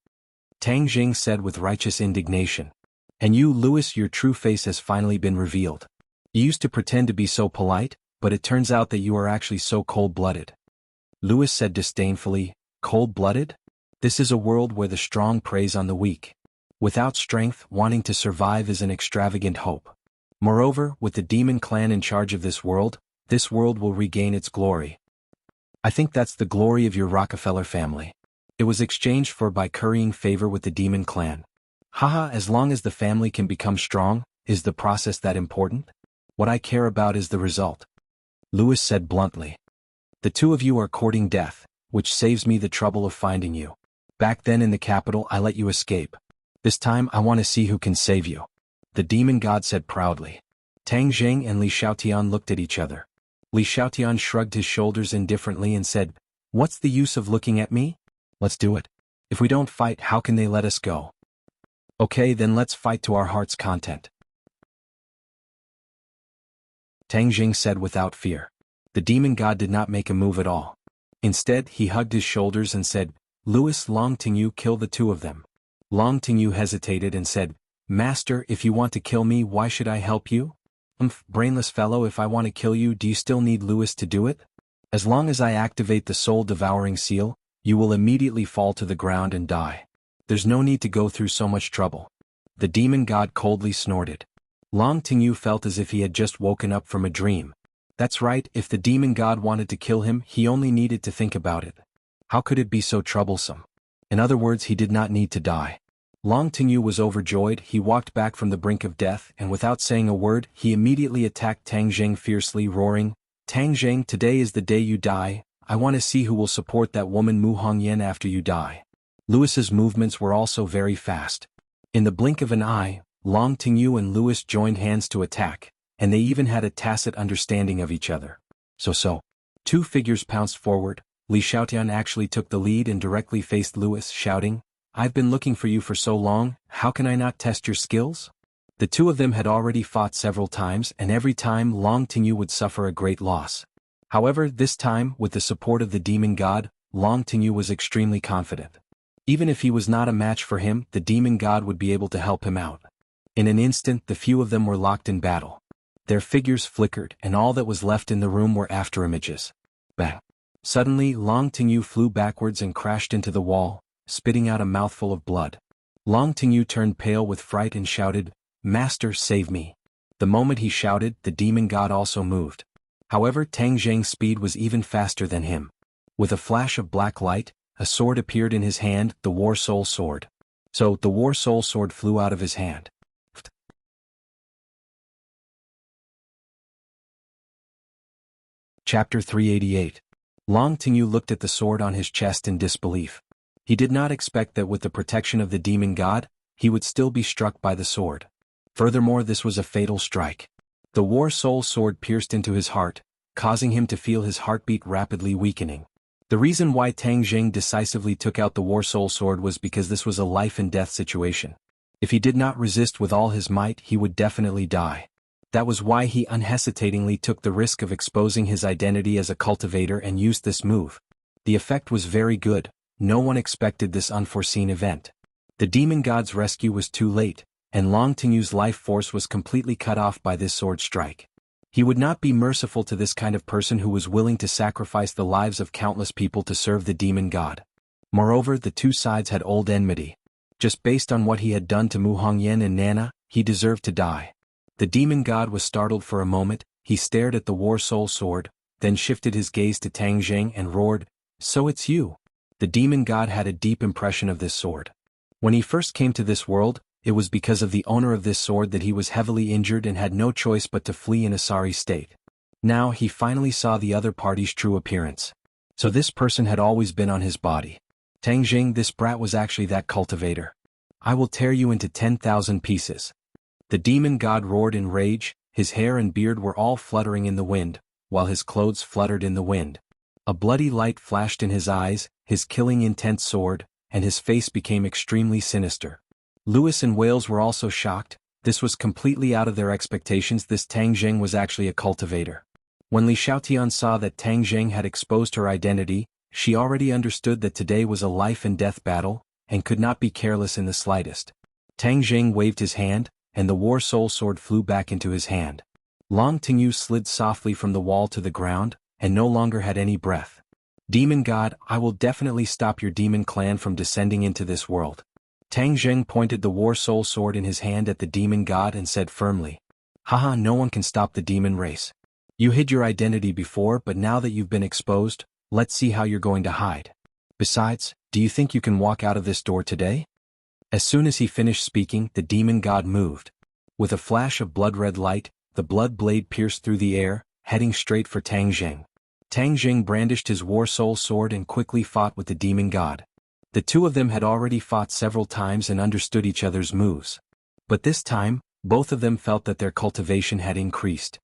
Tang Zheng said with righteous indignation. "And you, Louis, your true face has finally been revealed. You used to pretend to be so polite, but it turns out that you are actually so cold-blooded." Louis said disdainfully, "Cold-blooded? This is a world where the strong preys on the weak. Without strength, wanting to survive is an extravagant hope. Moreover, with the demon clan in charge of this world will regain its glory. I think that's the glory of your Rockefeller family. It was exchanged for by currying favor with the demon clan. Haha, as long as the family can become strong, is the process that important? What I care about is the result." Louis said bluntly. "The two of you are courting death, which saves me the trouble of finding you. Back then in the capital I let you escape. This time I want to see who can save you," the demon god said proudly. Tang Zheng and Li Xiaotian looked at each other. Li Xiaotian shrugged his shoulders indifferently and said, "What's the use of looking at me? Let's do it. If we don't fight, how can they let us go? Okay, then let's fight to our heart's content." Tang Zheng said without fear. The demon god did not make a move at all. Instead, he hugged his shoulders and said, "Louis, Long Tingyu, kill the two of them." Long Tingyu hesitated and said, "Master, if you want to kill me, why should I help you?" Brainless fellow, if I want to kill you, do you still need Louis to do it? As long as I activate the soul-devouring seal, you will immediately fall to the ground and die. There's no need to go through so much trouble." The demon god coldly snorted. Long Tingyu felt as if he had just woken up from a dream. That's right, if the demon god wanted to kill him, he only needed to think about it. How could it be so troublesome? In other words, he did not need to die. Long Tingyu was overjoyed. He walked back from the brink of death, and without saying a word, he immediately attacked Tang Zheng fiercely, roaring, "Tang Zheng, today is the day you die. I want to see who will support that woman Mu Hongyan after you die." Louis's movements were also very fast. In the blink of an eye, Long Tingyu and Louis joined hands to attack, and they even had a tacit understanding of each other. So. Two figures pounced forward. Li Xiaotian actually took the lead and directly faced Louis, shouting, "I've been looking for you for so long, how can I not test your skills?" The two of them had already fought several times, and every time Long Tingyu would suffer a great loss. However, this time, with the support of the demon god, Long Tingyu was extremely confident. Even if he was not a match for him, the demon god would be able to help him out. In an instant, the few of them were locked in battle. Their figures flickered, and all that was left in the room were afterimages. Bang! Suddenly, Long Tingyu flew backwards and crashed into the wall, spitting out a mouthful of blood. Long Tingyu turned pale with fright and shouted, "Master, save me." The moment he shouted, the demon god also moved. However, Tang Zheng's speed was even faster than him. With a flash of black light, a sword appeared in his hand, the War Soul Sword. So, the War Soul Sword flew out of his hand. Chapter 388. Long Tingyu looked at the sword on his chest in disbelief. He did not expect that with the protection of the demon god, he would still be struck by the sword. Furthermore, this was a fatal strike. The War Soul Sword pierced into his heart, causing him to feel his heartbeat rapidly weakening. The reason why Tang Zheng decisively took out the War Soul Sword was because this was a life-and-death situation. If he did not resist with all his might, he would definitely die. That was why he unhesitatingly took the risk of exposing his identity as a cultivator and used this move. The effect was very good. No one expected this unforeseen event. The demon god's rescue was too late, and Long Tingyu's life force was completely cut off by this sword strike. He would not be merciful to this kind of person who was willing to sacrifice the lives of countless people to serve the demon god. Moreover, the two sides had old enmity. Just based on what he had done to Mu Hongyan and Nana, he deserved to die. The demon god was startled for a moment. He stared at the War Soul Sword, then shifted his gaze to Tang Zheng and roared, "So it's you." The demon god had a deep impression of this sword. When he first came to this world, it was because of the owner of this sword that he was heavily injured and had no choice but to flee in a sorry state. Now he finally saw the other party's true appearance. So this person had always been on his body. Tang Zheng, this brat was actually that cultivator. I will tear you into 10,000 pieces. The demon god roared in rage. His hair and beard were all fluttering in the wind, while his clothes fluttered in the wind. A bloody light flashed in his eyes, his killing intent soared, and his face became extremely sinister. Lewis and Wales were also shocked. This was completely out of their expectations. This Tang Zheng was actually a cultivator. When Li Xiaotian saw that Tang Zheng had exposed her identity, she already understood that today was a life-and-death battle, and could not be careless in the slightest. Tang Zheng waved his hand, and the War Soul Sword flew back into his hand. Long Tingyu slid softly from the wall to the ground, and no longer had any breath. Demon God, I will definitely stop your demon clan from descending into this world. Tang Zheng pointed the War Soul Sword in his hand at the demon god and said firmly, "Haha, no one can stop the demon race. You hid your identity before, but now that you've been exposed, let's see how you're going to hide. Besides, do you think you can walk out of this door today?" As soon as he finished speaking, the demon god moved. With a flash of blood-red light, the blood blade pierced through the air, heading straight for Tang Zheng. Tang Zheng brandished his War Soul Sword and quickly fought with the demon god. The two of them had already fought several times and understood each other's moves. But this time, both of them felt that their cultivation had increased.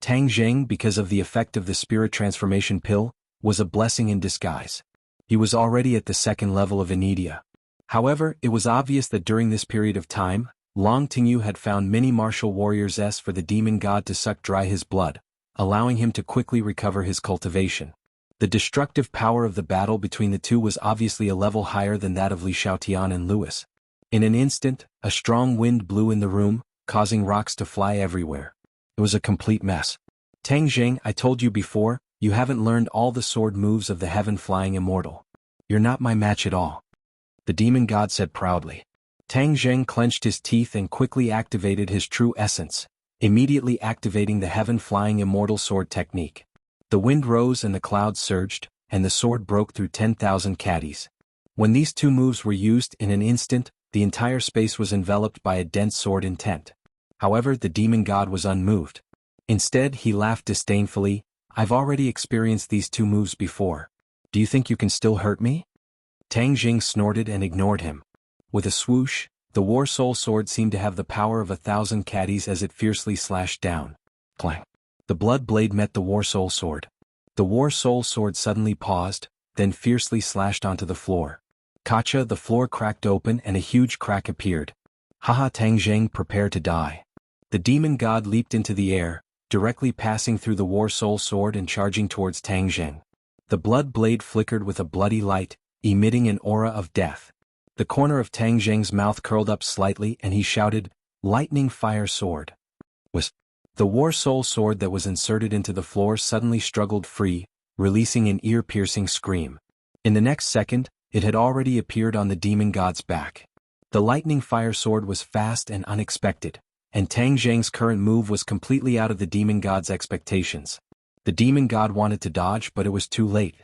Tang Zheng, because of the effect of the spirit transformation pill, was a blessing in disguise. He was already at the second level of Anidia. However, it was obvious that during this period of time, Long Tingyu had found many martial warriors for the demon god to suck dry his blood, allowing him to quickly recover his cultivation. The destructive power of the battle between the two was obviously a level higher than that of Li Xiaotian and Lewis. In an instant, a strong wind blew in the room, causing rocks to fly everywhere. It was a complete mess. Tang Zheng, I told you before, you haven't learned all the sword moves of the heaven-flying immortal. You're not my match at all. The demon god said proudly. Tang Zheng clenched his teeth and quickly activated his true essence, immediately activating the heaven-flying immortal sword technique. The wind rose and the clouds surged, and the sword broke through 10,000 caddies. When these two moves were used in an instant, the entire space was enveloped by a dense sword intent. However, the demon god was unmoved. Instead, he laughed disdainfully. I've already experienced these two moves before. Do you think you can still hurt me? Tang Zheng snorted and ignored him. With a swoosh, the War Soul Sword seemed to have the power of 1,000 caddies as it fiercely slashed down. Clang. The blood blade met the War Soul Sword. The War Soul Sword suddenly paused, then fiercely slashed onto the floor. Kacha, the floor cracked open and a huge crack appeared. Haha, Tang Zheng, prepare to die. The demon god leaped into the air, directly passing through the War Soul Sword and charging towards Tang Zheng. The blood blade flickered with a bloody light, emitting an aura of death. The corner of Tang Zheng's mouth curled up slightly and he shouted, "Lightning Fire Sword." The War Soul sword that was inserted into the floor suddenly struggled free, releasing an ear-piercing scream. In the next second, it had already appeared on the demon god's back. The lightning fire sword was fast and unexpected, and Tang Zheng's current move was completely out of the demon god's expectations. The demon god wanted to dodge, but it was too late.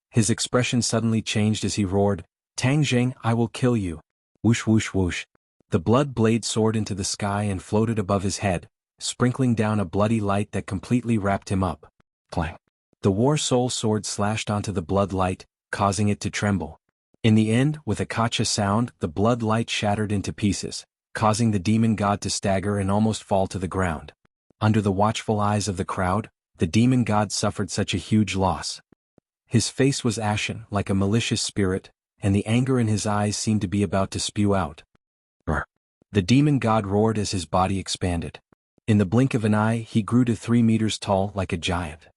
His expression suddenly changed as he roared, "Tang Zheng, I will kill you." Whoosh whoosh whoosh. The blood blade soared into the sky and floated above his head, sprinkling down a bloody light that completely wrapped him up. Clang. The War Soul sword slashed onto the blood light, causing it to tremble. In the end, with a kacha sound, the blood light shattered into pieces, causing the demon god to stagger and almost fall to the ground. Under the watchful eyes of the crowd, the demon god suffered such a huge loss. His face was ashen, like a malicious spirit, and the anger in his eyes seemed to be about to spew out. The demon god roared as his body expanded. In the blink of an eye, he grew to 3 meters tall like a giant.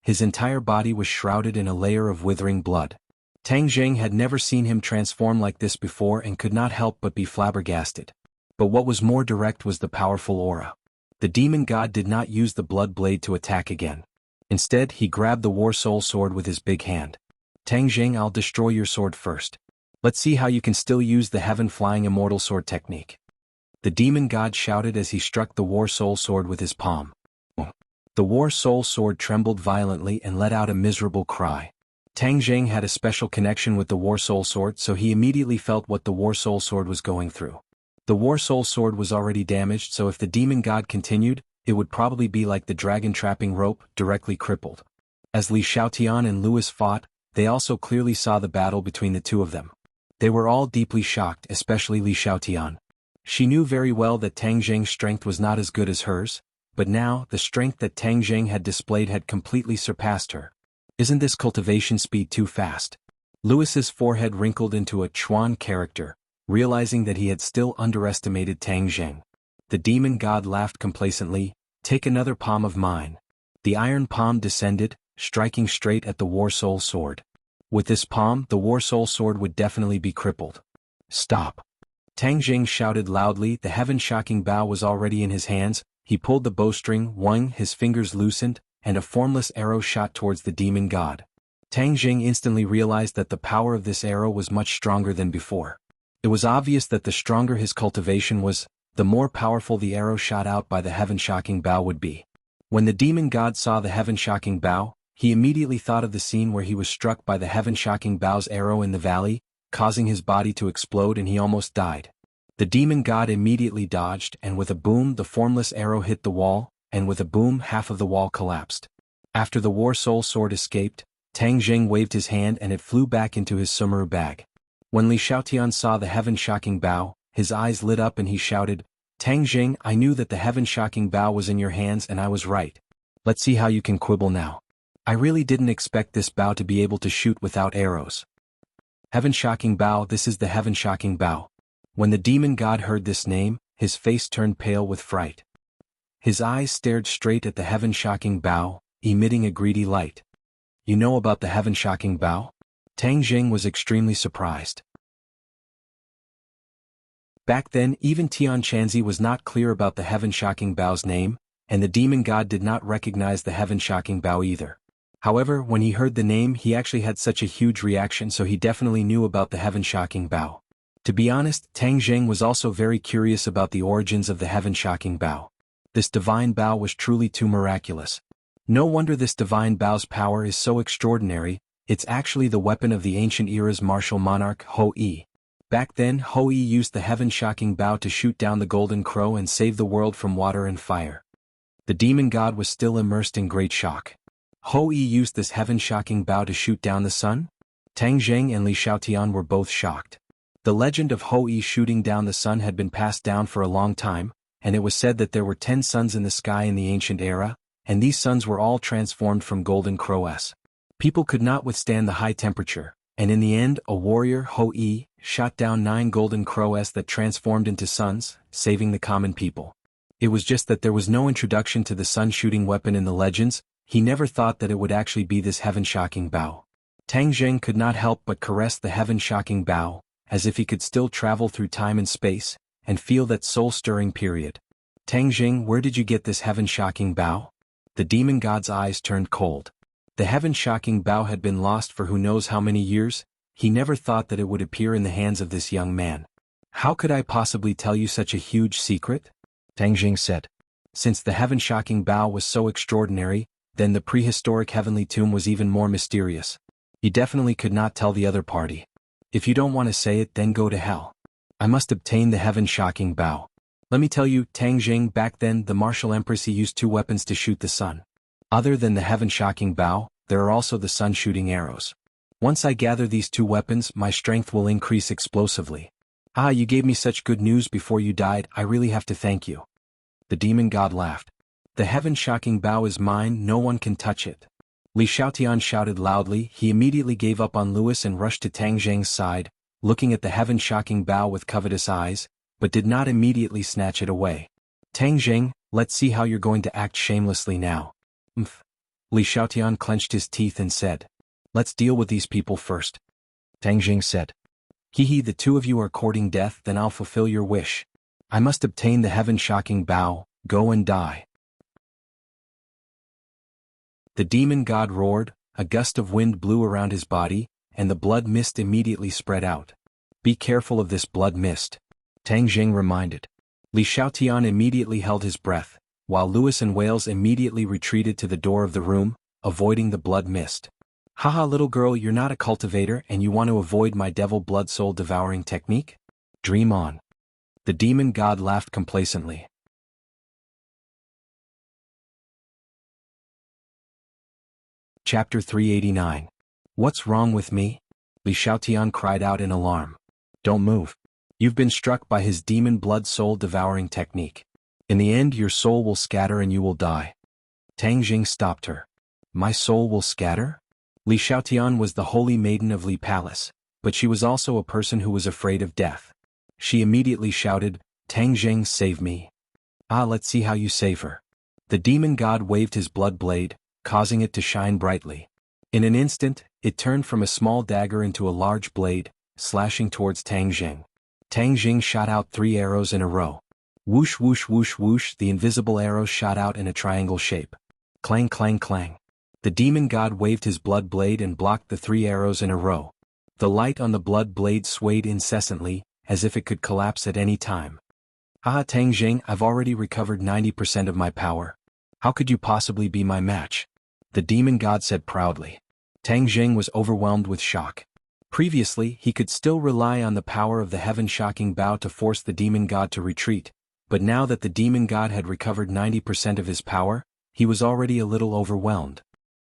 His entire body was shrouded in a layer of withering blood. Tang Zheng had never seen him transform like this before and could not help but be flabbergasted. But what was more direct was the powerful aura. The demon god did not use the blood blade to attack again. Instead, he grabbed the War Soul sword with his big hand. "Tang Zheng, I'll destroy your sword first. Let's see how you can still use the heaven-flying immortal sword technique." The demon god shouted as he struck the War Soul sword with his palm. The War Soul sword trembled violently and let out a miserable cry. Tang Zheng had a special connection with the War Soul sword, so he immediately felt what the War Soul sword was going through. The War Soul sword was already damaged, so if the demon god continued, it would probably be like the dragon trapping rope, directly crippled. As Li Xiaotian and Louis fought, they also clearly saw the battle between the two of them. They were all deeply shocked, especially Li Xiaotian. She knew very well that Tang Zheng's strength was not as good as hers, but now, the strength that Tang Zheng had displayed had completely surpassed her. Isn't this cultivation speed too fast? Louis's forehead wrinkled into a Chuan character, realizing that he had still underestimated Tang Zheng. The demon god laughed complacently, "Take another palm of mine." The iron palm descended, striking straight at the War Soul sword. With this palm, the War Soul sword would definitely be crippled. "Stop!" Tang Zheng shouted loudly. The heaven-shocking bow was already in his hands. He pulled the bowstring, his fingers loosened, and a formless arrow shot towards the demon god. Tang Zheng instantly realized that the power of this arrow was much stronger than before. It was obvious that the stronger his cultivation was, the more powerful the arrow shot out by the heaven-shocking bow would be. When the demon god saw the heaven-shocking bow, he immediately thought of the scene where he was struck by the heaven-shocking bow's arrow in the valley, causing his body to explode and he almost died. The demon god immediately dodged, and with a boom the formless arrow hit the wall, and with a boom half of the wall collapsed. After the War Soul sword escaped, Tang Zheng waved his hand and it flew back into his sumaru bag. When Li Xiaotian saw the heaven-shocking bow, his eyes lit up and he shouted, "Tang Zheng, I knew that the heaven-shocking bow was in your hands and I was right. Let's see how you can quibble now. I really didn't expect this bow to be able to shoot without arrows." Heaven-shocking bow, this is the heaven-shocking bow. When the demon god heard this name, his face turned pale with fright. His eyes stared straight at the heaven-shocking bow, emitting a greedy light. "You know about the heaven-shocking bow?" Tang Zheng was extremely surprised. Back then, even Tian Chanzi was not clear about the heaven-shocking bow's name, and the demon god did not recognize the heaven-shocking bow either. However, when he heard the name, he actually had such a huge reaction, so he definitely knew about the heaven-shocking bow. To be honest, Tang Zheng was also very curious about the origins of the heaven-shocking bow. This divine bow was truly too miraculous. No wonder this divine bow's power is so extraordinary. It's actually the weapon of the ancient era's martial monarch, Ho-I. Back then, Ho-I used the heaven-shocking bow to shoot down the golden crow and save the world from water and fire. The demon god was still immersed in great shock. Ho-I used this heaven-shocking bow to shoot down the sun? Tang Zheng and Li Xiaotian were both shocked. The legend of Ho-I shooting down the sun had been passed down for a long time, and it was said that there were 10 suns in the sky in the ancient era, and these suns were all transformed from golden crows. People could not withstand the high temperature, and in the end a warrior, Ho-I, shot down 9 golden crows that transformed into suns, saving the common people. It was just that there was no introduction to the sun-shooting weapon in the legends, He never thought that it would actually be this heaven-shocking bow. Tang Zheng could not help but caress the heaven-shocking bow, as if he could still travel through time and space, and feel that soul-stirring period. Tang Zheng, where did you get this heaven-shocking bow? The demon god's eyes turned cold. The heaven-shocking bow had been lost for who knows how many years. He never thought that it would appear in the hands of this young man. How could I possibly tell you such a huge secret? Tang Zheng said. Since the heaven-shocking bow was so extraordinary, then the prehistoric heavenly tomb was even more mysterious. He definitely could not tell the other party. If you don't want to say it, then go to hell. I must obtain the heaven-shocking bow. Let me tell you, Tang Zheng, back then the martial empress used two weapons to shoot the sun. Other than the heaven-shocking bow, there are also the sun-shooting arrows. Once I gather these two weapons, my strength will increase explosively. Ah, you gave me such good news before you died, I really have to thank you. The demon god laughed. The heaven-shocking bow is mine, no one can touch it. Li Xiaotian shouted loudly. He immediately gave up on Louis and rushed to Tang Zheng's side, looking at the heaven-shocking bow with covetous eyes, but did not immediately snatch it away. Tang Zheng, let's see how you're going to act shamelessly now. Li Xiaotian clenched his teeth and said, let's deal with these people first. Tang Zheng said, He, the two of you are courting death, then I'll fulfill your wish. I must obtain the heaven-shocking bow, go and die. The demon god roared, a gust of wind blew around his body, and the blood mist immediately spread out. Be careful of this blood mist. Tang Zheng reminded. Li Xiaotian immediately held his breath, while Louis and Wales immediately retreated to the door of the room, avoiding the blood mist. Haha, little girl, you're not a cultivator and you want to avoid my devil blood soul devouring technique? Dream on. The demon god laughed complacently. Chapter 389. What's wrong with me? Li Xiaotian cried out in alarm. Don't move. You've been struck by his demon blood soul devouring technique. In the end your soul will scatter and you will die. Tang Zheng stopped her. My soul will scatter? Li Xiaotian was the holy maiden of Li Palace, but she was also a person who was afraid of death. She immediately shouted, Tang Zheng, save me. Ah, let's see how you save her. The demon god waved his blood blade, causing it to shine brightly. In an instant, it turned from a small dagger into a large blade, slashing towards Tang Zheng. Tang Zheng shot out 3 arrows in a row. Whoosh whoosh whoosh whoosh, the invisible arrows shot out in a triangle shape. Clang clang clang. The demon god waved his blood blade and blocked the 3 arrows in a row. The light on the blood blade swayed incessantly, as if it could collapse at any time. Ah, Tang Zheng, I've already recovered 90% of my power. How could you possibly be my match? The demon god said proudly. Tang Zheng was overwhelmed with shock. Previously, he could still rely on the power of the heaven-shocking bow to force the demon god to retreat, but now that the demon god had recovered 90% of his power, he was already a little overwhelmed.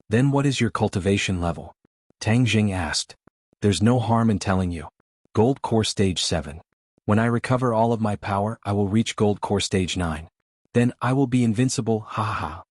Then what is your cultivation level? Tang Zheng asked. There's no harm in telling you. Gold Core Stage 7. When I recover all of my power, I will reach Gold Core Stage 9. Then I will be invincible, ha ha ha.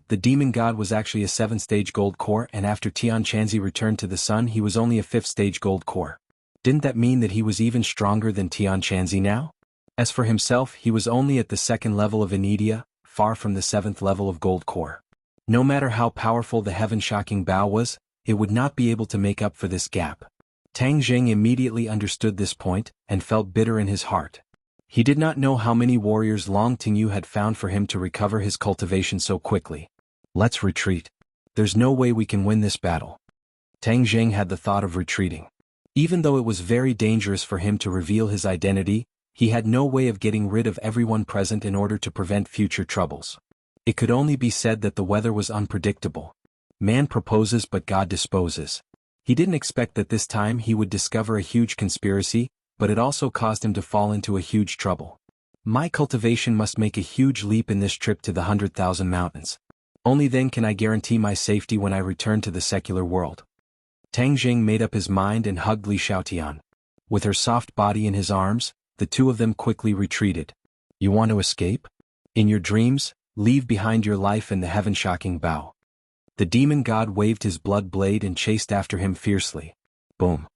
The demon god was actually a 7th-stage gold core, and after Tian Chanzi returned to the sun he was only a 5th-stage gold core. Didn't that mean that he was even stronger than Tian Chanzi now? As for himself, he was only at the 2nd level of Anidia, far from the 7th level of gold core. No matter how powerful the heaven-shocking bow was, it would not be able to make up for this gap. Tang Zheng immediately understood this point, and felt bitter in his heart. He did not know how many warriors Long Tingyu had found for him to recover his cultivation so quickly. Let's retreat. There's no way we can win this battle. Tang Zheng had the thought of retreating. Even though it was very dangerous for him to reveal his identity, he had no way of getting rid of everyone present in order to prevent future troubles. It could only be said that the weather was unpredictable. Man proposes but God disposes. He didn't expect that this time he would discover a huge conspiracy, but it also caused him to fall into a huge trouble. My cultivation must make a huge leap in this trip to the 100,000 mountains. Only then can I guarantee my safety when I return to the secular world. Tang Zheng made up his mind and hugged Li Xiaotian. With her soft body in his arms, the two of them quickly retreated. You want to escape? In your dreams, leave behind your life and the heaven-shocking bow. The demon god waved his blood blade and chased after him fiercely. Boom.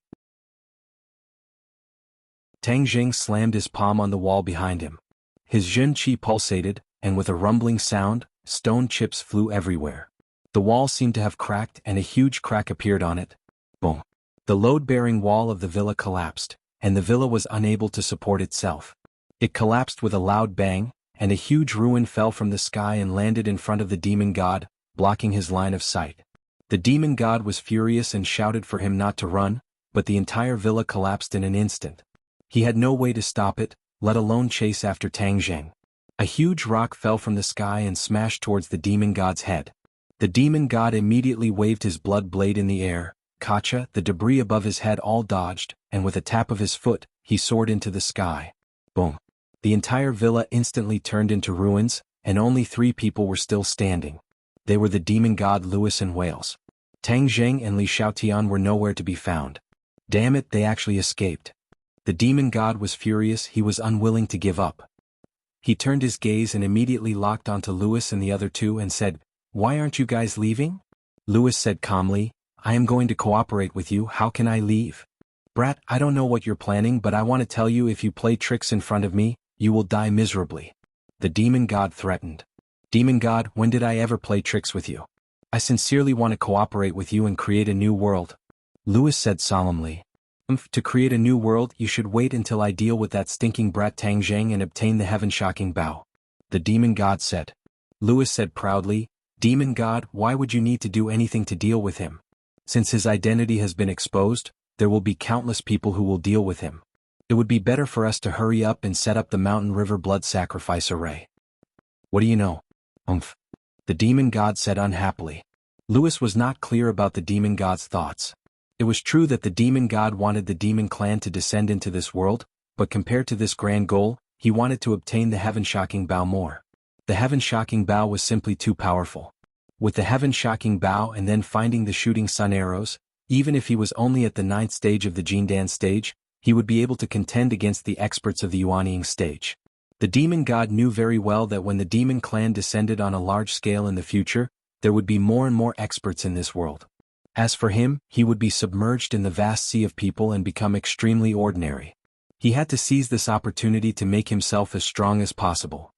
Tang Zheng slammed his palm on the wall behind him. His Zhen Qi pulsated, and with a rumbling sound, stone chips flew everywhere. The wall seemed to have cracked and a huge crack appeared on it. Boom. The load-bearing wall of the villa collapsed, and the villa was unable to support itself. It collapsed with a loud bang, and a huge ruin fell from the sky and landed in front of the demon god, blocking his line of sight. The demon god was furious and shouted for him not to run, but the entire villa collapsed in an instant. He had no way to stop it, let alone chase after Tang Zheng. A huge rock fell from the sky and smashed towards the demon god's head. The demon god immediately waved his blood blade in the air. Kacha, the debris above his head all dodged, and with a tap of his foot, he soared into the sky. Boom. The entire villa instantly turned into ruins, and only 3 people were still standing. They were the demon god Lewis and Wales. Tang Zheng and Li Xiaotian were nowhere to be found. Damn it, they actually escaped. The demon god was furious, he was unwilling to give up. He turned his gaze and immediately locked onto Lewis and the other 2 and said, "Why aren't you guys leaving?" Lewis said calmly, "I am going to cooperate with you, how can I leave?" "Brat, I don't know what you're planning, but I want to tell you, if you play tricks in front of me, you will die miserably." The demon god threatened. "Demon god, when did I ever play tricks with you? I sincerely want to cooperate with you and create a new world." Lewis said solemnly, "To create a new world, you should wait until I deal with that stinking brat Tang Zheng and obtain the heaven-shocking bow." The demon god said. Lewis said proudly, "Demon god, why would you need to do anything to deal with him? Since his identity has been exposed, there will be countless people who will deal with him. It would be better for us to hurry up and set up the Mountain River blood sacrifice array." "What do you know?" The demon god said unhappily. Lewis was not clear about the demon god's thoughts. It was true that the demon god wanted the demon clan to descend into this world, but compared to this grand goal, he wanted to obtain the heaven-shocking bow more. The heaven-shocking bow was simply too powerful. With the heaven-shocking bow and then finding the shooting sun arrows, even if he was only at the 9th stage of the Jindan stage, he would be able to contend against the experts of the Yuanying stage. The demon god knew very well that when the demon clan descended on a large scale in the future, there would be more and more experts in this world. As for him, he would be submerged in the vast sea of people and become extremely ordinary. He had to seize this opportunity to make himself as strong as possible.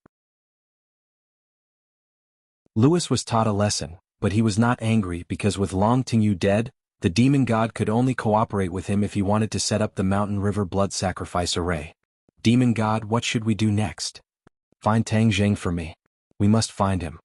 Lewis was taught a lesson, but he was not angry because with Long Tingyu dead, the demon god could only cooperate with him if he wanted to set up the Mountain River blood sacrifice array. "Demon god, what should we do next?" "Find Tang Zheng for me. We must find him."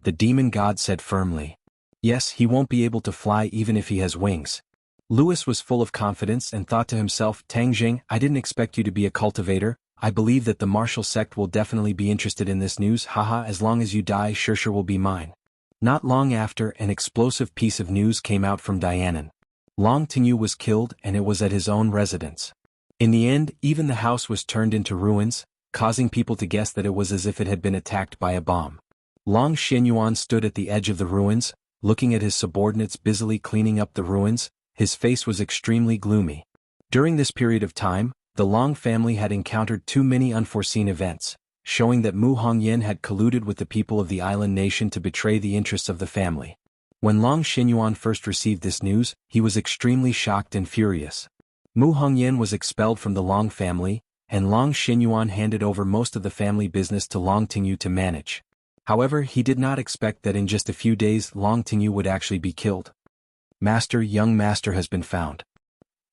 The demon god said firmly. "Yes, he won't be able to fly even if he has wings." Lewis was full of confidence and thought to himself, "Tang Zheng, I didn't expect you to be a cultivator. I believe that the martial sect will definitely be interested in this news. Haha, as long as you die, Sure will be mine." Not long after, an explosive piece of news came out from Dianan. Long Tingyu was killed, and it was at his own residence. In the end, even the house was turned into ruins, causing people to guess that it was as if it had been attacked by a bomb. Long Xianyuan stood at the edge of the ruins, looking at his subordinates busily cleaning up the ruins. His face was extremely gloomy. During this period of time, the Long family had encountered too many unforeseen events, showing that Mu Hongyan had colluded with the people of the island nation to betray the interests of the family. When Long Xianyuan first received this news, he was extremely shocked and furious. Mu Hongyan was expelled from the Long family, and Long Xianyuan handed over most of the family business to Long Tingyu to manage. However, he did not expect that in just a few days Long Tingyu would actually be killed. "Master, young master has been found."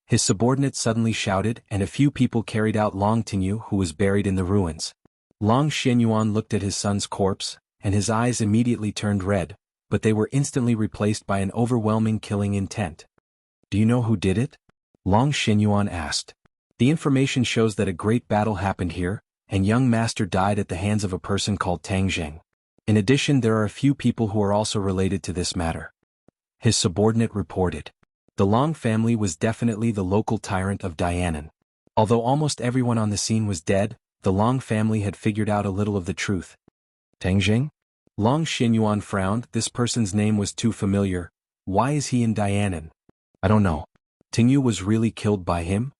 His subordinate suddenly shouted, and a few people carried out Long Tingyu, who was buried in the ruins. Long Xianyuan looked at his son's corpse, and his eyes immediately turned red, but they were instantly replaced by an overwhelming killing intent. "Do you know who did it?" Long Xianyuan asked. "The information shows that a great battle happened here, and young master died at the hands of a person called Tang Zheng. In addition, there are a few people who are also related to this matter." His subordinate reported. The Long family was definitely the local tyrant of Dianan. Although almost everyone on the scene was dead, the Long family had figured out a little of the truth. "Tang Zheng?" Long Xianyuan frowned. This person's name was too familiar. Why is he in Dianan? "I don't know. Tingyu was really killed by him?"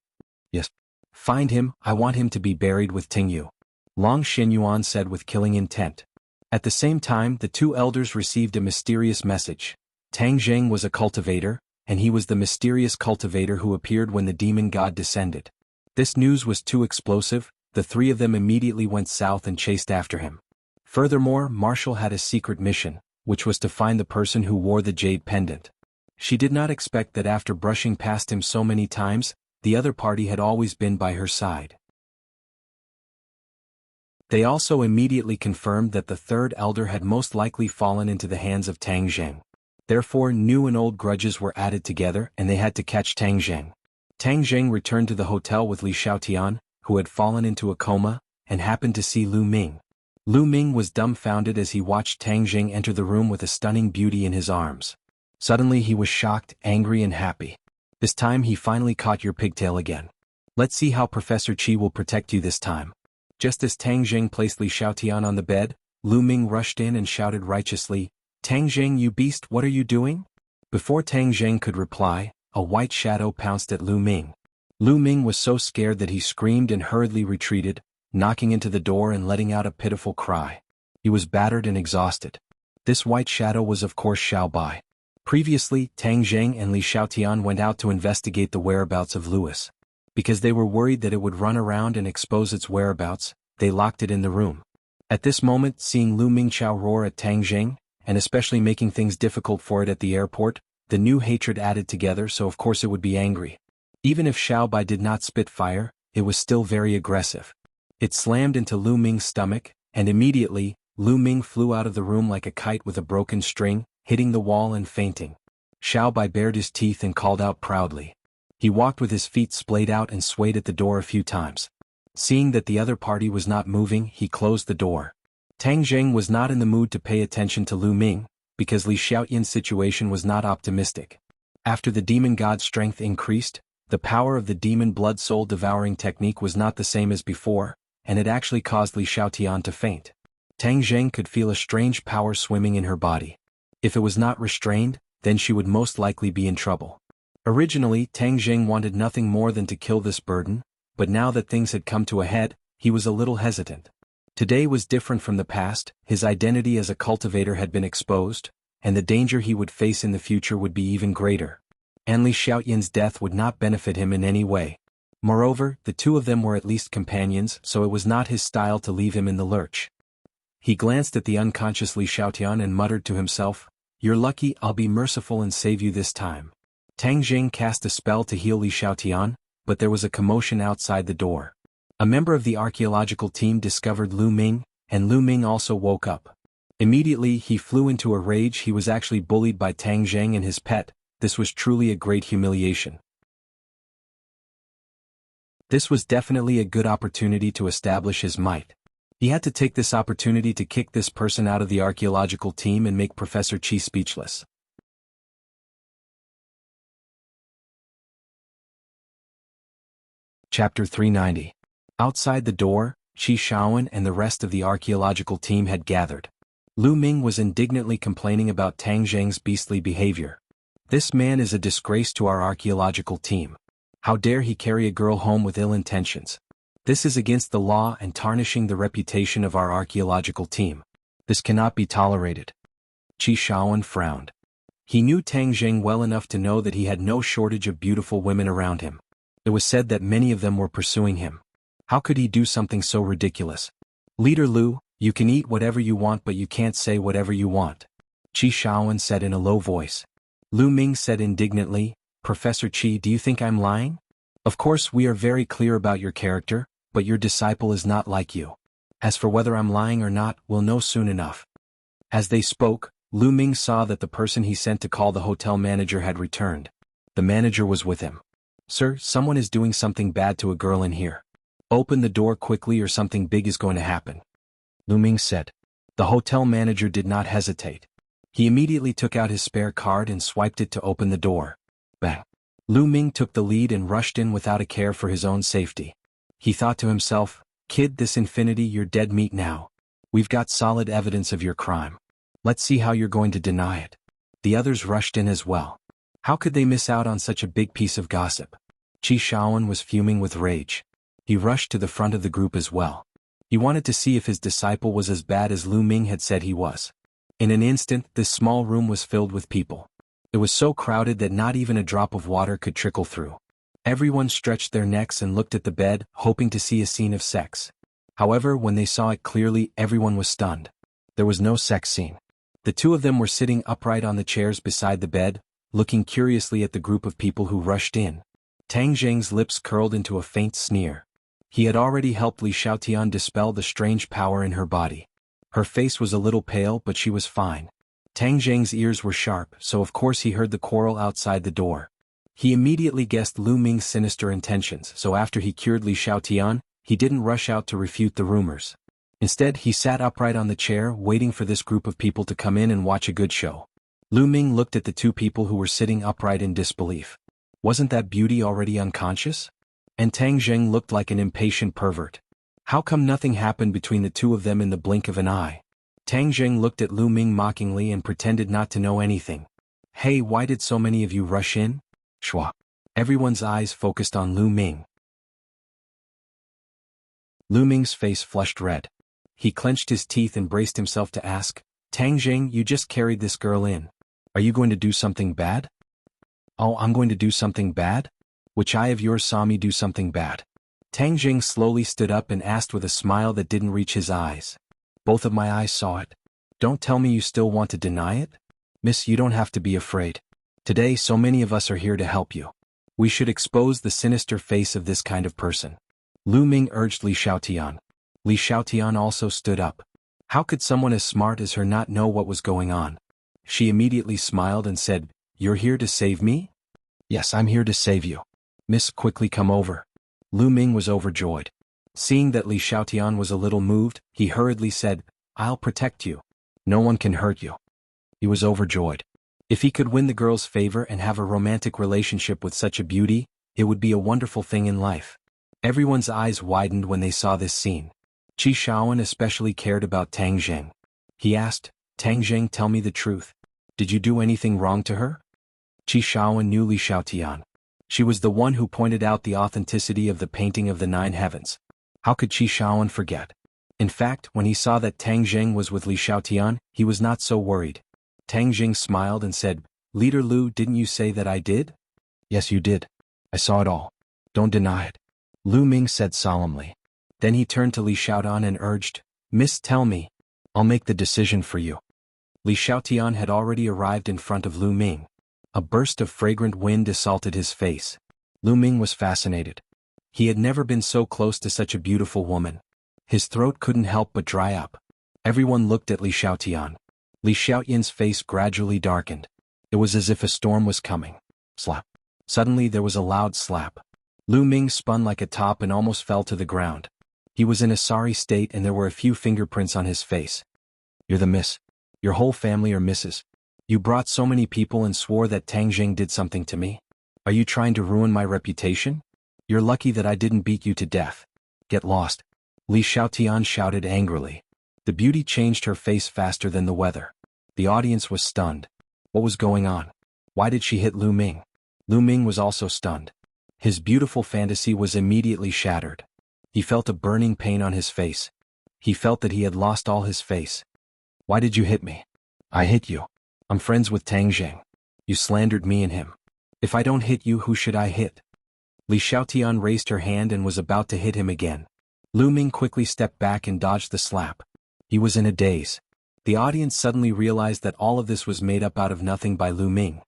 "Yes." "Find him, I want him to be buried with Tingyu," Long Xianyuan said with killing intent. At the same time, the 2 elders received a mysterious message. Tang Zheng was a cultivator, and he was the mysterious cultivator who appeared when the demon god descended. This news was too explosive. The 3 of them immediately went south and chased after him. Furthermore, Marshall had a secret mission. which was to find the person who wore the jade pendant. She did not expect that after brushing past him so many times, the other party had always been by her side. They also immediately confirmed that the third elder had most likely fallen into the hands of Tang Zheng. Therefore new and old grudges were added together and they had to catch Tang Zheng. Tang Zheng returned to the hotel with Li Xiaotian, who had fallen into a coma, and happened to see Lu Ming. Lu Ming was dumbfounded as he watched Tang Zheng enter the room with a stunning beauty in his arms. Suddenly he was shocked, angry and happy. This time he finally caught your pigtail again. Let's see how Professor Qi will protect you this time. Just as Tang Zheng placed Li Xiaotian on the bed, Lu Ming rushed in and shouted righteously, "Tang Zheng, you beast, what are you doing?" Before Tang Zheng could reply, a white shadow pounced at Lu Ming. Lu Ming was so scared that he screamed and hurriedly retreated, knocking into the door and letting out a pitiful cry. He was battered and exhausted. This white shadow was of course Xiao Bai. Previously, Tang Zheng and Li Xiaotian went out to investigate the whereabouts of Louis. Because they were worried that it would run around and expose its whereabouts, they locked it in the room. At this moment, seeing Lu Mingqiao roar at Tang Zheng, and especially making things difficult for it at the airport, the new hatred added together, so of course it would be angry. Even if Xiao Bai did not spit fire, it was still very aggressive. It slammed into Lu Ming's stomach, and immediately, Lu Ming flew out of the room like a kite with a broken string, hitting the wall and fainting. Xiao Bai bared his teeth and called out proudly. He walked with his feet splayed out and swayed at the door a few times. Seeing that the other party was not moving, he closed the door. Tang Zheng was not in the mood to pay attention to Lu Ming, because Li Xiaoyan's situation was not optimistic. After the demon god's strength increased, the power of the demon blood soul devouring technique was not the same as before, and it actually caused Li Xiaotian to faint. Tang Zheng could feel a strange power swimming in her body. If it was not restrained, then she would most likely be in trouble. Originally, Tang Zheng wanted nothing more than to kill this burden, but now that things had come to a head, he was a little hesitant. Today was different from the past, his identity as a cultivator had been exposed, and the danger he would face in the future would be even greater. And Li Xiaoyan's death would not benefit him in any way. Moreover, the two of them were at least companions, so it was not his style to leave him in the lurch. He glanced at the unconscious Li Xiaotian and muttered to himself, "You're lucky, I'll be merciful and save you this time." Tang Zheng cast a spell to heal Li Xiaotian, but there was a commotion outside the door. A member of the archaeological team discovered Lu Ming, and Lu Ming also woke up. Immediately he flew into a rage. He was actually bullied by Tang Zheng and his pet. This was truly a great humiliation. This was definitely a good opportunity to establish his might. He had to take this opportunity to kick this person out of the archaeological team and make Professor Qi speechless. Chapter 390. Outside the door, Qi Shaoan and the rest of the archaeological team had gathered. Lu Ming was indignantly complaining about Tang Zheng's beastly behavior. "This man is a disgrace to our archaeological team. How dare he carry a girl home with ill intentions? This is against the law and tarnishing the reputation of our archaeological team. This cannot be tolerated." Qi Shaoan frowned. He knew Tang Zheng well enough to know that he had no shortage of beautiful women around him. It was said that many of them were pursuing him. How could he do something so ridiculous? "Leader Lu, you can eat whatever you want but you can't say whatever you want," Qi Shaoan said in a low voice. Lu Ming said indignantly, "Professor Qi, do you think I'm lying? Of course we are very clear about your character, but your disciple is not like you. As for whether I'm lying or not, we'll know soon enough." As they spoke, Lu Ming saw that the person he sent to call the hotel manager had returned. The manager was with him. "Sir, someone is doing something bad to a girl in here. Open the door quickly or something big is going to happen," Lu Ming said. The hotel manager did not hesitate. He immediately took out his spare card and swiped it to open the door. Bang! Lu Ming took the lead and rushed in without a care for his own safety. He thought to himself, "Kid, this infinity, you're dead meat now. We've got solid evidence of your crime. Let's see how you're going to deny it." The others rushed in as well. How could they miss out on such a big piece of gossip? Qi Shaoan was fuming with rage. He rushed to the front of the group as well. He wanted to see if his disciple was as bad as Lu Ming had said he was. In an instant, this small room was filled with people. It was so crowded that not even a drop of water could trickle through. Everyone stretched their necks and looked at the bed, hoping to see a scene of sex. However, when they saw it clearly, everyone was stunned. There was no sex scene. The two of them were sitting upright on the chairs beside the bed, looking curiously at the group of people who rushed in. Tang Zheng's lips curled into a faint sneer. He had already helped Li Xiaotian dispel the strange power in her body. Her face was a little pale, but she was fine. Tang Zheng's ears were sharp, so of course he heard the quarrel outside the door. He immediately guessed Lu Ming's sinister intentions, so after he cured Li Xiaotian, he didn't rush out to refute the rumors. Instead, he sat upright on the chair, waiting for this group of people to come in and watch a good show. Lu Ming looked at the two people who were sitting upright in disbelief. Wasn't that beauty already unconscious? And Tang Zheng looked like an impatient pervert. How come nothing happened between the two of them in the blink of an eye? Tang Zheng looked at Lu Ming mockingly and pretended not to know anything. Hey, why did so many of you rush in? Shwa. Everyone's eyes focused on Lu Ming. Lu Ming's face flushed red. He clenched his teeth and braced himself to ask, Tang Zheng, you just carried this girl in. Are you going to do something bad? Oh, I'm going to do something bad? Which eye of yours saw me do something bad? Tang Zheng slowly stood up and asked with a smile that didn't reach his eyes. Both of my eyes saw it. Don't tell me you still want to deny it? Miss, you don't have to be afraid. Today so many of us are here to help you. We should expose the sinister face of this kind of person. Lu Ming urged Li Xiaotian. Li Xiaotian also stood up. How could someone as smart as her not know what was going on? She immediately smiled and said, You're here to save me? Yes, I'm here to save you. Miss, quickly come over. Lu Ming was overjoyed. Seeing that Li Xiaotian was a little moved, he hurriedly said, I'll protect you. No one can hurt you. He was overjoyed. If he could win the girl's favor and have a romantic relationship with such a beauty, it would be a wonderful thing in life. Everyone's eyes widened when they saw this scene. Qi Shaoan especially cared about Tang Zheng. He asked, Tang Zheng, tell me the truth. Did you do anything wrong to her? Qi Shaoan knew Li Xiaotian. She was the one who pointed out the authenticity of the painting of the 9 heavens. How could Qi Shaoan forget? In fact, when he saw that Tang Zheng was with Li Xiaotian, he was not so worried. Tang Zheng smiled and said, Leader Lu, didn't you say that I did? Yes, you did. I saw it all. Don't deny it. Lu Ming said solemnly. Then he turned to Li Xiaotian and urged, Miss, tell me. I'll make the decision for you. Li Xiaotian had already arrived in front of Lu Ming. A burst of fragrant wind assaulted his face. Lu Ming was fascinated. He had never been so close to such a beautiful woman. His throat couldn't help but dry up. Everyone looked at Li Xiaotian. Li Xiaotian's face gradually darkened. It was as if a storm was coming. Slap. Suddenly there was a loud slap. Lu Ming spun like a top and almost fell to the ground. He was in a sorry state and there were a few fingerprints on his face. You're the miss. Your whole family are misses. You brought so many people and swore that Tang Zheng did something to me. Are you trying to ruin my reputation? You're lucky that I didn't beat you to death. Get lost. Li Xiaotian shouted angrily. The beauty changed her face faster than the weather. The audience was stunned. What was going on? Why did she hit Lu Ming? Lu Ming was also stunned. His beautiful fantasy was immediately shattered. He felt a burning pain on his face. He felt that he had lost all his face. Why did you hit me? I hit you. I'm friends with Tang Zheng. You slandered me and him. If I don't hit you, who should I hit? Li Xiaotian raised her hand and was about to hit him again. Lu Ming quickly stepped back and dodged the slap. He was in a daze. The audience suddenly realized that all of this was made up out of nothing by Lu Ming.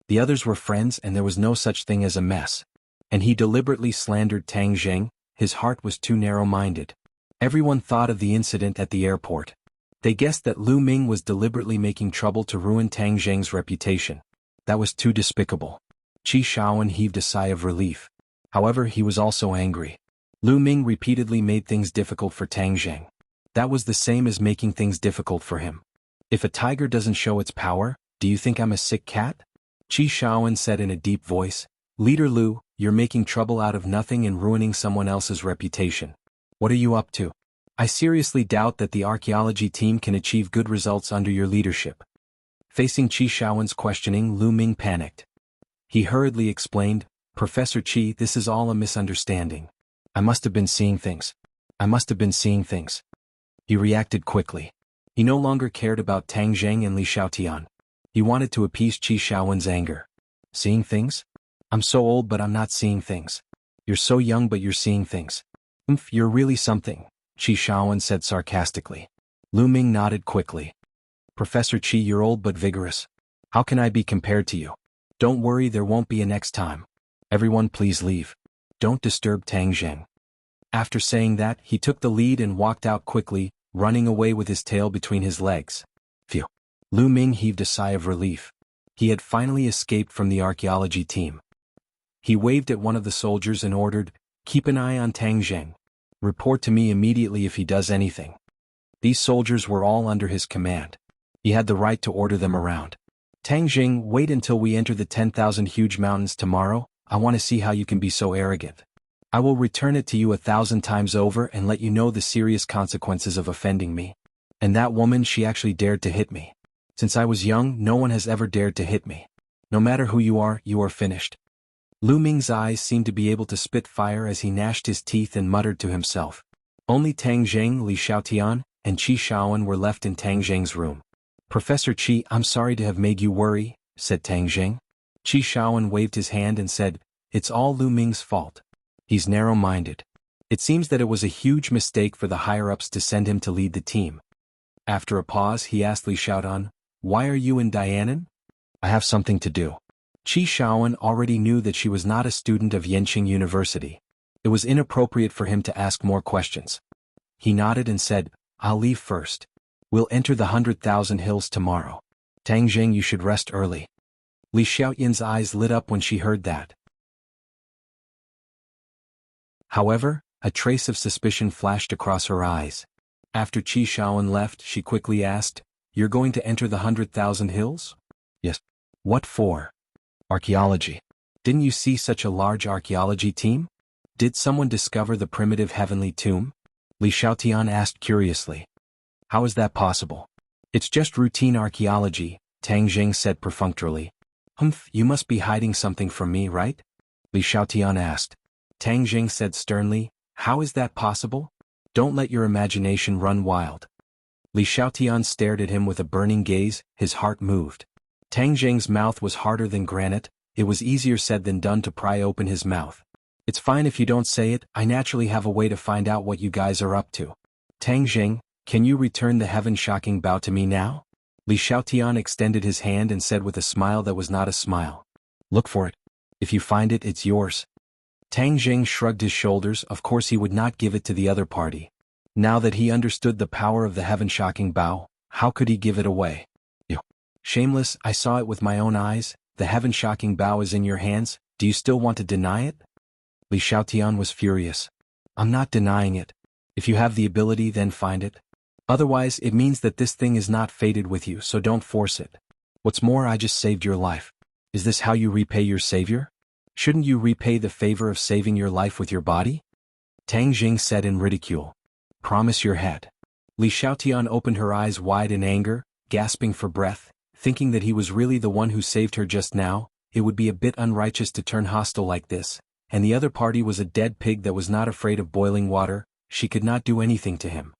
The others were friends and there was no such thing as a mess. And he deliberately slandered Tang Zheng. His heart was too narrow-minded. Everyone thought of the incident at the airport. They guessed that Lu Ming was deliberately making trouble to ruin Tang Zheng's reputation. That was too despicable. Qi Shaoan heaved a sigh of relief. However, he was also angry. Lu Ming repeatedly made things difficult for Tang Zheng. That was the same as making things difficult for him. If a tiger doesn't show its power, do you think I'm a sick cat? Qi Shaoan said in a deep voice, Leader Lu, you're making trouble out of nothing and ruining someone else's reputation. What are you up to? I seriously doubt that the archaeology team can achieve good results under your leadership. Facing Qi Shaoan's questioning, Lu Ming panicked. He hurriedly explained, Professor Qi, this is all a misunderstanding. I must have been seeing things. I must have been seeing things. He reacted quickly. He no longer cared about Tang Zheng and Li Xiaotian. He wanted to appease Qi Shaoan's anger. Seeing things? I'm so old but I'm not seeing things. You're so young but you're seeing things. You're really something, Qi Shaoan said sarcastically. Lu Ming nodded quickly. Professor Qi, you're old but vigorous. How can I be compared to you? Don't worry, there won't be a next time. Everyone please leave. Don't disturb Tang Zheng. After saying that, he took the lead and walked out quickly, running away with his tail between his legs. Phew. Lu Ming heaved a sigh of relief. He had finally escaped from the archaeology team. He waved at one of the soldiers and ordered, "Keep an eye on Tang Zheng. Report to me immediately if he does anything." These soldiers were all under his command. He had the right to order them around. "Tang Zheng, wait until we enter the 10,000 huge mountains tomorrow. I want to see how you can be so arrogant. I will return it to you 1,000 times over and let you know the serious consequences of offending me. And that woman, she actually dared to hit me. Since I was young, no one has ever dared to hit me. No matter who you are finished." Lu Ming's eyes seemed to be able to spit fire as he gnashed his teeth and muttered to himself. Only Tang Zheng, Li Xiaotian, and Qi Shaoan were left in Tang Zheng's room. "Professor Qi, I'm sorry to have made you worry," said Tang Zheng. Qi Shaoan waved his hand and said, "It's all Lu Ming's fault. He's narrow-minded. It seems that it was a huge mistake for the higher-ups to send him to lead the team." After a pause, he asked Li Xiaodan, "Why are you in Dianan?" "I have something to do." Qi Shaoan already knew that she was not a student of Yenqing University. It was inappropriate for him to ask more questions. He nodded and said, "I'll leave first. We'll enter the 100,000 hills tomorrow. Tang Zheng, you should rest early." Li Xiaoyan's eyes lit up when she heard that. However, a trace of suspicion flashed across her eyes. After Qi Shaoan left, she quickly asked, "You're going to enter the 100,000 hills?" "Yes." "What for?" "Archaeology. Didn't you see such a large archaeology team? Did someone discover the primitive heavenly tomb?" Li Xiaotian asked curiously. "How is that possible?" "It's just routine archaeology," Tang Zheng said perfunctorily. "Humph, you must be hiding something from me, right?" Li Xiaotian asked. Tang Zheng said sternly, "How is that possible? Don't let your imagination run wild." Li Xiaotian stared at him with a burning gaze, his heart moved. Tang Zheng's mouth was harder than granite. It was easier said than done to pry open his mouth. "It's fine if you don't say it, I naturally have a way to find out what you guys are up to. Tang Zheng, can you return the heaven-shocking bow to me now?" Li Xiaotian extended his hand and said with a smile that was not a smile, "Look for it. If you find it, it's yours." Tang Zheng shrugged his shoulders. Of course he would not give it to the other party. Now that he understood the power of the heaven-shocking bow, how could he give it away? "You shameless, I saw it with my own eyes. The heaven-shocking bow is in your hands. Do you still want to deny it?" Li Xiaotian was furious. "I'm not denying it. If you have the ability, then find it. Otherwise, it means that this thing is not fated with you, so don't force it. What's more, I just saved your life. Is this how you repay your savior? Shouldn't you repay the favor of saving your life with your body?" Tang Zheng said in ridicule. "Promise your head." Li Xiaotian opened her eyes wide in anger, gasping for breath, thinking that he was really the one who saved her just now. It would be a bit unrighteous to turn hostile like this, and the other party was a dead pig that was not afraid of boiling water. She could not do anything to him.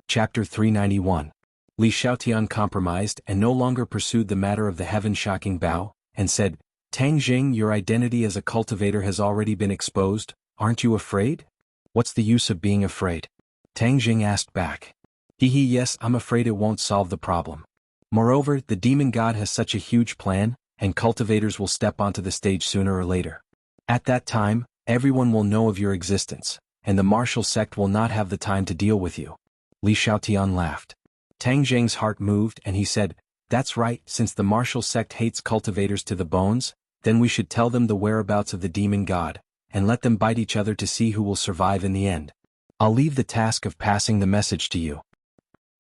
Chapter 391. Li Xiaotian compromised and no longer pursued the matter of the heaven-shocking bow, and said, "Tang Zheng, your identity as a cultivator has already been exposed. Aren't you afraid?" "What's the use of being afraid?" Tang Zheng asked back. Yes, I'm afraid it won't solve the problem. Moreover, the demon god has such a huge plan, and cultivators will step onto the stage sooner or later. At that time, everyone will know of your existence, and the martial sect will not have the time to deal with you." Li Xiaotian laughed. Tang Zheng's heart moved and he said, "That's right, since the martial sect hates cultivators to the bones, then we should tell them the whereabouts of the demon god, and let them bite each other to see who will survive in the end. I'll leave the task of passing the message to you.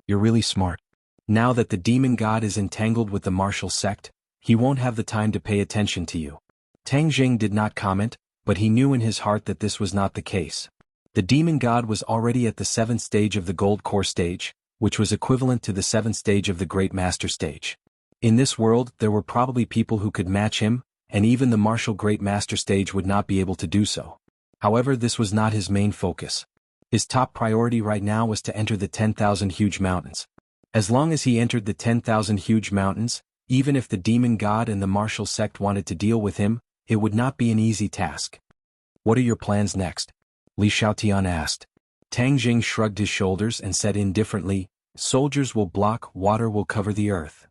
You're really smart. Now that the demon god is entangled with the martial sect, he won't have the time to pay attention to you." Tang Zheng did not comment, but he knew in his heart that this was not the case. The demon god was already at the 7th stage of the gold core stage, which was equivalent to the 7th stage of the great master stage. In this world, there were probably people who could match him, and even the martial great master stage would not be able to do so. However, this was not his main focus. His top priority right now was to enter the 10,000 huge mountains. As long as he entered the 10,000 huge mountains, even if the demon god and the martial sect wanted to deal with him, it would not be an easy task. "What are your plans next?" Li Xiaotian asked. Tang Jing shrugged his shoulders and said indifferently, soldiers will block, water will cover the earth.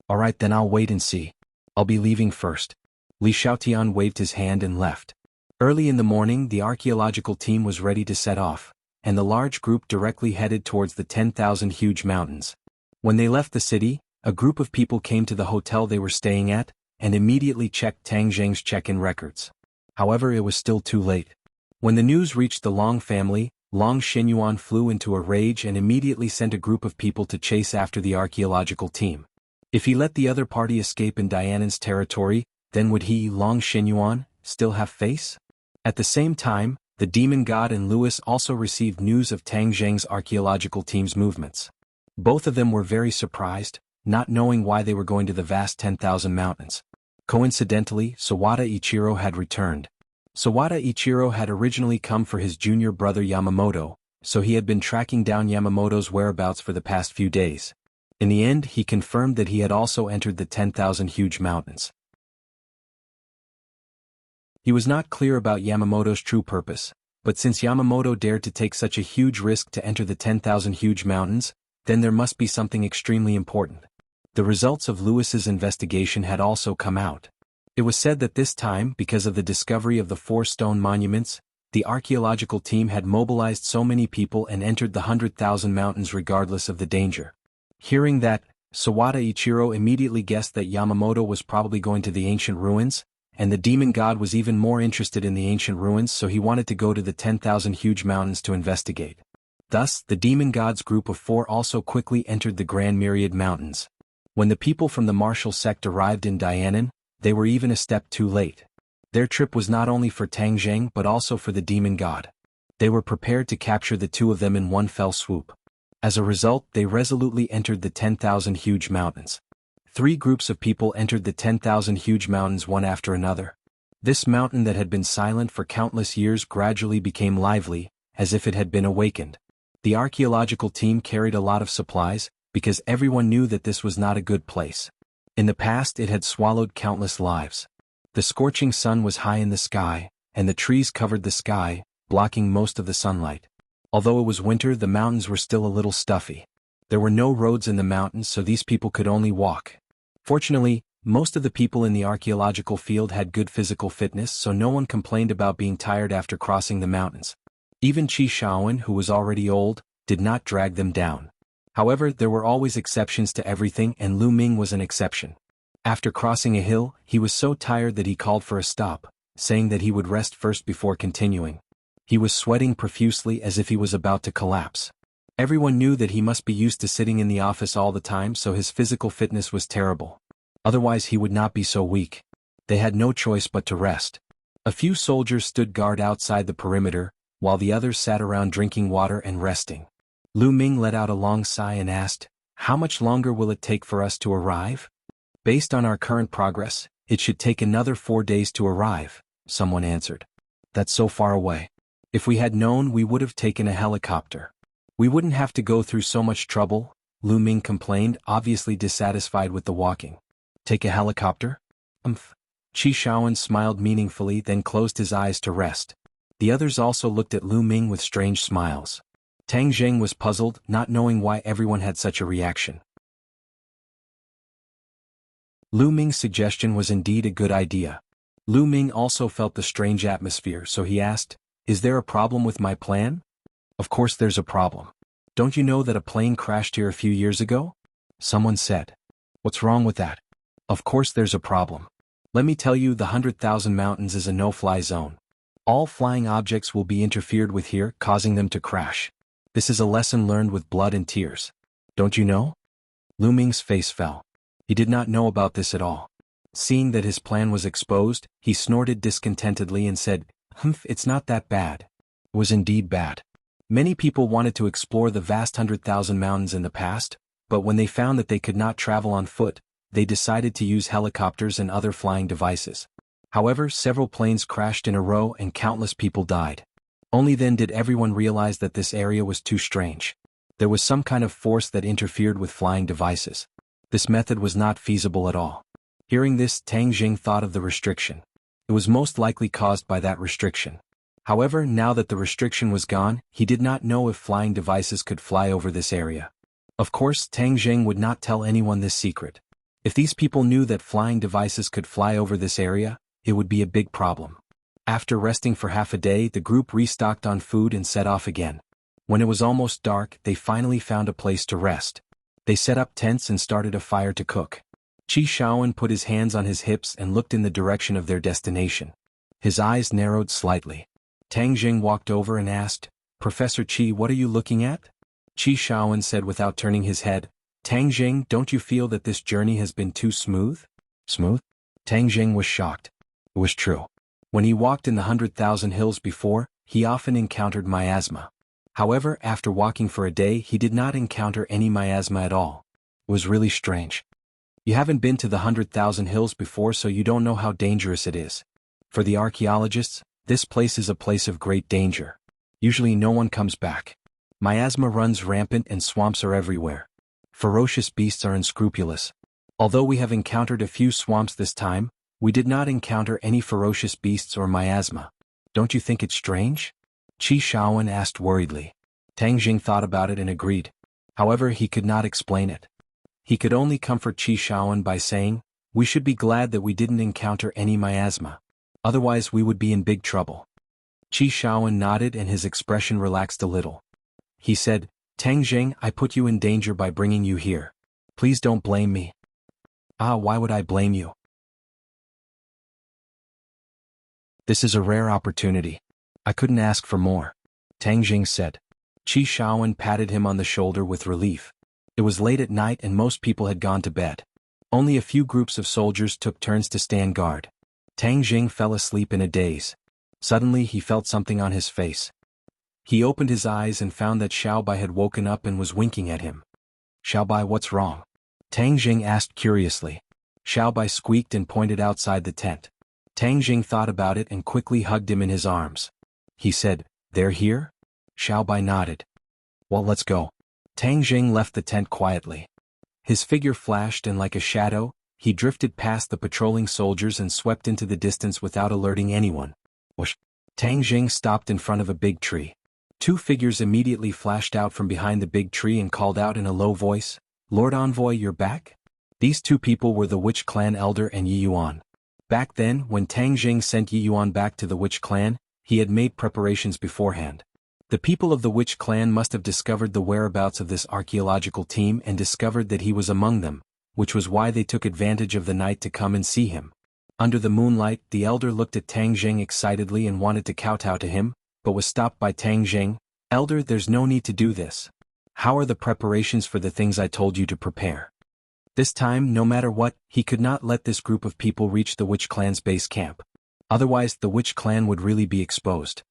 Alright, then I'll wait and see. I'll be leaving first. Li Xiaotian waved his hand and left. Early in the morning the archaeological team was ready to set off, and the large group directly headed towards the 10,000 huge mountains. When they left the city, a group of people came to the hotel they were staying at, and immediately checked Tang Zheng's check-in records. However, it was still too late. When the news reached the Long family, Long Xinyuan flew into a rage and immediately sent a group of people to chase after the archaeological team. If he let the other party escape in Dianan's territory, then would he, Long Xinyuan, still have face? At the same time, the demon god and Louis also received news of Tang Zheng's archaeological team's movements. Both of them were very surprised, not knowing why they were going to the vast 10,000 mountains. Coincidentally, Sawada Ichiro had returned. Sawada Ichiro had originally come for his junior brother Yamamoto, so he had been tracking down Yamamoto's whereabouts for the past few days. In the end, he confirmed that he had also entered the 10,000 huge mountains. He was not clear about Yamamoto's true purpose, but since Yamamoto dared to take such a huge risk to enter the 10,000 huge mountains, then there must be something extremely important. The results of Louis's investigation had also come out. It was said that this time, because of the discovery of the 4 stone monuments, the archaeological team had mobilized so many people and entered the 100,000 mountains regardless of the danger. Hearing that, Sawada Ichiro immediately guessed that Yamamoto was probably going to the ancient ruins, and the demon god was even more interested in the ancient ruins, so he wanted to go to the 10,000 huge mountains to investigate. Thus, the demon god's group of 4 also quickly entered the Grand Myriad Mountains. When the people from the martial sect arrived in Dianan, they were even a step too late. Their trip was not only for Tang Zheng but also for the demon god. They were prepared to capture the 2 of them in one fell swoop. As a result, they resolutely entered the 10,000 huge mountains. 3 groups of people entered the 10,000 huge mountains one after another. This mountain that had been silent for countless years gradually became lively, as if it had been awakened. The archaeological team carried a lot of supplies, because everyone knew that this was not a good place. In the past it had swallowed countless lives. The scorching sun was high in the sky, and the trees covered the sky, blocking most of the sunlight. Although it was winter, the mountains were still a little stuffy. There were no roads in the mountains, so these people could only walk. Fortunately, most of the people in the archaeological field had good physical fitness, so no one complained about being tired after crossing the mountains. Even Qi Shaoan, who was already old, did not drag them down. However, there were always exceptions to everything, and Lu Ming was an exception. After crossing a hill, he was so tired that he called for a stop, saying that he would rest first before continuing. He was sweating profusely as if he was about to collapse. Everyone knew that he must be used to sitting in the office all the time, so his physical fitness was terrible. Otherwise he would not be so weak. They had no choice but to rest. A few soldiers stood guard outside the perimeter, while the others sat around drinking water and resting. Lu Ming let out a long sigh and asked, "How much longer will it take for us to arrive?" "Based on our current progress, it should take another 4 days to arrive," someone answered. "That's so far away. If we had known, we would have taken a helicopter. We wouldn't have to go through so much trouble," Lu Ming complained, obviously dissatisfied with the walking. "Take a helicopter?" Qi Shaoan smiled meaningfully, then closed his eyes to rest. The others also looked at Lu Ming with strange smiles. Tang Zheng was puzzled, not knowing why everyone had such a reaction. Lu Ming's suggestion was indeed a good idea. Lu Ming also felt the strange atmosphere, so he asked, "Is there a problem with my plan?" "Of course there's a problem. Don't you know that a plane crashed here a few years ago?" someone said. "What's wrong with that?" "Of course there's a problem. Let me tell you, the 100,000 mountains is a no-fly zone. All flying objects will be interfered with here, causing them to crash. This is a lesson learned with blood and tears. Don't you know?" Lu Ming's face fell. He did not know about this at all. Seeing that his plan was exposed, he snorted discontentedly and said, It's not that bad." It was indeed bad. Many people wanted to explore the vast 100,000 mountains in the past, but when they found that they could not travel on foot, they decided to use helicopters and other flying devices. However, several planes crashed in a row and countless people died. Only then did everyone realize that this area was too strange. There was some kind of force that interfered with flying devices. This method was not feasible at all. Hearing this, Tang Jing thought of the restriction. It was most likely caused by that restriction. However, now that the restriction was gone, he did not know if flying devices could fly over this area. Of course, Tang Jing would not tell anyone this secret. If these people knew that flying devices could fly over this area, it would be a big problem. After resting for half a day, the group restocked on food and set off again. When it was almost dark, they finally found a place to rest. They set up tents and started a fire to cook. Qi Shaoan put his hands on his hips and looked in the direction of their destination. His eyes narrowed slightly. Tang Jing walked over and asked, "Professor Qi, what are you looking at?" Qi Shaoan said without turning his head, "Tang Jing, don't you feel that this journey has been too smooth?" Smooth? Tang Jing was shocked. It was true. When he walked in the 100,000 hills before, he often encountered miasma. However, after walking for a day, he did not encounter any miasma at all. It was really strange. You haven't been to the 100,000 hills before, so you don't know how dangerous it is. For the archaeologists, this place is a place of great danger. Usually no one comes back. Miasma runs rampant and swamps are everywhere. Ferocious beasts are unscrupulous. Although we have encountered a few swamps this time, we did not encounter any ferocious beasts or miasma. Don't you think it's strange? Qi Shaoan asked worriedly. Tang Jing thought about it and agreed. However, he could not explain it. He could only comfort Qi Shaoan by saying, "We should be glad that we didn't encounter any miasma. Otherwise we would be in big trouble." Qi Shaoan nodded and his expression relaxed a little. He said, "Tang Jing, I put you in danger by bringing you here. Please don't blame me." "Ah, why would I blame you? This is a rare opportunity. I couldn't ask for more," Tang Jing said. Qi Shaoan patted him on the shoulder with relief. It was late at night and most people had gone to bed. Only a few groups of soldiers took turns to stand guard. Tang Jing fell asleep in a daze. Suddenly he felt something on his face. He opened his eyes and found that Xiaobai had woken up and was winking at him. "Xiaobai, what's wrong?" Tang Jing asked curiously. Xiaobai squeaked and pointed outside the tent. Tang Jing thought about it and quickly hugged him in his arms. He said, "They're here?" Xiaobai nodded. "Well, let's go." Tang Jing left the tent quietly. His figure flashed and like a shadow, he drifted past the patrolling soldiers and swept into the distance without alerting anyone. Whoosh! Tang Jing stopped in front of a big tree. Two figures immediately flashed out from behind the big tree and called out in a low voice, "Lord Envoy, you're back?" These two people were the Witch Clan elder and Yi Yuan. Back then, when Tang Jing sent Yi Yuan back to the Witch Clan, he had made preparations beforehand. The people of the Witch Clan must have discovered the whereabouts of this archaeological team and discovered that he was among them, which was why they took advantage of the night to come and see him. Under the moonlight, the elder looked at Tang Jing excitedly and wanted to kowtow to him, but was stopped by Tang Jing. "Elder, there's no need to do this. How are the preparations for the things I told you to prepare?" This time, no matter what, he could not let this group of people reach the Witch Clan's base camp. Otherwise, the Witch Clan would really be exposed.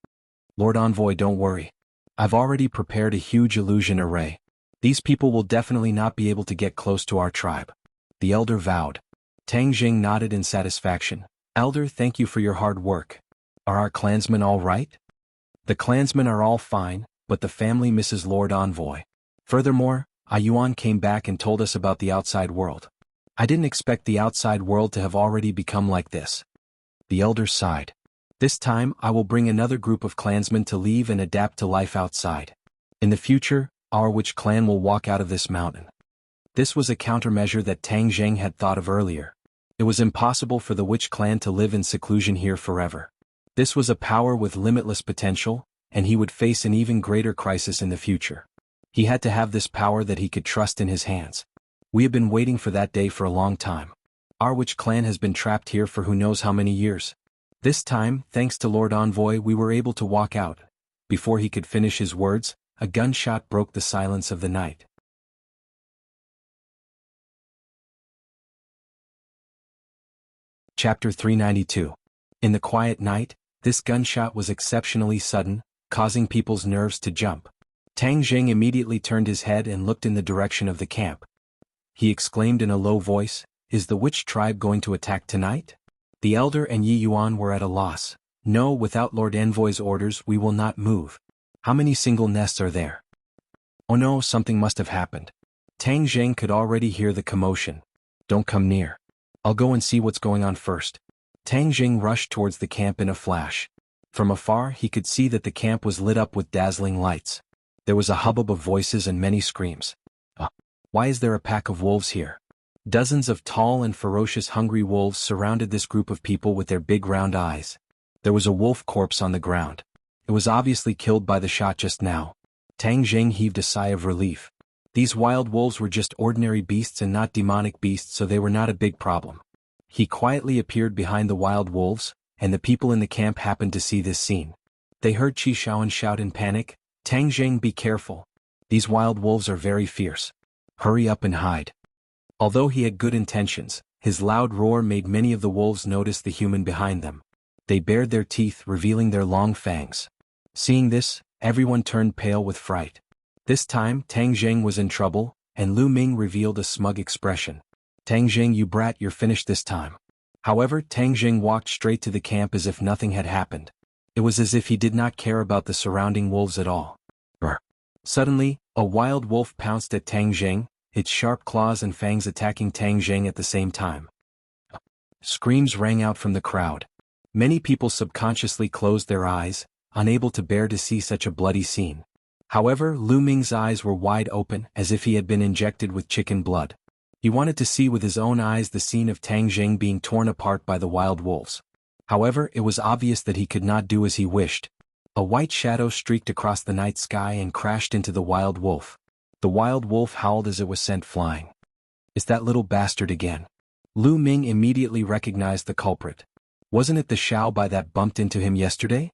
"Lord Envoy, don't worry. I've already prepared a huge illusion array. These people will definitely not be able to get close to our tribe," the elder vowed. Tang Jing nodded in satisfaction. "Elder, thank you for your hard work. Are our clansmen all right?" "The clansmen are all fine, but the family misses Lord Envoy. Furthermore, Yuan came back and told us about the outside world. I didn't expect the outside world to have already become like this." The elder sighed. "This time I will bring another group of clansmen to leave and adapt to life outside. In the future, our Witch Clan will walk out of this mountain." This was a countermeasure that Tang Jing had thought of earlier. It was impossible for the Witch Clan to live in seclusion here forever. This was a power with limitless potential, and he would face an even greater crisis in the future. He had to have this power that he could trust in his hands. We have been waiting for that day for a long time. Our Witch Clan has been trapped here for who knows how many years. This time, thanks to Lord Envoy, we were able to walk out. Before he could finish his words, a gunshot broke the silence of the night. Chapter 392. In the quiet night, this gunshot was exceptionally sudden, causing people's nerves to jump. Tang Jing immediately turned his head and looked in the direction of the camp. He exclaimed in a low voice, "Is the witch tribe going to attack tonight?" The elder and Yi Yuan were at a loss. "No, without Lord Envoy's orders we will not move. How many single nests are there?" "Oh no, something must have happened." Tang Jing could already hear the commotion. "Don't come near. I'll go and see what's going on first." Tang Jing rushed towards the camp in a flash. From afar he could see that the camp was lit up with dazzling lights. There was a hubbub of voices and many screams. Why is there a pack of wolves here? Dozens of tall and ferocious hungry wolves surrounded this group of people with their big round eyes. There was a wolf corpse on the ground. It was obviously killed by the shot just now. Tang Jing heaved a sigh of relief. These wild wolves were just ordinary beasts and not demonic beasts, so they were not a big problem. He quietly appeared behind the wild wolves, and the people in the camp happened to see this scene. They heard Qi Shaoan shout in panic, "Tang Jing, be careful. These wild wolves are very fierce. Hurry up and hide." Although he had good intentions, his loud roar made many of the wolves notice the human behind them. They bared their teeth, revealing their long fangs. Seeing this, everyone turned pale with fright. This time Tang Jing was in trouble, and Lu Ming revealed a smug expression. "Tang Jing, you brat, you're finished this time." However, Tang Jing walked straight to the camp as if nothing had happened. It was as if he did not care about the surrounding wolves at all. Suddenly, a wild wolf pounced at Tang Jing, its sharp claws and fangs attacking Tang Jing at the same time. Screams rang out from the crowd. Many people subconsciously closed their eyes, unable to bear to see such a bloody scene. However, Lu Ming's eyes were wide open, as if he had been injected with chicken blood. He wanted to see with his own eyes the scene of Tang Jing being torn apart by the wild wolves. However, it was obvious that he could not do as he wished. A white shadow streaked across the night sky and crashed into the wild wolf. The wild wolf howled as it was sent flying. "It's that little bastard again." Lu Ming immediately recognized the culprit. Wasn't it the Xiao Bai that bumped into him yesterday?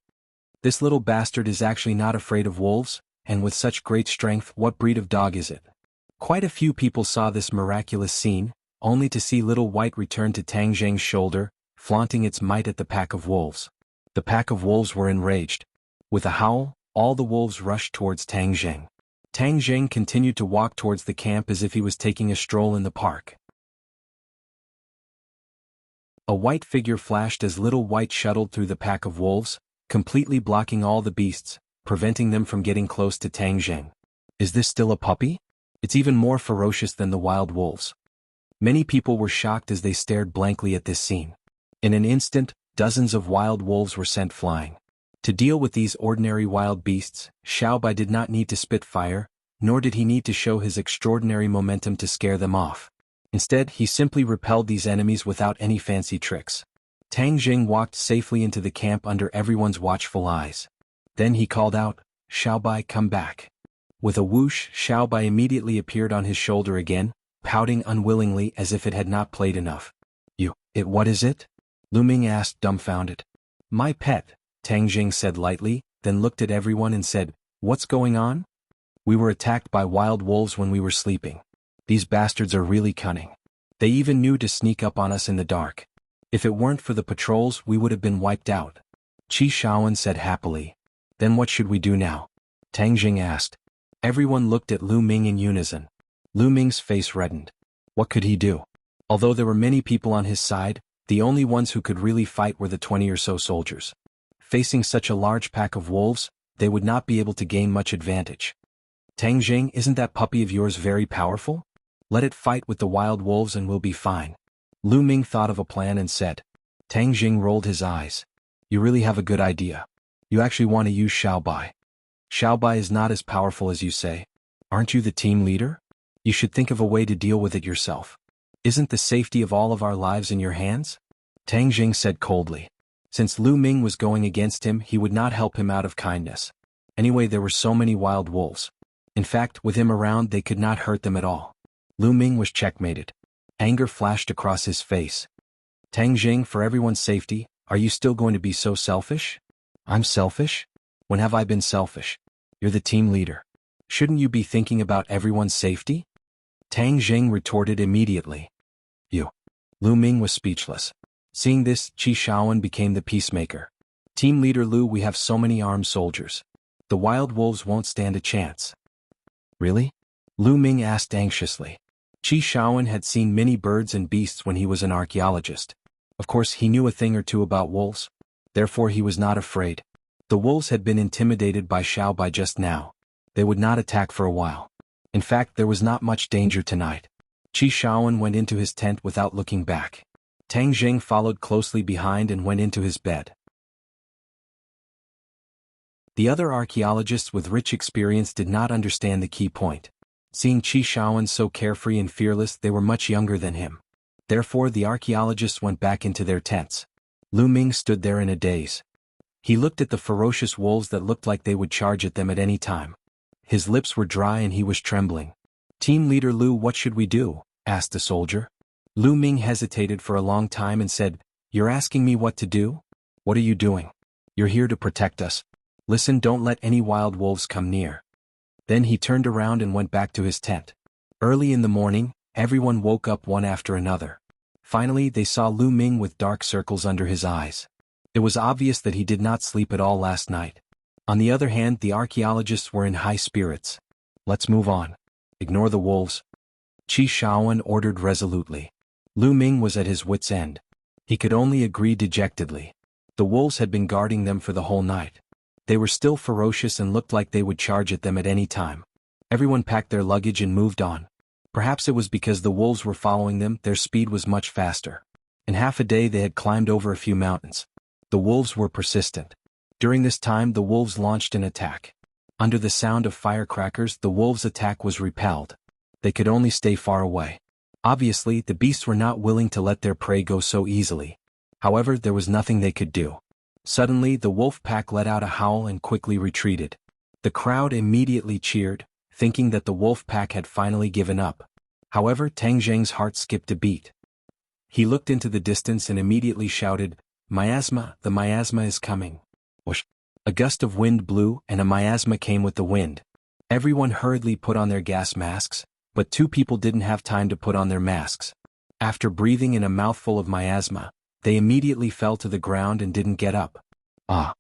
This little bastard is actually not afraid of wolves, and with such great strength, what breed of dog is it? Quite a few people saw this miraculous scene, only to see Little White return to Tang Jing's shoulder, flaunting its might at the pack of wolves. The pack of wolves were enraged. With a howl, all the wolves rushed towards Tang Jing. Tang Jing continued to walk towards the camp as if he was taking a stroll in the park. A white figure flashed as Little White shuttled through the pack of wolves, completely blocking all the beasts, preventing them from getting close to Tang Jing. Is this still a puppy? It's even more ferocious than the wild wolves. Many people were shocked as they stared blankly at this scene. In an instant, dozens of wild wolves were sent flying. To deal with these ordinary wild beasts, Xiao Bai did not need to spit fire, nor did he need to show his extraordinary momentum to scare them off. Instead, he simply repelled these enemies without any fancy tricks. Tang Jing walked safely into the camp under everyone's watchful eyes. Then he called out, "Xiao Bai, come back." With a whoosh, Xiao Bai immediately appeared on his shoulder again, pouting unwillingly as if it had not played enough. What is it?" Lu Ming asked, dumbfounded. "My pet," Tang Jing said lightly, then looked at everyone and said, "What's going on?" "We were attacked by wild wolves when we were sleeping. These bastards are really cunning. They even knew to sneak up on us in the dark. If it weren't for the patrols, we would have been wiped out." Qi Shaoan said happily. "Then what should we do now?" Tang Jing asked. Everyone looked at Lu Ming in unison. Lu Ming's face reddened. What could he do? Although there were many people on his side, the only ones who could really fight were the 20 or so soldiers. Facing such a large pack of wolves, they would not be able to gain much advantage. "Tang Jing, isn't that puppy of yours very powerful? Let it fight with the wild wolves and we'll be fine." Lu Ming thought of a plan and said. Tang Jing rolled his eyes. "You really have a good idea. You actually want to use Xiao Bai. Xiao Bai is not as powerful as you say. Aren't you the team leader? You should think of a way to deal with it yourself. Isn't the safety of all of our lives in your hands?" Tang Jing said coldly. Since Lu Ming was going against him, he would not help him out of kindness. Anyway, there were so many wild wolves. In fact, with him around, they could not hurt them at all. Lu Ming was checkmated. Anger flashed across his face. "Tang Jing, for everyone's safety, are you still going to be so selfish?" "I'm selfish? When have I been selfish? You're the team leader. Shouldn't you be thinking about everyone's safety?" Tang Jing retorted immediately. "You." Lu Ming was speechless. Seeing this, Qi Shaoan became the peacemaker. "Team leader Lu, we have so many armed soldiers. The wild wolves won't stand a chance." "Really?" Lu Ming asked anxiously. Qi Shaoan had seen many birds and beasts when he was an archaeologist. Of course, he knew a thing or two about wolves. Therefore, he was not afraid. The wolves had been intimidated by Xiao Bai just now. They would not attack for a while. In fact, there was not much danger tonight. Qi Shaoan went into his tent without looking back. Tang Jing followed closely behind and went into his bed. The other archaeologists with rich experience did not understand the key point. Seeing Qi Shaoan so carefree and fearless, they were much younger than him. Therefore the archaeologists went back into their tents. Lu Ming stood there in a daze. He looked at the ferocious wolves that looked like they would charge at them at any time. His lips were dry and he was trembling. "Team leader Lu, what should we do?" asked the soldier. Lu Ming hesitated for a long time and said, "You're asking me what to do? What are you doing? You're here to protect us. Listen, don't let any wild wolves come near." Then he turned around and went back to his tent. Early in the morning, everyone woke up one after another. Finally they saw Lu Ming with dark circles under his eyes. It was obvious that he did not sleep at all last night. On the other hand, the archaeologists were in high spirits. "Let's move on. Ignore the wolves," Qi Shaoan ordered resolutely. Lu Ming was at his wits' end. He could only agree dejectedly. The wolves had been guarding them for the whole night. They were still ferocious and looked like they would charge at them at any time. Everyone packed their luggage and moved on. Perhaps it was because the wolves were following them, their speed was much faster. In half a day they had climbed over a few mountains. The wolves were persistent. During this time the wolves launched an attack. Under the sound of firecrackers the wolves' attack was repelled. They could only stay far away. Obviously the beasts were not willing to let their prey go so easily. However, there was nothing they could do. Suddenly the wolf pack let out a howl and quickly retreated. The crowd immediately cheered, thinking that the wolf pack had finally given up. However, Tang Zheng's heart skipped a beat. He looked into the distance and immediately shouted, "Miasma, the miasma is coming." Whoosh! A gust of wind blew and a miasma came with the wind. Everyone hurriedly put on their gas masks, but two people didn't have time to put on their masks. After breathing in a mouthful of miasma, they immediately fell to the ground and didn't get up. "Ah!"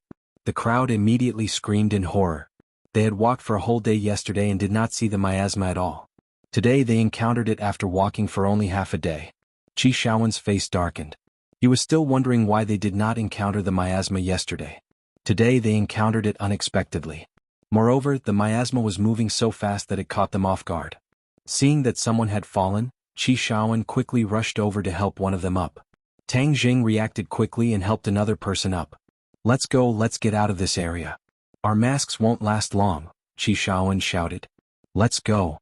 The crowd immediately screamed in horror. They had walked for a whole day yesterday and did not see the miasma at all. Today they encountered it after walking for only half a day. Qi Shaoan's face darkened. He was still wondering why they did not encounter the miasma yesterday. Today they encountered it unexpectedly. Moreover, the miasma was moving so fast that it caught them off guard. Seeing that someone had fallen, Qi Shaoan quickly rushed over to help one of them up. Tang Jing reacted quickly and helped another person up. "Let's go, let's get out of this area. Our masks won't last long," Qi Shaoan shouted. "Let's go."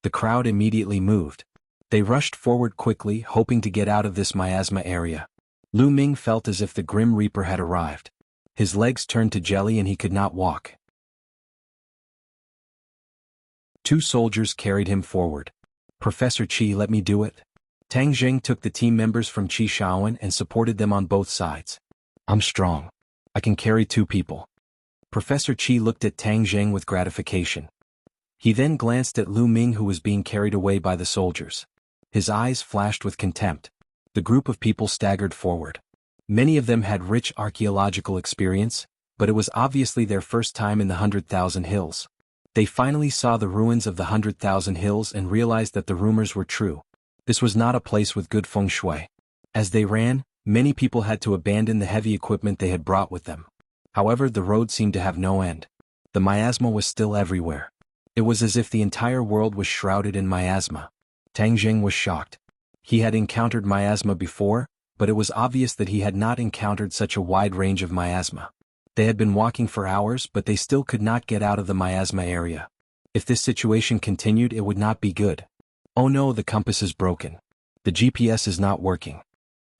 The crowd immediately moved. They rushed forward quickly, hoping to get out of this miasma area. Lu Ming felt as if the Grim Reaper had arrived. His legs turned to jelly and he could not walk. Two soldiers carried him forward. "Professor Qi, let me do it." Tang Jing took the team members from Qi Shaoan and supported them on both sides. "I'm strong. I can carry two people." Professor Qi looked at Tang Jing with gratification. He then glanced at Lu Ming, who was being carried away by the soldiers. His eyes flashed with contempt. The group of people staggered forward. Many of them had rich archaeological experience, but it was obviously their first time in the 100,000 Hills. They finally saw the ruins of the 100,000 Hills and realized that the rumors were true. This was not a place with good feng shui. As they ran, many people had to abandon the heavy equipment they had brought with them. However, the road seemed to have no end. The miasma was still everywhere. It was as if the entire world was shrouded in miasma. Tang Jing was shocked. He had encountered miasma before, but it was obvious that he had not encountered such a wide range of miasma. They had been walking for hours, but they still could not get out of the miasma area. If this situation continued, it would not be good. "Oh no, the compass is broken. The GPS is not working."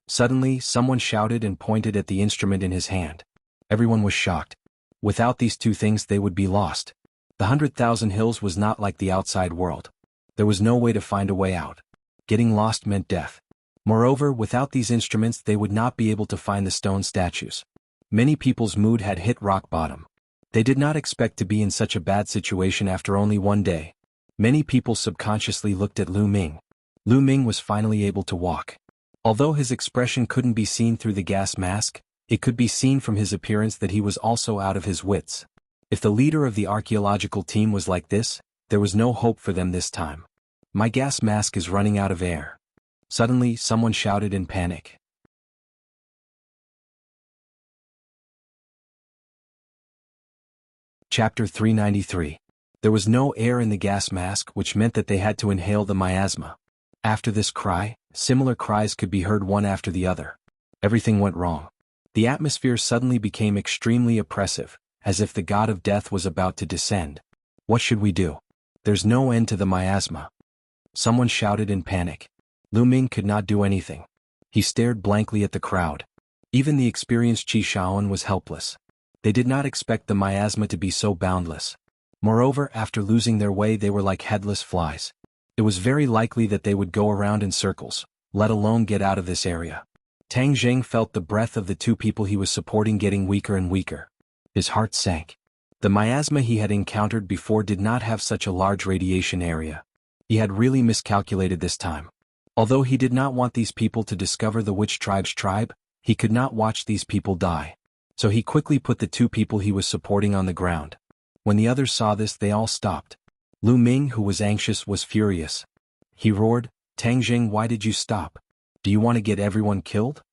Suddenly, someone shouted and pointed at the instrument in his hand. Everyone was shocked. Without these two things they would be lost. The 100,000 Hills was not like the outside world. There was no way to find a way out. Getting lost meant death. Moreover, without these instruments they would not be able to find the stone statues. Many people's mood had hit rock bottom. They did not expect to be in such a bad situation after only one day. Many people subconsciously looked at Lu Ming. Lu Ming was finally able to walk. Although his expression couldn't be seen through the gas mask, it could be seen from his appearance that he was also out of his wits. If the leader of the archaeological team was like this, there was no hope for them this time. "My gas mask is running out of air." Suddenly, someone shouted in panic. Chapter 393. There was no air in the gas mask, which meant that they had to inhale the miasma. After this cry, similar cries could be heard one after the other. Everything went wrong. The atmosphere suddenly became extremely oppressive, as if the god of death was about to descend. What should we do? There's no end to the miasma. Someone shouted in panic. Lu Ming could not do anything. He stared blankly at the crowd. Even the experienced Qi Shaoan was helpless. They did not expect the miasma to be so boundless. Moreover, after losing their way they were like headless flies. It was very likely that they would go around in circles, let alone get out of this area. Tang Jing felt the breath of the two people he was supporting getting weaker and weaker. His heart sank. The miasma he had encountered before did not have such a large radiation area. He had really miscalculated this time. Although he did not want these people to discover the witch tribe's tribe, he could not watch these people die. So he quickly put the two people he was supporting on the ground. When the others saw this they all stopped. Lu Ming, who was anxious, was furious. He roared, Tang Jing, why did you stop? Do you want to get everyone killed?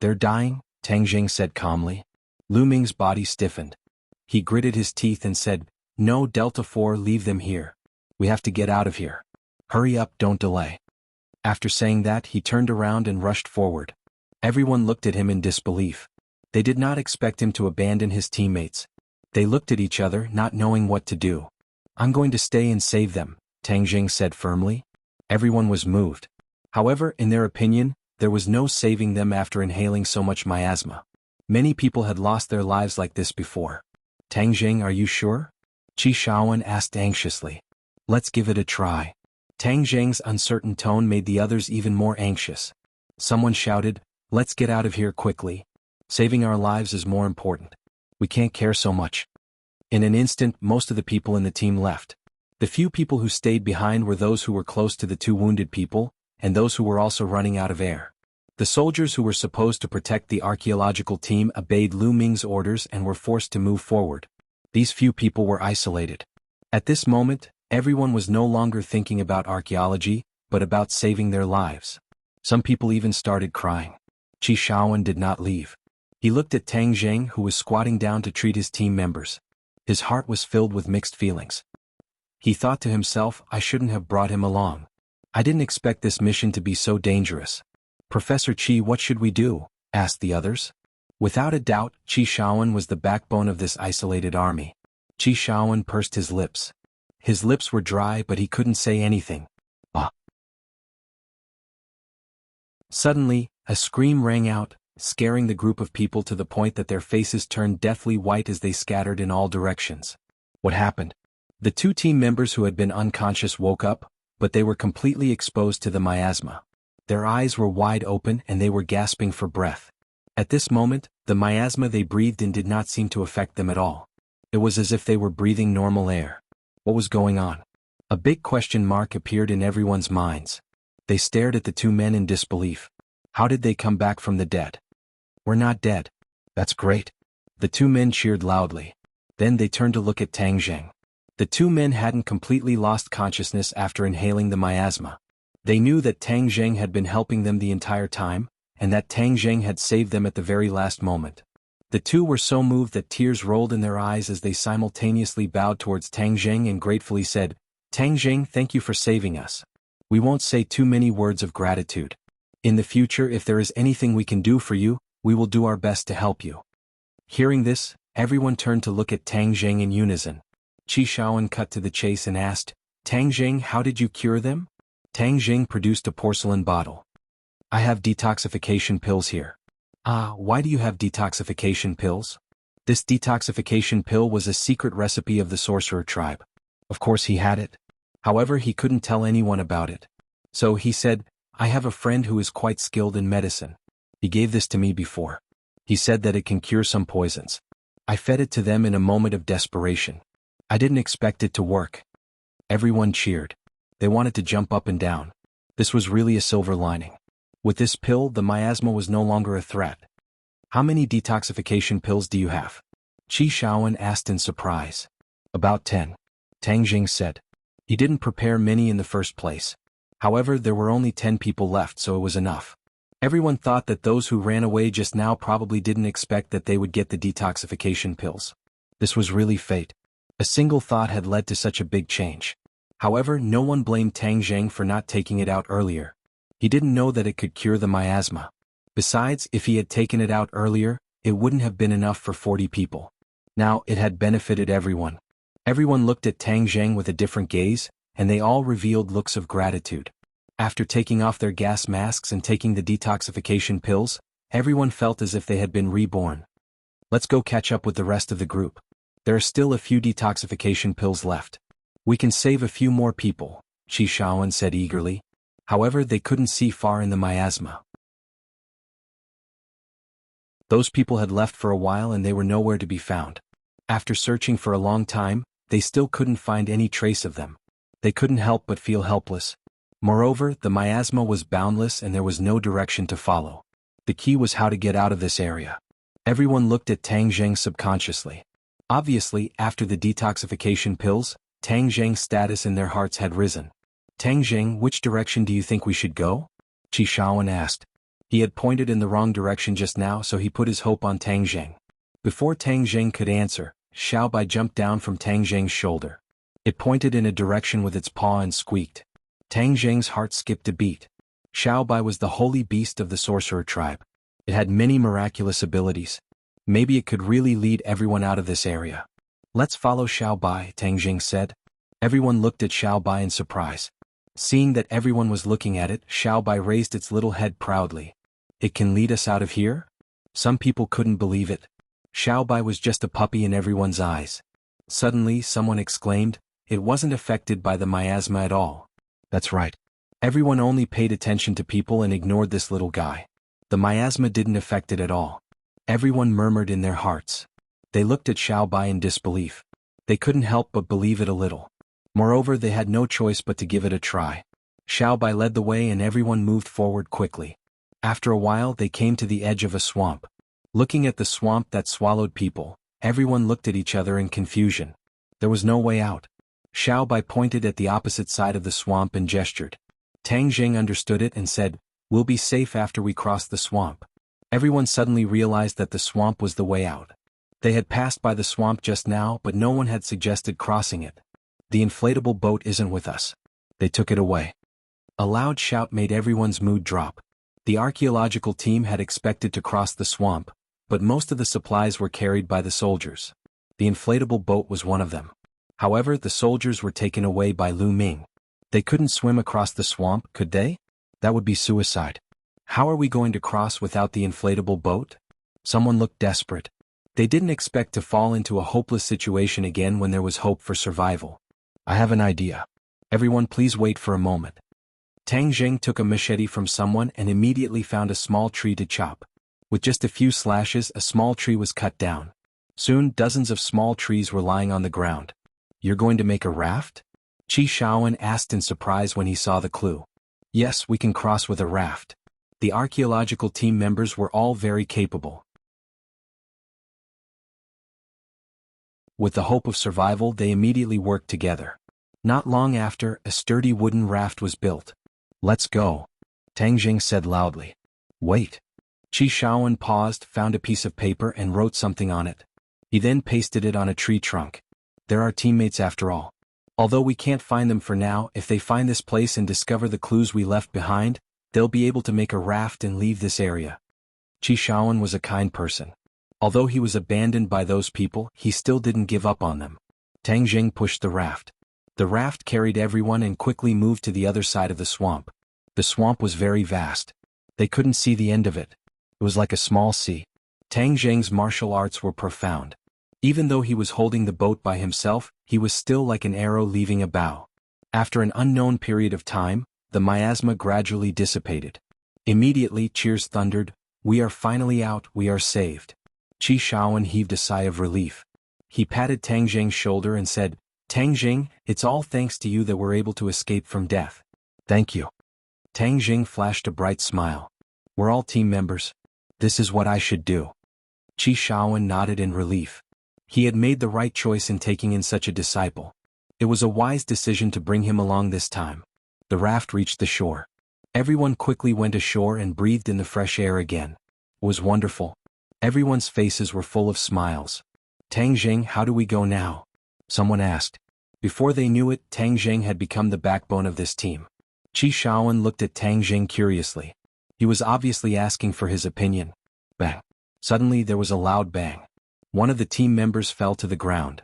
They're dying, Tang Jing said calmly. Lu Ming's body stiffened. He gritted his teeth and said, No, Delta 4, leave them here. We have to get out of here. Hurry up, don't delay. After saying that, he turned around and rushed forward. Everyone looked at him in disbelief. They did not expect him to abandon his teammates. They looked at each other, not knowing what to do. I'm going to stay and save them, Tang Jing said firmly. Everyone was moved. However, in their opinion, there was no saving them after inhaling so much miasma. Many people had lost their lives like this before. Tang Jing, are you sure? Qi Shaoan asked anxiously. Let's give it a try. Tang Jing's uncertain tone made the others even more anxious. Someone shouted, Let's get out of here quickly. Saving our lives is more important. We can't care so much. In an instant, most of the people in the team left. The few people who stayed behind were those who were close to the two wounded people, and those who were also running out of air. The soldiers who were supposed to protect the archaeological team obeyed Lu Ming's orders and were forced to move forward. These few people were isolated. At this moment, everyone was no longer thinking about archaeology, but about saving their lives. Some people even started crying. Qi Shaoan did not leave. He looked at Tang Jing, who was squatting down to treat his team members. His heart was filled with mixed feelings. He thought to himself, I shouldn't have brought him along. I didn't expect this mission to be so dangerous. Professor Qi, what should we do? Asked the others. Without a doubt, Qi Shaoan was the backbone of this isolated army. Qi Shaoan pursed his lips. His lips were dry, but he couldn't say anything. Ah! Suddenly, a scream rang out, scaring the group of people to the point that their faces turned deathly white as they scattered in all directions. What happened? The two team members who had been unconscious woke up, but they were completely exposed to the miasma. Their eyes were wide open and they were gasping for breath. At this moment, the miasma they breathed in did not seem to affect them at all. It was as if they were breathing normal air. What was going on? A big question mark appeared in everyone's minds. They stared at the two men in disbelief. How did they come back from the dead? We're not dead. That's great. The two men cheered loudly. Then they turned to look at Tang Jing. The two men hadn't completely lost consciousness after inhaling the miasma. They knew that Tang Jing had been helping them the entire time, and that Tang Jing had saved them at the very last moment. The two were so moved that tears rolled in their eyes as they simultaneously bowed towards Tang Jing and gratefully said, Tang Jing, thank you for saving us. We won't say too many words of gratitude. In the future, if there is anything we can do for you, we will do our best to help you. Hearing this, everyone turned to look at Tang Jing in unison. Qi Shaoan cut to the chase and asked, Tang Jing, how did you cure them? Tang Jing produced a porcelain bottle. I have detoxification pills here. Ah, why do you have detoxification pills? This detoxification pill was a secret recipe of the sorcerer tribe. Of course he had it. However, he couldn't tell anyone about it. So he said, I have a friend who is quite skilled in medicine. He gave this to me before. He said that it can cure some poisons. I fed it to them in a moment of desperation. I didn't expect it to work. Everyone cheered. They wanted to jump up and down. This was really a silver lining. With this pill, the miasma was no longer a threat. How many detoxification pills do you have? Qi Shaoan asked in surprise. About 10. Tang Jing said. He didn't prepare many in the first place. However, there were only 10 people left, so it was enough. Everyone thought that those who ran away just now probably didn't expect that they would get the detoxification pills. This was really fate. A single thought had led to such a big change. However, no one blamed Tang Jing for not taking it out earlier. He didn't know that it could cure the miasma. Besides, if he had taken it out earlier, it wouldn't have been enough for 40 people. Now, it had benefited everyone. Everyone looked at Tang Zheng with a different gaze, and they all revealed looks of gratitude. After taking off their gas masks and taking the detoxification pills, everyone felt as if they had been reborn. Let's go catch up with the rest of the group. There are still a few detoxification pills left. We can save a few more people, Qi Shaoan said eagerly. However, they couldn't see far in the miasma. Those people had left for a while and they were nowhere to be found. After searching for a long time, they still couldn't find any trace of them. They couldn't help but feel helpless. Moreover, the miasma was boundless and there was no direction to follow. The key was how to get out of this area. Everyone looked at Tang Zheng subconsciously. Obviously, after the detoxification pills, Tang Zheng's status in their hearts had risen. Tang Zheng, which direction do you think we should go? Qi Shaoan asked. He had pointed in the wrong direction just now, so he put his hope on Tang Zheng. Before Tang Zheng could answer, Xiao Bai jumped down from Tang Zheng's shoulder. It pointed in a direction with its paw and squeaked. Tang Zheng's heart skipped a beat. Xiao Bai was the holy beast of the sorcerer tribe. It had many miraculous abilities. Maybe it could really lead everyone out of this area. Let's follow Xiao Bai, Tang Zheng said. Everyone looked at Xiao Bai in surprise. Seeing that everyone was looking at it, Xiao Bai raised its little head proudly. It can lead us out of here? Some people couldn't believe it. Xiao Bai was just a puppy in everyone's eyes. Suddenly, someone exclaimed, it wasn't affected by the miasma at all. That's right. Everyone only paid attention to people and ignored this little guy. The miasma didn't affect it at all. Everyone murmured in their hearts. They looked at Xiao Bai in disbelief. They couldn't help but believe it a little. Moreover, they had no choice but to give it a try. Xiao Bai led the way and everyone moved forward quickly. After a while, they came to the edge of a swamp. Looking at the swamp that swallowed people, everyone looked at each other in confusion. There was no way out. Xiao Bai pointed at the opposite side of the swamp and gestured. Tang Zheng understood it and said, we'll be safe after we cross the swamp. Everyone suddenly realized that the swamp was the way out. They had passed by the swamp just now, but no one had suggested crossing it. The inflatable boat isn't with us. They took it away. A loud shout made everyone's mood drop. The archaeological team had expected to cross the swamp, but most of the supplies were carried by the soldiers. The inflatable boat was one of them. However, the soldiers were taken away by Lu Ming. They couldn't swim across the swamp, could they? That would be suicide. How are we going to cross without the inflatable boat? Someone looked desperate. They didn't expect to fall into a hopeless situation again when there was hope for survival. I have an idea. Everyone please wait for a moment. Tang Zheng took a machete from someone and immediately found a small tree to chop. With just a few slashes, a small tree was cut down. Soon, dozens of small trees were lying on the ground. You're going to make a raft? Qi Shaoan asked in surprise when he saw the clue. Yes, we can cross with a raft. The archaeological team members were all very capable. With the hope of survival, they immediately worked together. Not long after, a sturdy wooden raft was built. Let's go, Tang Zheng said loudly. Wait. Qi Shaoan paused, found a piece of paper and wrote something on it. He then pasted it on a tree trunk. They're our teammates after all. Although we can't find them for now, if they find this place and discover the clues we left behind, they'll be able to make a raft and leave this area. Qi Shaoan was a kind person. Although he was abandoned by those people, he still didn't give up on them. Tang Zheng pushed the raft. The raft carried everyone and quickly moved to the other side of the swamp. The swamp was very vast. They couldn't see the end of it. It was like a small sea. Tang Zheng's martial arts were profound. Even though he was holding the boat by himself, he was still like an arrow leaving a bow. After an unknown period of time, the miasma gradually dissipated. Immediately, cheers thundered, "We are finally out, we are saved." Qi Shaoan heaved a sigh of relief. He patted Tang Zheng's shoulder and said, "Tang Zheng, it's all thanks to you that we're able to escape from death." "Thank you." Tang Zheng flashed a bright smile. "We're all team members. This is what I should do." Qi Shaoan nodded in relief. He had made the right choice in taking in such a disciple. It was a wise decision to bring him along this time. The raft reached the shore. Everyone quickly went ashore and breathed in the fresh air again. It was wonderful. Everyone's faces were full of smiles. "Tang Zheng, how do we go now?" someone asked. Before they knew it, Tang Zheng had become the backbone of this team. Qi Shaoan looked at Tang Zheng curiously. He was obviously asking for his opinion. Bang. Suddenly there was a loud bang. One of the team members fell to the ground.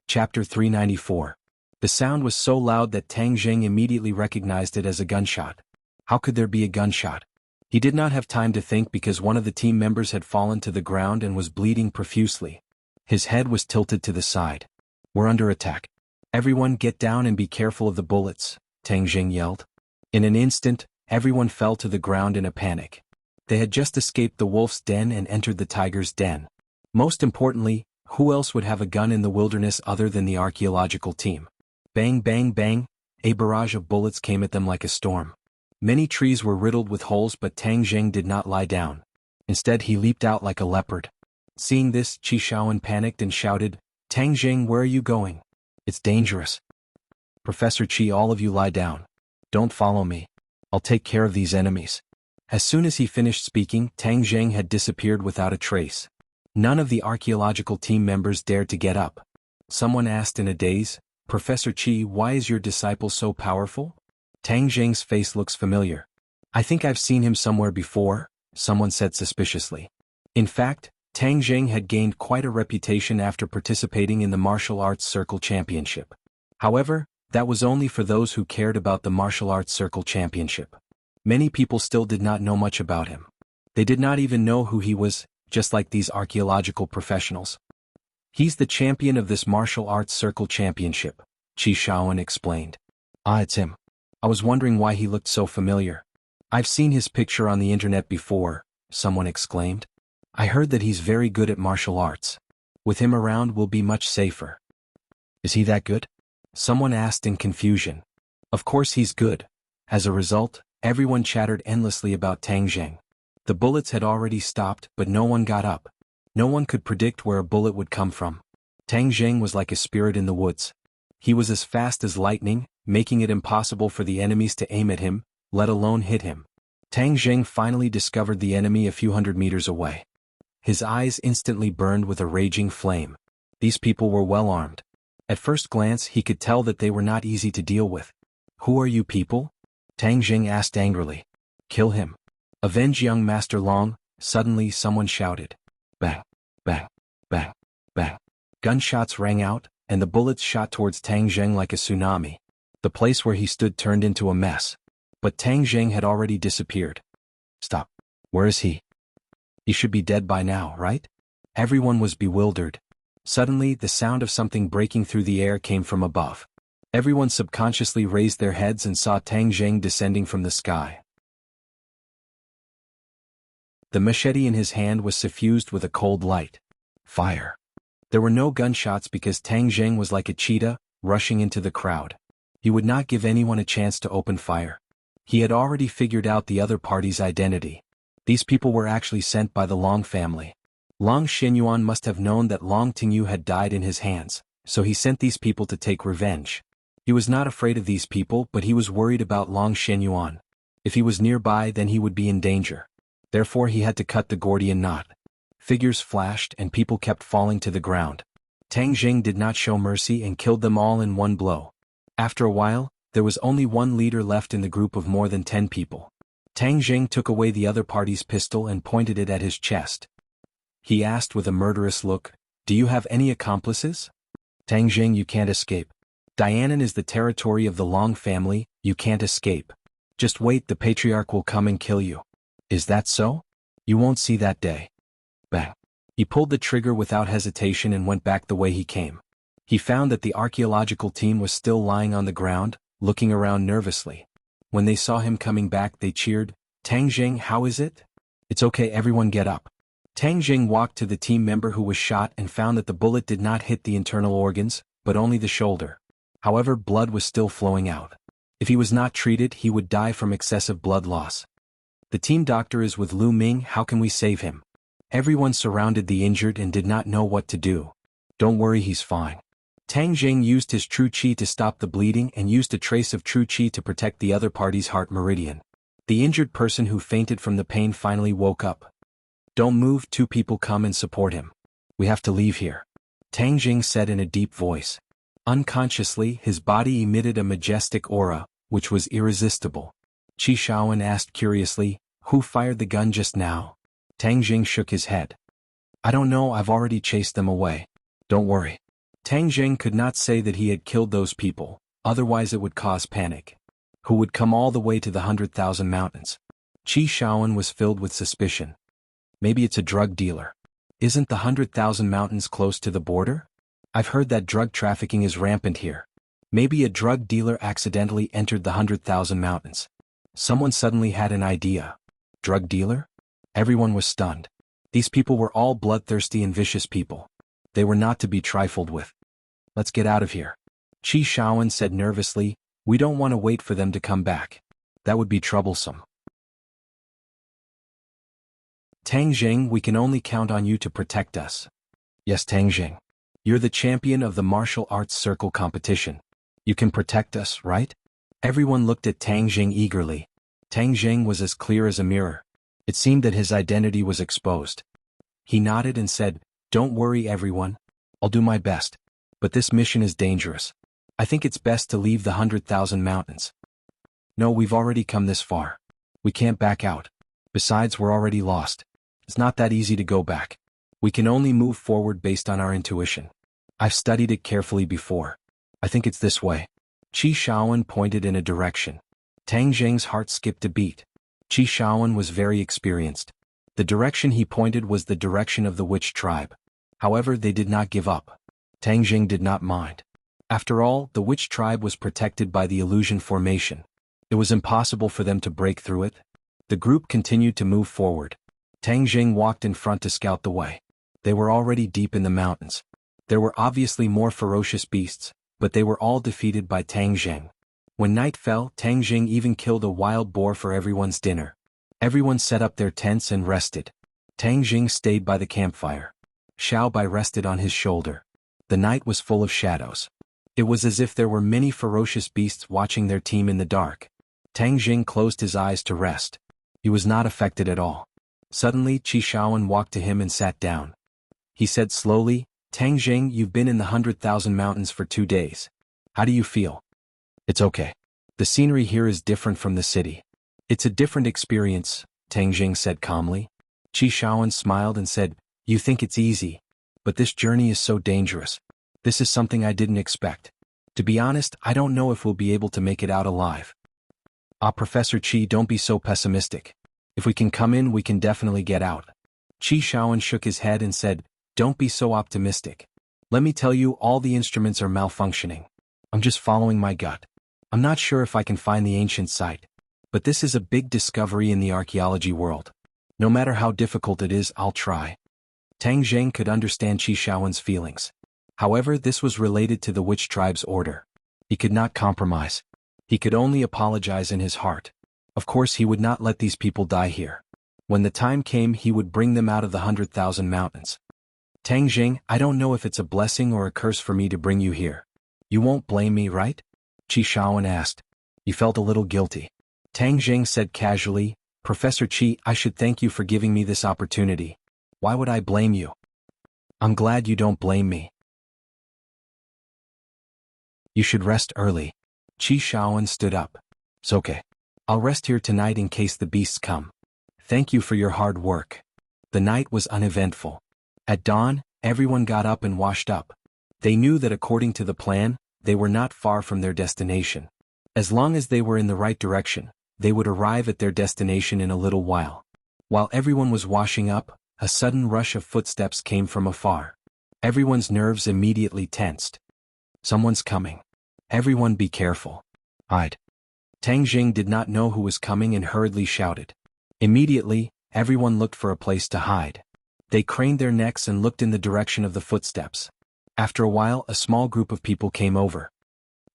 Chapter 394. The sound was so loud that Tang Jing immediately recognized it as a gunshot. How could there be a gunshot? He did not have time to think because one of the team members had fallen to the ground and was bleeding profusely. His head was tilted to the side. We're under attack. Everyone get down and be careful of the bullets, Tang Jing yelled. In an instant, everyone fell to the ground in a panic. They had just escaped the wolf's den and entered the tiger's den. Most importantly, who else would have a gun in the wilderness other than the archaeological team? Bang bang bang, a barrage of bullets came at them like a storm. Many trees were riddled with holes, but Tang Jing did not lie down. Instead he leaped out like a leopard. Seeing this, Qi Shaoan panicked and shouted, "Tang Jing, where are you going? It's dangerous." "Professor Qi, all of you lie down. Don't follow me. I'll take care of these enemies." As soon as he finished speaking, Tang Jing had disappeared without a trace. None of the archaeological team members dared to get up. Someone asked in a daze, "Professor Qi, why is your disciple so powerful?" Tang Jing's face looks familiar. "I think I've seen him somewhere before," someone said suspiciously. In fact, Tang Jing had gained quite a reputation after participating in the martial arts circle championship. However, that was only for those who cared about the martial arts circle championship. Many people still did not know much about him. They did not even know who he was, just like these archaeological professionals. "He's the champion of this martial arts circle championship," Qi Shaoan explained. "Ah, it's him. I was wondering why he looked so familiar. I've seen his picture on the internet before," someone exclaimed. "I heard that he's very good at martial arts. With him around we'll be much safer." "Is he that good?" someone asked in confusion. Of course he's good. As a result, everyone chattered endlessly about Tang Jing. The bullets had already stopped, but no one got up. No one could predict where a bullet would come from. Tang Jing was like a spirit in the woods. He was as fast as lightning, making it impossible for the enemies to aim at him, let alone hit him. Tang Jing finally discovered the enemy a few hundred meters away. His eyes instantly burned with a raging flame. These people were well armed. At first glance he could tell that they were not easy to deal with. "Who are you people?" Tang Jing asked angrily. "Kill him. Avenge young Master Long," suddenly someone shouted. Bang, bang, bang, bang. Gunshots rang out, and the bullets shot towards Tang Jing like a tsunami. The place where he stood turned into a mess. But Tang Jing had already disappeared. "Stop. Where is he? He should be dead by now, right?" Everyone was bewildered. Suddenly, the sound of something breaking through the air came from above. Everyone subconsciously raised their heads and saw Tang Jing descending from the sky. The machete in his hand was suffused with a cold light. Fire. There were no gunshots because Tang Jing was like a cheetah, rushing into the crowd. He would not give anyone a chance to open fire. He had already figured out the other party's identity. These people were actually sent by the Long family. Long Xinyuan must have known that Long Tingyu had died in his hands, so he sent these people to take revenge. He was not afraid of these people, but he was worried about Long Xinyuan. If he was nearby, then he would be in danger. Therefore he had to cut the Gordian knot. Figures flashed and people kept falling to the ground. Tang Jing did not show mercy and killed them all in one blow. After a while, there was only one leader left in the group of more than 10 people. Tang Jing took away the other party's pistol and pointed it at his chest. He asked with a murderous look, "Do you have any accomplices?" "Tang Jing, you can't escape. Dianan is the territory of the Long family, you can't escape. Just wait, the patriarch will come and kill you." "Is that so? You won't see that day." Bang. He pulled the trigger without hesitation and went back the way he came. He found that the archaeological team was still lying on the ground, looking around nervously. When they saw him coming back, they cheered, "Tang Jing, how is it?" "It's okay, everyone get up." Tang Jing walked to the team member who was shot and found that the bullet did not hit the internal organs, but only the shoulder. However, blood was still flowing out. If he was not treated, he would die from excessive blood loss. "The team doctor is with Lu Ming, how can we save him?" Everyone surrounded the injured and did not know what to do. "Don't worry, he's fine." Tang Jing used his true qi to stop the bleeding and used a trace of true qi to protect the other party's heart meridian. The injured person who fainted from the pain finally woke up. "Don't move, 2 people come and support him. We have to leave here," Tang Jing said in a deep voice. Unconsciously, his body emitted a majestic aura, which was irresistible. Qi Shaoan asked curiously, who fired the gun just now? Tang Jing shook his head. I don't know, I've already chased them away. Don't worry. Tang Jing could not say that he had killed those people, otherwise it would cause panic. Who would come all the way to the 100,000 mountains? Qi Shaoan was filled with suspicion. Maybe it's a drug dealer. Isn't the 100,000 mountains close to the border? I've heard that drug trafficking is rampant here. Maybe a drug dealer accidentally entered the 100,000 mountains. Someone suddenly had an idea. Drug dealer? Everyone was stunned. These people were all bloodthirsty and vicious people. They were not to be trifled with. Let's get out of here. Qi Shaoan said nervously, we don't want to wait for them to come back. That would be troublesome. Tang Jing, we can only count on you to protect us. Yes, Tang Jing. You're the champion of the martial arts circle competition. You can protect us, right? Everyone looked at Tang Jing eagerly. Tang Jing was as clear as a mirror. It seemed that his identity was exposed. He nodded and said, don't worry everyone. I'll do my best. But this mission is dangerous. I think it's best to leave the 100,000 mountains. No, we've already come this far. We can't back out. Besides, we're already lost. It's not that easy to go back. We can only move forward based on our intuition. I've studied it carefully before. I think it's this way. Qi Shaoan pointed in a direction. Tang Jing's heart skipped a beat. Qi Shaoan was very experienced. The direction he pointed was the direction of the witch tribe. However, they did not give up. Tang Jing did not mind. After all, the witch tribe was protected by the illusion formation. It was impossible for them to break through it. The group continued to move forward. Tang Jing walked in front to scout the way. They were already deep in the mountains. There were obviously more ferocious beasts, but they were all defeated by Tang Jing. When night fell, Tang Jing even killed a wild boar for everyone's dinner. Everyone set up their tents and rested. Tang Jing stayed by the campfire. Xiao Bai rested on his shoulder. The night was full of shadows. It was as if there were many ferocious beasts watching their team in the dark. Tang Jing closed his eyes to rest. He was not affected at all. Suddenly, Qi Shaoan walked to him and sat down. He said slowly, Tang Jing, you've been in the 100,000 mountains for 2 days. How do you feel? It's okay. The scenery here is different from the city. It's a different experience, Tang Jing said calmly. Qi Shaoan smiled and said, you think it's easy. But this journey is so dangerous. This is something I didn't expect. To be honest, I don't know if we'll be able to make it out alive. Professor Qi, don't be so pessimistic. If we can come in, we can definitely get out. Qi Shaoan shook his head and said, don't be so optimistic. Let me tell you, all the instruments are malfunctioning. I'm just following my gut. I'm not sure if I can find the ancient site. But this is a big discovery in the archaeology world. No matter how difficult it is, I'll try. Tang Jing could understand Qi Shaoan's feelings. However, this was related to the witch tribe's order. He could not compromise. He could only apologize in his heart. Of course, he would not let these people die here. When the time came, he would bring them out of the 100,000 mountains. Tang Jing, I don't know if it's a blessing or a curse for me to bring you here. You won't blame me, right? Qi Shaoan asked. He felt a little guilty. Tang Jing said casually, Professor Qi, I should thank you for giving me this opportunity. Why would I blame you? I'm glad you don't blame me. You should rest early. Qi Shaoan stood up. It's okay. I'll rest here tonight in case the beasts come. Thank you for your hard work. The night was uneventful. At dawn, everyone got up and washed up. They knew that according to the plan, they were not far from their destination. As long as they were in the right direction, they would arrive at their destination in a little while. While everyone was washing up, a sudden rush of footsteps came from afar. Everyone's nerves immediately tensed. Someone's coming. Everyone be careful. Hide. Tang Jing did not know who was coming and hurriedly shouted. Immediately, everyone looked for a place to hide. They craned their necks and looked in the direction of the footsteps. After a while, a small group of people came over.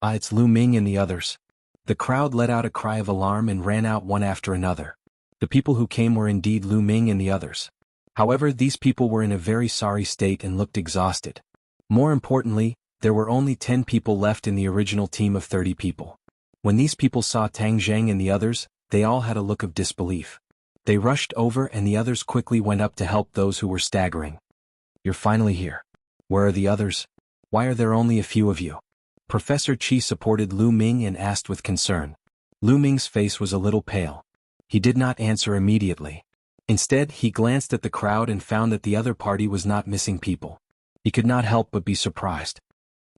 It's Lu Ming and the others. The crowd let out a cry of alarm and ran out one after another. The people who came were indeed Lu Ming and the others. However, these people were in a very sorry state and looked exhausted. More importantly, there were only 10 people left in the original team of 30 people. When these people saw Tang Jing and the others, they all had a look of disbelief. They rushed over and the others quickly went up to help those who were staggering. You're finally here. Where are the others? Why are there only a few of you? Professor Qi supported Lu Ming and asked with concern. Lu Ming's face was a little pale. He did not answer immediately. Instead, he glanced at the crowd and found that the other party was not missing people. He could not help but be surprised.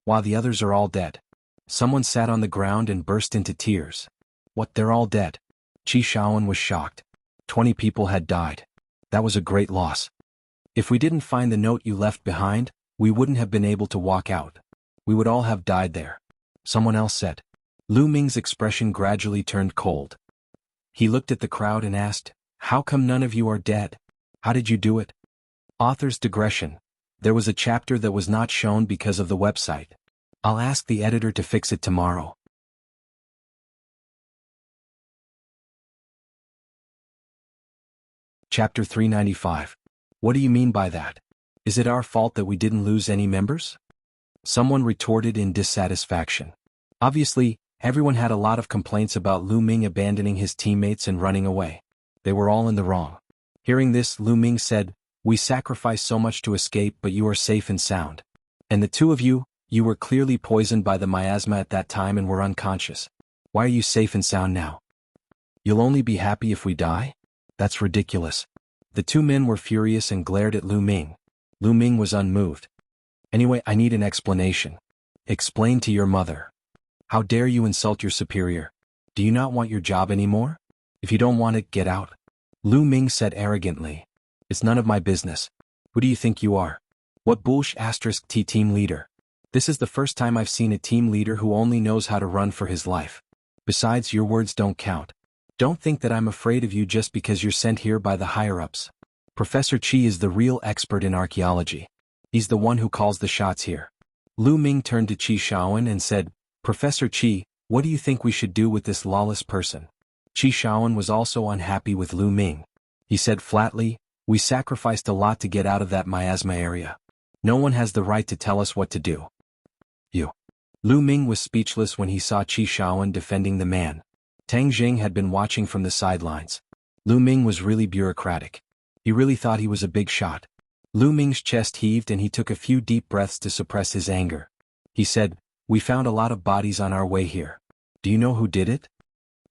While the others are all dead. Someone sat on the ground and burst into tears. What, they're all dead? Qi Shaoan was shocked. 20 people had died. That was a great loss. If we didn't find the note you left behind, we wouldn't have been able to walk out. We would all have died there. Someone else said. Lu Ming's expression gradually turned cold. He looked at the crowd and asked, "How come none of you are dead? How did you do it?" Author's digression. There was a chapter that was not shown because of the website. I'll ask the editor to fix it tomorrow. Chapter 395. What do you mean by that? Is it our fault that we didn't lose any members? Someone retorted in dissatisfaction. Obviously, everyone had a lot of complaints about Lu Ming abandoning his teammates and running away. They were all in the wrong. Hearing this, Lu Ming said, "We sacrificed so much to escape, but you are safe and sound. And the two of you, you were clearly poisoned by the miasma at that time and were unconscious. Why are you safe and sound now? You'll only be happy if we die? That's ridiculous." The two men were furious and glared at Lu Ming. Lu Ming was unmoved. "Anyway, I need an explanation." "Explain to your mother. How dare you insult your superior? Do you not want your job anymore? If you don't want it, get out." Lu Ming said arrogantly. "It's none of my business. Who do you think you are? What bullsh** T team leader? This is the first time I've seen a team leader who only knows how to run for his life. Besides, your words don't count. Don't think that I'm afraid of you just because you're sent here by the higher-ups. Professor Qi is the real expert in archaeology. He's the one who calls the shots here." Lu Ming turned to Qi Shaoan and said, "Professor Qi, what do you think we should do with this lawless person?" Qi Shaoan was also unhappy with Lu Ming. He said flatly, "We sacrificed a lot to get out of that miasma area. No one has the right to tell us what to do." You. Lu Ming was speechless when he saw Qi Shaoan defending the man. Tang Jing had been watching from the sidelines. Lu Ming was really bureaucratic. He really thought he was a big shot. Lu Ming's chest heaved and he took a few deep breaths to suppress his anger. He said, "We found a lot of bodies on our way here. Do you know who did it?"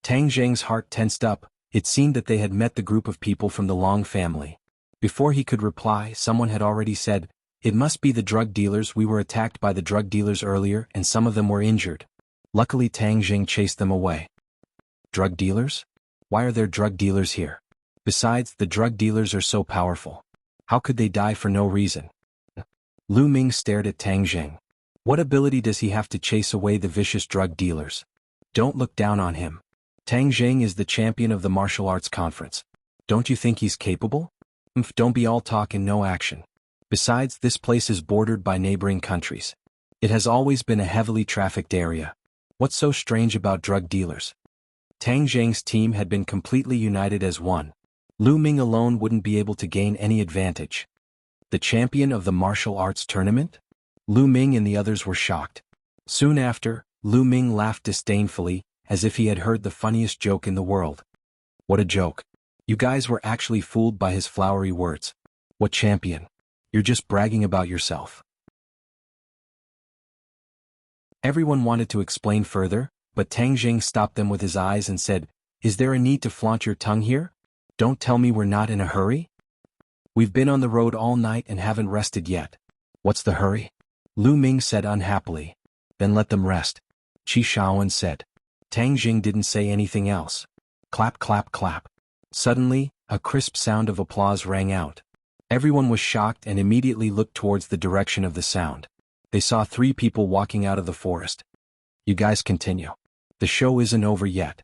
Tang Jing's heart tensed up. It seemed that they had met the group of people from the Long family. Before he could reply, someone had already said, "It must be the drug dealers. We were attacked by the drug dealers earlier and some of them were injured." Luckily, Tang Jing chased them away. Drug dealers? Why are there drug dealers here? Besides, the drug dealers are so powerful. How could they die for no reason? Lu Ming stared at Tang Jing. What ability does he have to chase away the vicious drug dealers? Don't look down on him. Tang Jing is the champion of the martial arts conference. Don't you think he's capable? Don't be all talk and no action. Besides, this place is bordered by neighboring countries. It has always been a heavily trafficked area. What's so strange about drug dealers? Tang Jing's team had been completely united as one. Lu Ming alone wouldn't be able to gain any advantage. The champion of the martial arts tournament? Lu Ming and the others were shocked. Soon after, Lu Ming laughed disdainfully, as if he had heard the funniest joke in the world. What a joke. You guys were actually fooled by his flowery words. What champion? You're just bragging about yourself. Everyone wanted to explain further, but Tang Jing stopped them with his eyes and said, "Is there a need to flaunt your tongue here? Don't tell me we're not in a hurry? We've been on the road all night and haven't rested yet. What's the hurry?" Lu Ming said unhappily. "Then let them rest," Qi Shaoan said. Tang Jing didn't say anything else. Clap, clap, clap. Suddenly, a crisp sound of applause rang out. Everyone was shocked and immediately looked towards the direction of the sound. They saw 3 people walking out of the forest. "You guys continue. The show isn't over yet."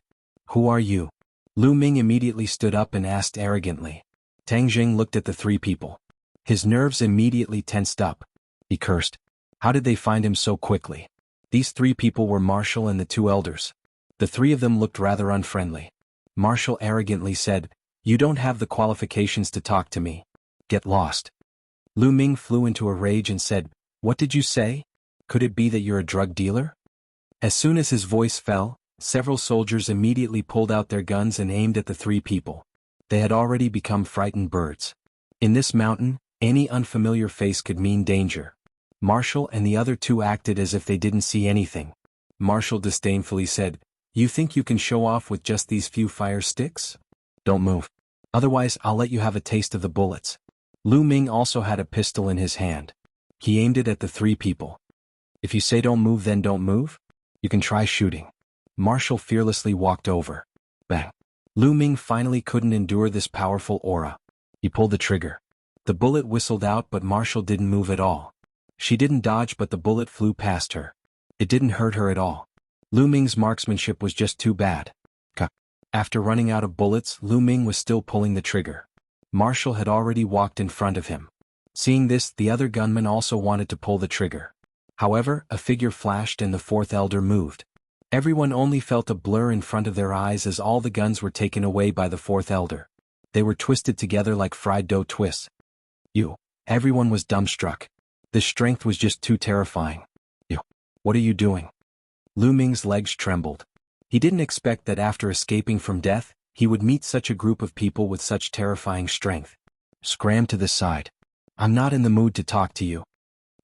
"Who are you?" Lu Ming immediately stood up and asked arrogantly. Tang Jing looked at the 3 people. His nerves immediately tensed up. He cursed. How did they find him so quickly? These 3 people were Marshall and the 2 elders. The 3 of them looked rather unfriendly. Marshall arrogantly said, "You don't have the qualifications to talk to me. Get lost." Lu Ming flew into a rage and said, "What did you say? Could it be that you're a drug dealer?" As soon as his voice fell, several soldiers immediately pulled out their guns and aimed at the 3 people. They had already become frightened birds. In this mountain, any unfamiliar face could mean danger. Marshall and the other 2 acted as if they didn't see anything. Marshall disdainfully said, You think you can show off with just these few fire sticks? Don't move. Otherwise I'll let you have a taste of the bullets. Lu Ming also had a pistol in his hand. He aimed it at the three people. If you say don't move, then don't move? You can try shooting. Marshall fearlessly walked over. Bang. Lu Ming finally couldn't endure this powerful aura. He pulled the trigger. The bullet whistled out, but Marshall didn't move at all. She didn't dodge, but the bullet flew past her. It didn't hurt her at all. Lu Ming's marksmanship was just too bad. After running out of bullets, Lu Ming was still pulling the trigger. Marshall had already walked in front of him. Seeing this, the other gunman also wanted to pull the trigger. However, a figure flashed and the fourth elder moved. Everyone only felt a blur in front of their eyes as all the guns were taken away by the fourth elder. They were twisted together like fried dough twists. Everyone was dumbstruck. This strength was just too terrifying. What are you doing? Lu Ming's legs trembled. He didn't expect that after escaping from death, he would meet such a group of people with such terrifying strength. Scram to the side. I'm not in the mood to talk to you,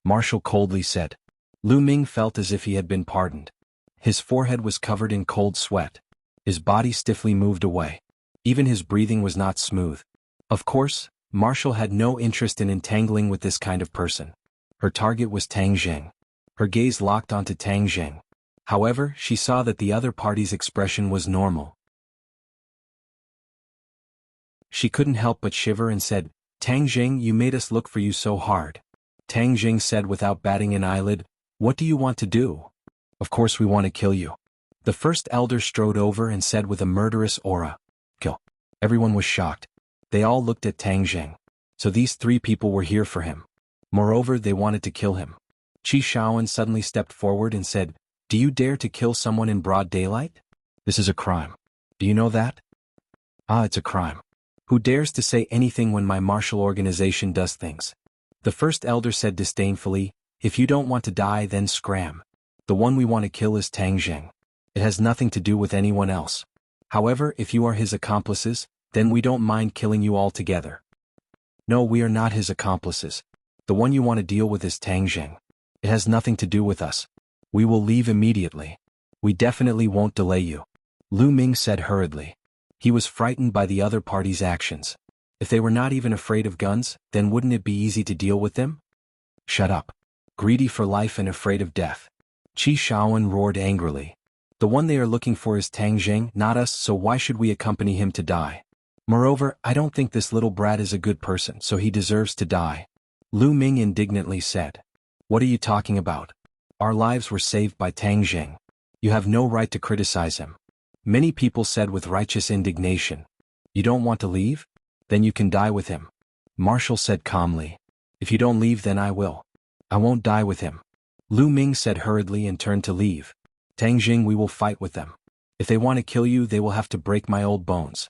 Marshall coldly said. Lu Ming felt as if he had been pardoned. His forehead was covered in cold sweat. His body stiffly moved away. Even his breathing was not smooth. Of course, Marshall had no interest in entangling with this kind of person. Her target was Tang Zheng. Her gaze locked onto Tang Zheng. However, she saw that the other party's expression was normal. She couldn't help but shiver and said, Tang Zheng, you made us look for you so hard. Tang Zheng said without batting an eyelid, What do you want to do? Of course we want to kill you. The first elder strode over and said with a murderous aura, Kill. Everyone was shocked. They all looked at Tang Zheng. So these three people were here for him. Moreover, they wanted to kill him. Qi Shaoan suddenly stepped forward and said, Do you dare to kill someone in broad daylight? This is a crime. Do you know that? It's a crime. Who dares to say anything when my martial organization does things? The first elder said disdainfully, If you don't want to die, then scram. The one we want to kill is Tang Zheng. It has nothing to do with anyone else. However, if you are his accomplices, then we don't mind killing you all together. No, we are not his accomplices. The one you want to deal with is Tang Zheng. It has nothing to do with us. We will leave immediately. We definitely won't delay you. Lu Ming said hurriedly. He was frightened by the other party's actions. If they were not even afraid of guns, then wouldn't it be easy to deal with them? Shut up. Greedy for life and afraid of death. Qi Shaoan roared angrily. The one they are looking for is Tang Zheng, not us, so why should we accompany him to die? Moreover, I don't think this little brat is a good person, so he deserves to die. Lu Ming indignantly said. What are you talking about? Our lives were saved by Tang Zheng. You have no right to criticize him. Many people said with righteous indignation. You don't want to leave? Then you can die with him. Marshall said calmly. If you don't leave, then I will. I won't die with him. Lu Ming said hurriedly and turned to leave. Tang Zheng, we will fight with them. If they want to kill you, they will have to break my old bones.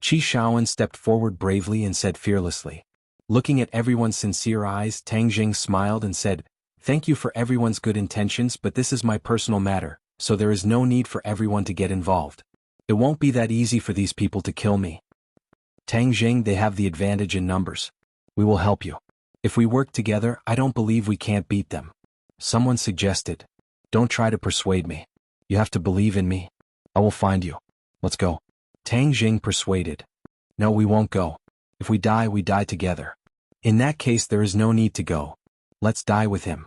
Qi Shaoan stepped forward bravely and said fearlessly. Looking at everyone's sincere eyes, Tang Zheng smiled and said, Thank you for everyone's good intentions, but this is my personal matter, so there is no need for everyone to get involved. It won't be that easy for these people to kill me. Tang Zheng, they have the advantage in numbers. We will help you. If we work together, I don't believe we can't beat them. Someone suggested. Don't try to persuade me. You have to believe in me. I will find you. Let's go. Tang Zheng persuaded. No, we won't go. If we die together. In that case, there is no need to go. Let's die with him.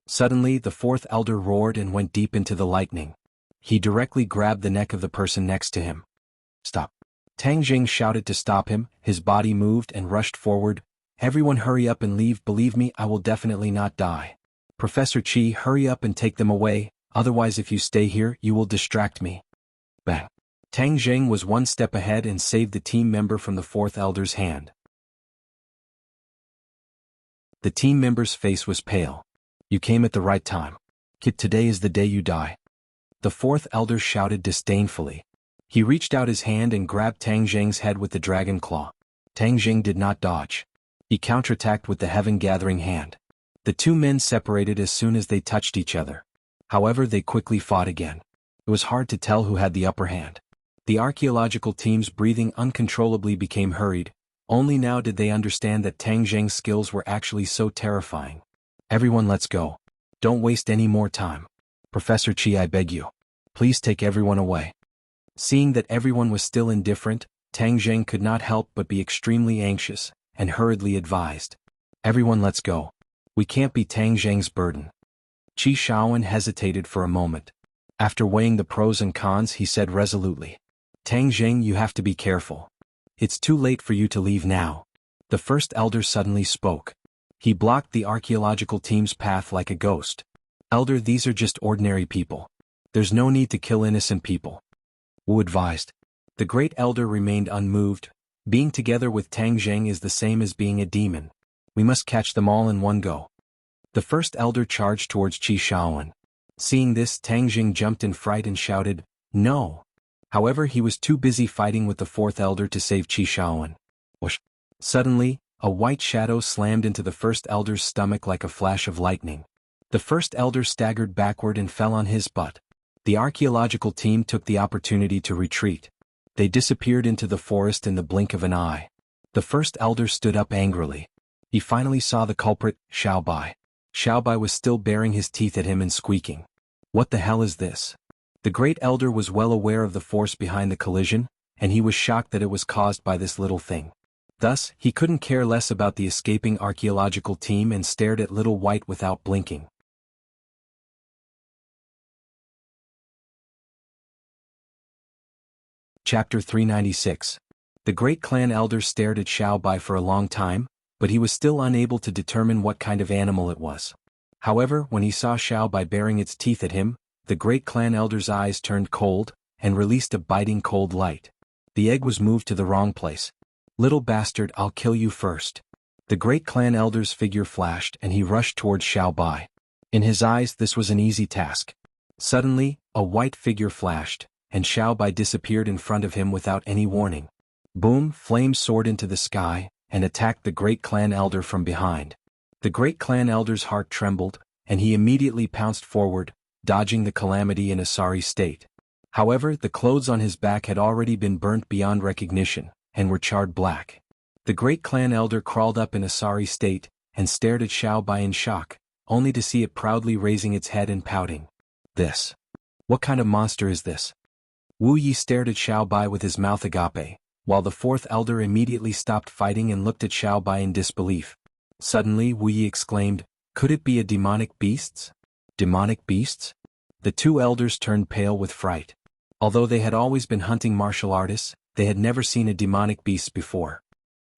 Suddenly, the fourth elder roared and went deep into the lightning. He directly grabbed the neck of the person next to him. Stop. Tang Zheng shouted to stop him. His body moved and rushed forward. Everyone hurry up and leave. Believe me, I will definitely not die. Professor Qi, hurry up and take them away, otherwise if you stay here, you will distract me. Bang. Tang Zheng was one step ahead and saved the team member from the fourth elder's hand. The team member's face was pale. You came at the right time. Kid, today is the day you die. The fourth elder shouted disdainfully. He reached out his hand and grabbed Tang Zheng's head with the dragon claw. Tang Zheng did not dodge. He counterattacked with the heaven-gathering hand. The two men separated as soon as they touched each other. However, they quickly fought again. It was hard to tell who had the upper hand. The archaeological team's breathing uncontrollably became hurried. Only now did they understand that Tang Zheng's skills were actually so terrifying. Everyone, let's go. Don't waste any more time. Professor Qi, I beg you. Please take everyone away. Seeing that everyone was still indifferent, Tang Zheng could not help but be extremely anxious, and hurriedly advised. Everyone, let's go. We can't be Tang Zheng's burden. Qi Shaoan hesitated for a moment. After weighing the pros and cons, he said resolutely. Tang Zheng, you have to be careful. It's too late for you to leave now. The first elder suddenly spoke. He blocked the archaeological team's path like a ghost. Elder, these are just ordinary people. There's no need to kill innocent people. Wu advised. The great elder remained unmoved. Being together with Tang Zheng is the same as being a demon. We must catch them all in one go. The first elder charged towards Qi Shaoan. Seeing this, Tang Zheng jumped in fright and shouted, no. However, he was too busy fighting with the fourth elder to save Qi Shaoan. Whoosh. Suddenly, a white shadow slammed into the first elder's stomach like a flash of lightning. The first elder staggered backward and fell on his butt. The archaeological team took the opportunity to retreat. They disappeared into the forest in the blink of an eye. The first elder stood up angrily. He finally saw the culprit, Xiaobai. Xiaobai was still baring his teeth at him and squeaking. What the hell is this? The great elder was well aware of the force behind the collision, and he was shocked that it was caused by this little thing. Thus, he couldn't care less about the escaping archaeological team and stared at Little White without blinking. Chapter 396. The great clan elder stared at Xiaobai for a long time, but he was still unable to determine what kind of animal it was. However, when he saw Xiaobai baring its teeth at him, the great clan elder's eyes turned cold, and released a biting cold light. The egg was moved to the wrong place. Little bastard, I'll kill you first. The great clan elder's figure flashed and he rushed towards Xiaobai. In his eyes this was an easy task. Suddenly, a white figure flashed, and Xiaobai disappeared in front of him without any warning. Boom, flames soared into the sky, and attacked the great clan elder from behind. The great clan elder's heart trembled, and he immediately pounced forward, dodging the calamity in a sorry state. However, the clothes on his back had already been burnt beyond recognition, and were charred black. The great clan elder crawled up in a sorry state, and stared at Xiaobai in shock, only to see it proudly raising its head and pouting. This. What kind of monster is this? Wu Yi stared at Xiaobai with his mouth agape, while the fourth elder immediately stopped fighting and looked at Xiaobai in disbelief. Suddenly Wu Yi exclaimed, could it be a demonic beast? Demonic beasts? The two elders turned pale with fright. Although they had always been hunting martial artists, they had never seen a demonic beast before.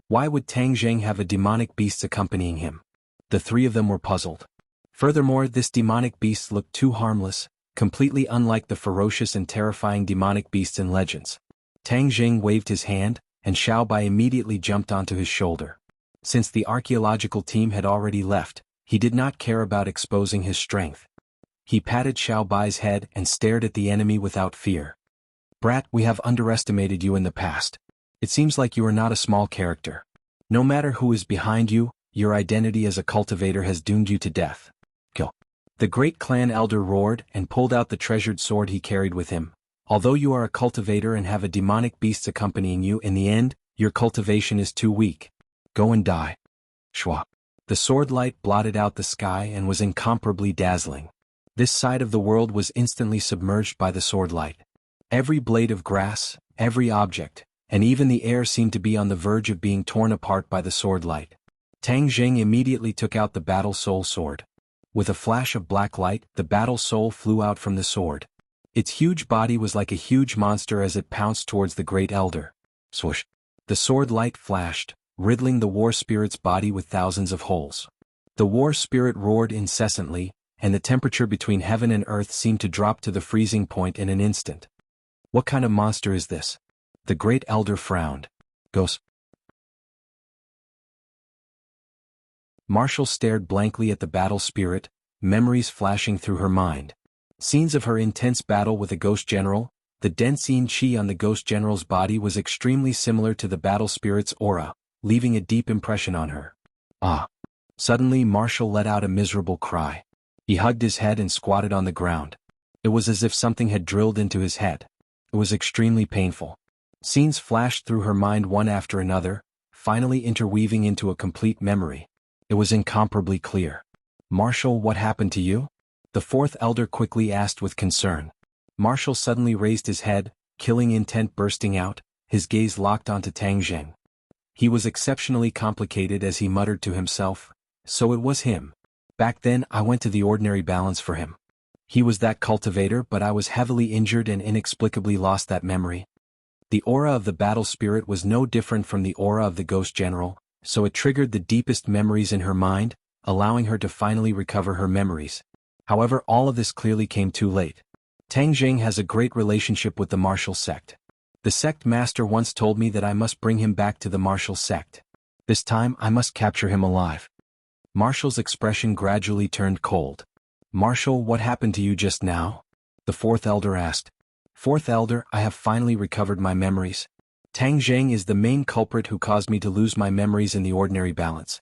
Why would Tang Zheng have a demonic beast accompanying him? The three of them were puzzled. Furthermore, this demonic beast looked too harmless, completely unlike the ferocious and terrifying demonic beasts in legends. Tang Zheng waved his hand, and Xiaobai immediately jumped onto his shoulder. Since the archaeological team had already left, he did not care about exposing his strength. He patted Xiaobai's head and stared at the enemy without fear. Brat, we have underestimated you in the past. It seems like you are not a small character. No matter who is behind you, your identity as a cultivator has doomed you to death. Kill. The great clan elder roared and pulled out the treasured sword he carried with him. Although you are a cultivator and have a demonic beast accompanying you, in the end, your cultivation is too weak. Go and die. Shwa. The sword light blotted out the sky and was incomparably dazzling. This side of the world was instantly submerged by the sword light. Every blade of grass, every object, and even the air seemed to be on the verge of being torn apart by the sword light. Tang Zheng immediately took out the battle soul sword. With a flash of black light, the battle soul flew out from the sword. Its huge body was like a huge monster as it pounced towards the great elder. Swoosh. The sword light flashed, riddling the war spirit's body with thousands of holes. The war spirit roared incessantly, and the temperature between heaven and earth seemed to drop to the freezing point in an instant. What kind of monster is this? The great elder frowned. Ghost. Marshall stared blankly at the battle spirit, memories flashing through her mind. Scenes of her intense battle with a ghost general. The Densin Qi on the ghost general's body was extremely similar to the battle spirit's aura, leaving a deep impression on her. Ah! Suddenly Marshall let out a miserable cry. He hugged his head and squatted on the ground. It was as if something had drilled into his head. It was extremely painful. Scenes flashed through her mind one after another, finally interweaving into a complete memory. It was incomparably clear. Marshall, what happened to you? The fourth elder quickly asked with concern. Marshall suddenly raised his head, killing intent bursting out, his gaze locked onto Tang Zheng. He was exceptionally complicated as he muttered to himself, so it was him. Back then I went to the ordinary balance for him. He was that cultivator, but I was heavily injured and inexplicably lost that memory. The aura of the battle spirit was no different from the aura of the ghost general, so it triggered the deepest memories in her mind, allowing her to finally recover her memories. However, all of this clearly came too late. Tang Zheng has a great relationship with the martial sect. The sect master once told me that I must bring him back to the martial sect. This time I must capture him alive. Marshall's expression gradually turned cold. Marshall, what happened to you just now? The fourth elder asked. Fourth elder, I have finally recovered my memories. Tang Zheng is the main culprit who caused me to lose my memories in the ordinary balance.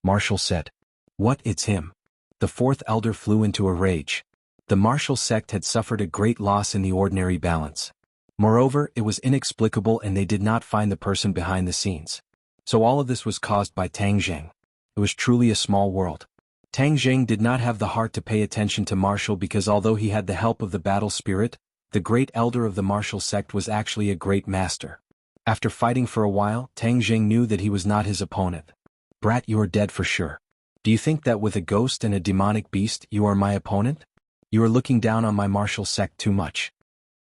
Marshall said. What, it's him? The fourth elder flew into a rage. The martial sect had suffered a great loss in the ordinary balance. Moreover, it was inexplicable and they did not find the person behind the scenes. So all of this was caused by Tang Zheng. It was truly a small world. Tang Zheng did not have the heart to pay attention to Marshall because although he had the help of the battle spirit, the great elder of the martial sect was actually a great master. After fighting for a while, Tang Zheng knew that he was not his opponent. Brat, you are dead for sure. Do you think that with a ghost and a demonic beast you are my opponent? You are looking down on my martial sect too much.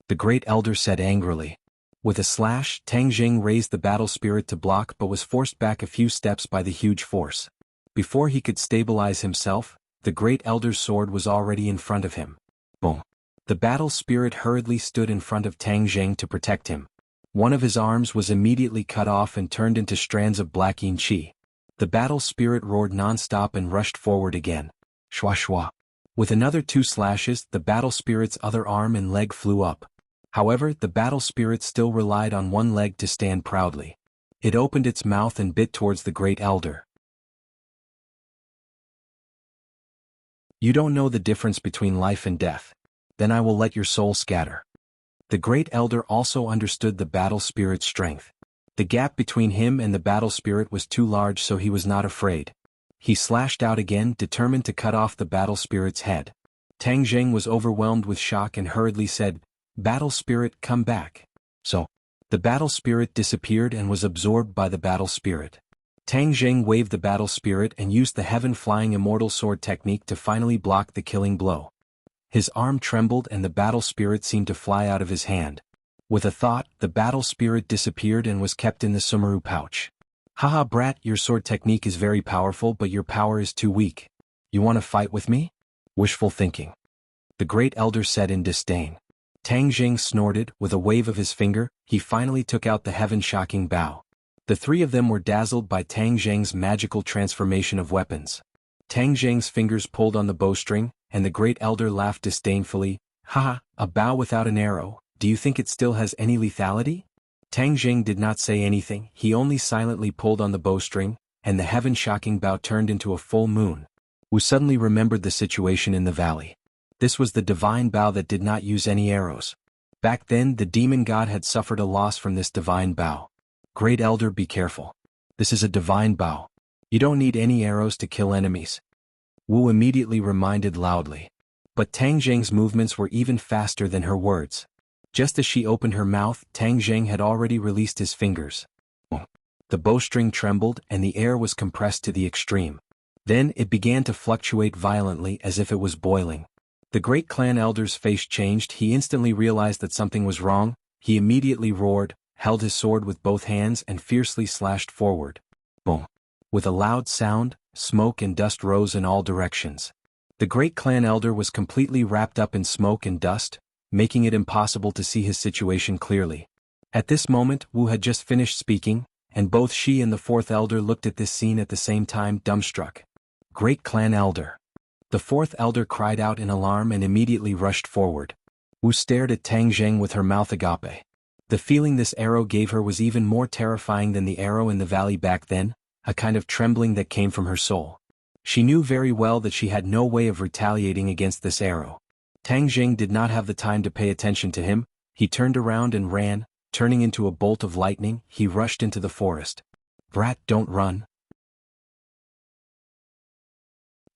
The great elder said angrily. With a slash, Tang Zheng raised the battle spirit to block but was forced back a few steps by the huge force. Before he could stabilize himself, the great elder's sword was already in front of him. Boom. The battle spirit hurriedly stood in front of Tang Zheng to protect him. One of his arms was immediately cut off and turned into strands of black yin qi. The battle spirit roared non-stop and rushed forward again. Shwa shwa. With another 2 slashes, the battle spirit's other arm and leg flew up. However, the battle spirit still relied on one leg to stand proudly. It opened its mouth and bit towards the great elder. You don't know the difference between life and death. Then I will let your soul scatter. The great elder also understood the battle spirit's strength. The gap between him and the battle spirit was too large, so he was not afraid. He slashed out again, determined to cut off the battle spirit's head. Tang Zheng was overwhelmed with shock and hurriedly said, Battle spirit, come back. So, the battle spirit disappeared and was absorbed by the battle spirit. Tang Zheng waved the battle spirit and used the heaven-flying immortal sword technique to finally block the killing blow. His arm trembled and the battle spirit seemed to fly out of his hand. With a thought, the battle spirit disappeared and was kept in the sumaru pouch. Haha brat, your sword technique is very powerful but your power is too weak. You want to fight with me? Wishful thinking. The great elder said in disdain. Tang Zheng snorted, with a wave of his finger, he finally took out the heaven-shocking bow. The 3 of them were dazzled by Tang Zheng's magical transformation of weapons. Tang Zheng's fingers pulled on the bowstring, and the great elder laughed disdainfully. Haha, a bow without an arrow, do you think it still has any lethality? Tang Zheng did not say anything, he only silently pulled on the bowstring, and the heaven-shocking bow turned into a full moon. Wu suddenly remembered the situation in the valley. This was the divine bow that did not use any arrows. Back then, the demon god had suffered a loss from this divine bow. Great elder, be careful. This is a divine bow. You don't need any arrows to kill enemies. Wu immediately reminded loudly. But Tang Zheng's movements were even faster than her words. Just as she opened her mouth, Tang Zheng had already released his fingers. The bowstring trembled and the air was compressed to the extreme. Then it began to fluctuate violently as if it was boiling. The great clan elder's face changed. He instantly realized that something was wrong. He immediately roared, held his sword with both hands and fiercely slashed forward. Boom. With a loud sound, smoke and dust rose in all directions. The great clan elder was completely wrapped up in smoke and dust, making it impossible to see his situation clearly. At this moment, Wu had just finished speaking, and both she and the 4th elder looked at this scene at the same time, dumbstruck. Great clan elder. The 4th elder cried out in alarm and immediately rushed forward. Wu stared at Tang Zheng with her mouth agape. The feeling this arrow gave her was even more terrifying than the arrow in the valley back then, a kind of trembling that came from her soul. She knew very well that she had no way of retaliating against this arrow. Tang Zheng did not have the time to pay attention to him. He turned around and ran, turning into a bolt of lightning. He rushed into the forest. Brat, don't run.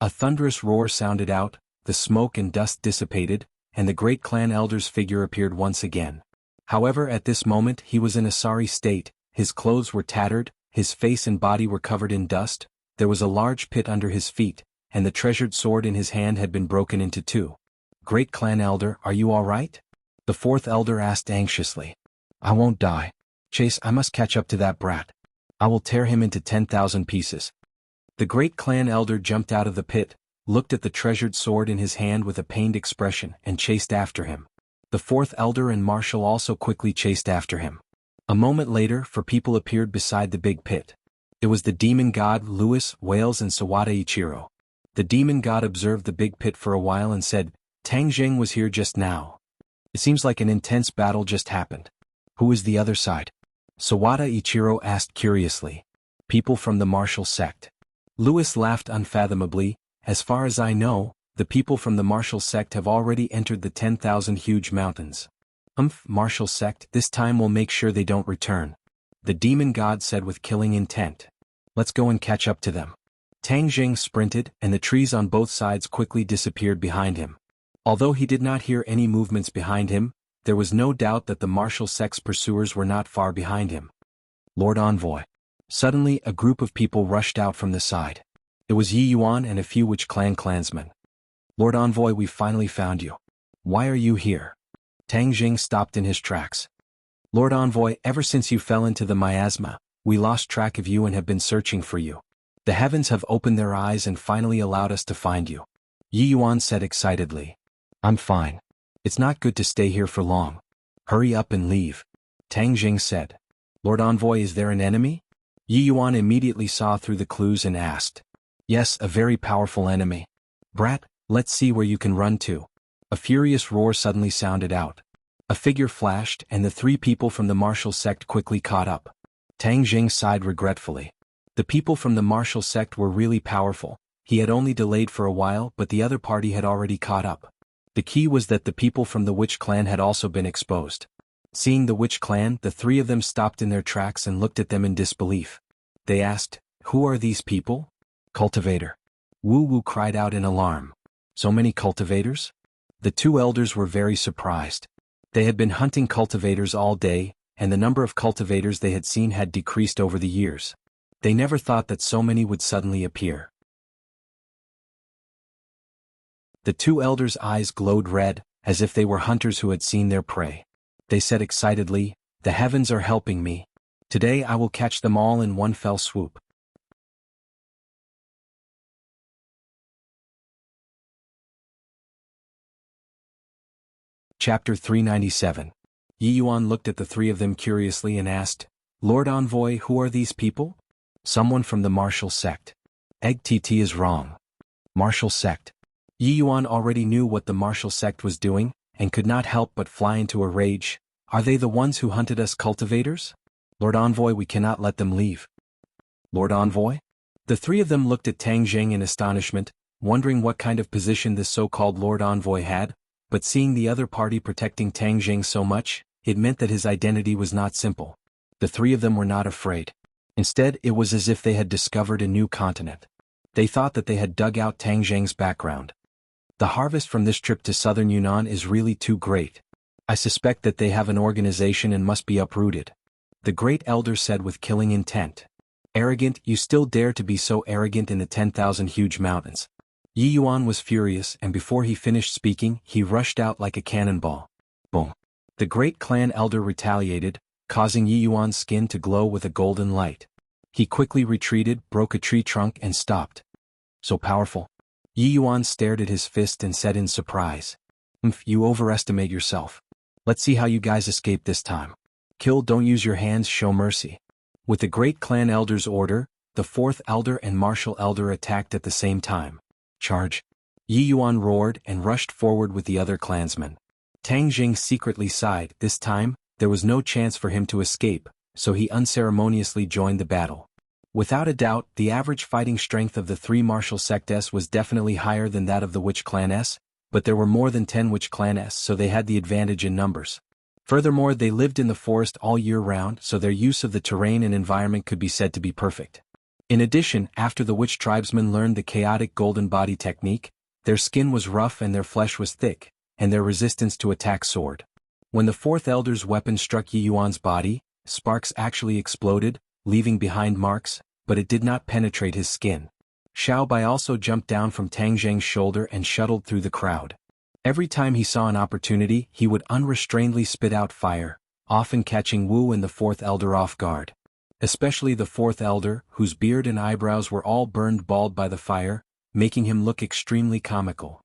A thunderous roar sounded out, the smoke and dust dissipated, and the great clan elder's figure appeared once again. However, at this moment he was in a sorry state, his clothes were tattered, his face and body were covered in dust, there was a large pit under his feet, and the treasured sword in his hand had been broken into two. Great clan elder, are you all right? The fourth elder asked anxiously. I won't die. Chase, I must catch up to that brat. I will tear him into 10,000 pieces. The great clan elder jumped out of the pit, looked at the treasured sword in his hand with a pained expression, and chased after him. The fourth elder and Marshal also quickly chased after him. A moment later, four people appeared beside the big pit. It was the demon god Lewis, Wales, and Sawada Ichiro. The demon god observed the big pit for a while and said, Tang Zheng was here just now. It seems like an intense battle just happened. Who is the other side? Sawada Ichiro asked curiously. People from the martial sect. Lewis laughed unfathomably. As far as I know, the people from the martial sect have already entered the 10,000 huge mountains. Martial sect, this time we'll make sure they don't return. The demon god said with killing intent. Let's go and catch up to them. Tang Zheng sprinted, and the trees on both sides quickly disappeared behind him. Although he did not hear any movements behind him, there was no doubt that the martial sect's pursuers were not far behind him. Lord Envoy. Suddenly a group of people rushed out from the side. It was Yi Yuan and a few Witch Clan clansmen. Lord Envoy, we finally found you. Why are you here? Tang Zheng stopped in his tracks. Lord Envoy, ever since you fell into the miasma, we lost track of you and have been searching for you. The heavens have opened their eyes and finally allowed us to find you. Yi Yuan said excitedly. I'm fine. It's not good to stay here for long. Hurry up and leave. Tang Zheng said. Lord Envoy, is there an enemy? Yi Yuan immediately saw through the clues and asked. Yes, a very powerful enemy. Brat, let's see where you can run to. A furious roar suddenly sounded out. A figure flashed and the three people from the martial sect quickly caught up. Tang Zheng sighed regretfully. The people from the martial sect were really powerful. He had only delayed for a while, but the other party had already caught up. The key was that the people from the Witch Clan had also been exposed. Seeing the Witch Clan, the three of them stopped in their tracks and looked at them in disbelief. They asked, Who are these people? Cultivator. Wu Wu cried out in alarm. So many cultivators? The two elders were very surprised. They had been hunting cultivators all day, and the number of cultivators they had seen had decreased over the years. They never thought that so many would suddenly appear. The two elders' eyes glowed red, as if they were hunters who had seen their prey. They said excitedly, The heavens are helping me. Today I will catch them all in one fell swoop. Chapter 397. Yi Yuan looked at the three of them curiously and asked, Lord Envoy, who are these people? Someone from the martial sect. Egg TT is wrong. Martial sect. Yi Yuan already knew what the martial sect was doing, and could not help but fly into a rage. Are they the ones who hunted us cultivators? Lord Envoy, we cannot let them leave. Lord Envoy? The three of them looked at Tang Zheng in astonishment, wondering what kind of position this so-called Lord Envoy had, but seeing the other party protecting Tang Zheng so much, it meant that his identity was not simple. The three of them were not afraid. Instead, it was as if they had discovered a new continent. They thought that they had dug out Tang Zheng's background. The harvest from this trip to southern Yunnan is really too great. I suspect that they have an organization and must be uprooted. The great elder said with killing intent. Arrogant, you still dare to be so arrogant in the 10,000 huge mountains. Yi Yuan was furious, and before he finished speaking, he rushed out like a cannonball. Boom. The great clan elder retaliated, causing Yi Yuan's skin to glow with a golden light. He quickly retreated, broke a tree trunk and stopped. So powerful. Yi Yuan stared at his fist and said in surprise. You overestimate yourself. Let's see how you guys escape this time. Kill, don't use your hands, show mercy. With the great clan elder's order, the fourth elder and martial elder attacked at the same time. Charge. Yi Yuan roared and rushed forward with the other clansmen. Tang Zheng secretly sighed. This time, there was no chance for him to escape, so he unceremoniously joined the battle. Without a doubt, the average fighting strength of the three martial sects was definitely higher than that of the Witch Clan S, but there were more than 10 Witch Clan S, so they had the advantage in numbers. Furthermore, they lived in the forest all year round, so their use of the terrain and environment could be said to be perfect. In addition, after the Witch tribesmen learned the chaotic golden body technique, their skin was rough and their flesh was thick, and their resistance to attack soared. When the fourth elder's weapon struck Yi Yuan's body, sparks actually exploded, leaving behind marks, but it did not penetrate his skin. Xiao Bai also jumped down from Tang Zheng's shoulder and shuttled through the crowd. Every time he saw an opportunity, he would unrestrainedly spit out fire, often catching Wu and the fourth elder off guard. Especially the fourth elder, whose beard and eyebrows were all burned bald by the fire, making him look extremely comical.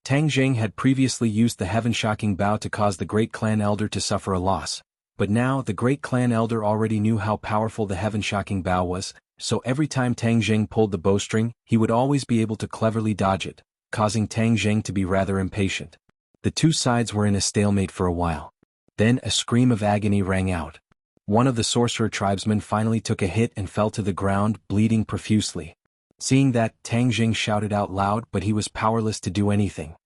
Tang Zheng had previously used the heaven-shocking bow to cause the great clan elder to suffer a loss, but now the great clan elder already knew how powerful the heaven-shocking bow was, so every time Tang Zheng pulled the bowstring, he would always be able to cleverly dodge it, causing Tang Zheng to be rather impatient. The two sides were in a stalemate for a while. Then a scream of agony rang out. One of the sorcerer tribesmen finally took a hit and fell to the ground, bleeding profusely. Seeing that, Tang Zheng shouted out loud, but he was powerless to do anything.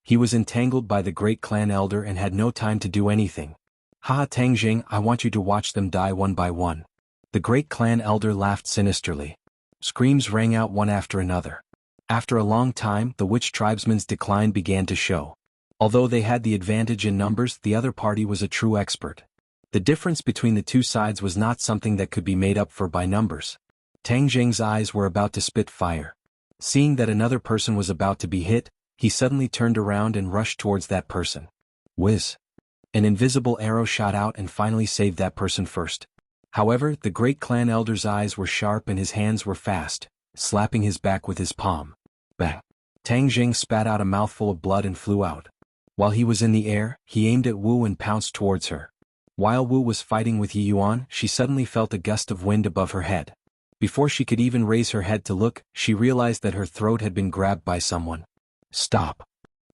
He was entangled by the great clan elder and had no time to do anything. "Ha, Tang Zheng, I want you to watch them die one by one." The great clan elder laughed sinisterly. Screams rang out one after another. After a long time, the witch tribesmen's decline began to show. Although they had the advantage in numbers, the other party was a true expert. The difference between the two sides was not something that could be made up for by numbers. Tang Zheng's eyes were about to spit fire. Seeing that another person was about to be hit, he suddenly turned around and rushed towards that person. Whiz! An invisible arrow shot out and finally saved that person first. However, the great clan elder's eyes were sharp and his hands were fast, slapping his back with his palm. Bang! Tang Zheng spat out a mouthful of blood and flew out. While he was in the air, he aimed at Wu and pounced towards her. While Wu was fighting with Yi Yuan, she suddenly felt a gust of wind above her head. Before she could even raise her head to look, she realized that her throat had been grabbed by someone. Stop!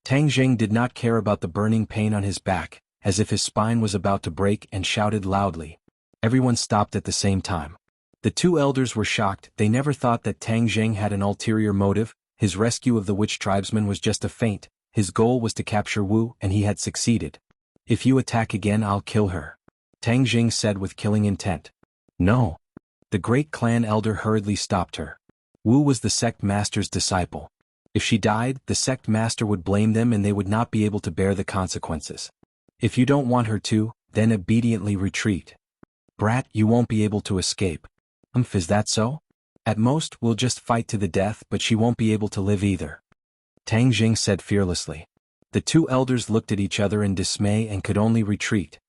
Tang Zheng did not care about the burning pain on his back, as if his spine was about to break, and shouted loudly. Everyone stopped at the same time. The two elders were shocked. They never thought that Tang Zheng had an ulterior motive. His rescue of the witch tribesmen was just a feint. His goal was to capture Wu, and he had succeeded. "If you attack again, I'll kill her," Tang Zheng said with killing intent. "No." The great clan elder hurriedly stopped her. Wu was the sect master's disciple. If she died, the sect master would blame them and they would not be able to bear the consequences. "If you don't want her to, then obediently retreat. Brat, you won't be able to escape." Is that so?" "At most, we'll just fight to the death, but she won't be able to live either," Tang Zheng said fearlessly. The two elders looked at each other in dismay and could only retreat.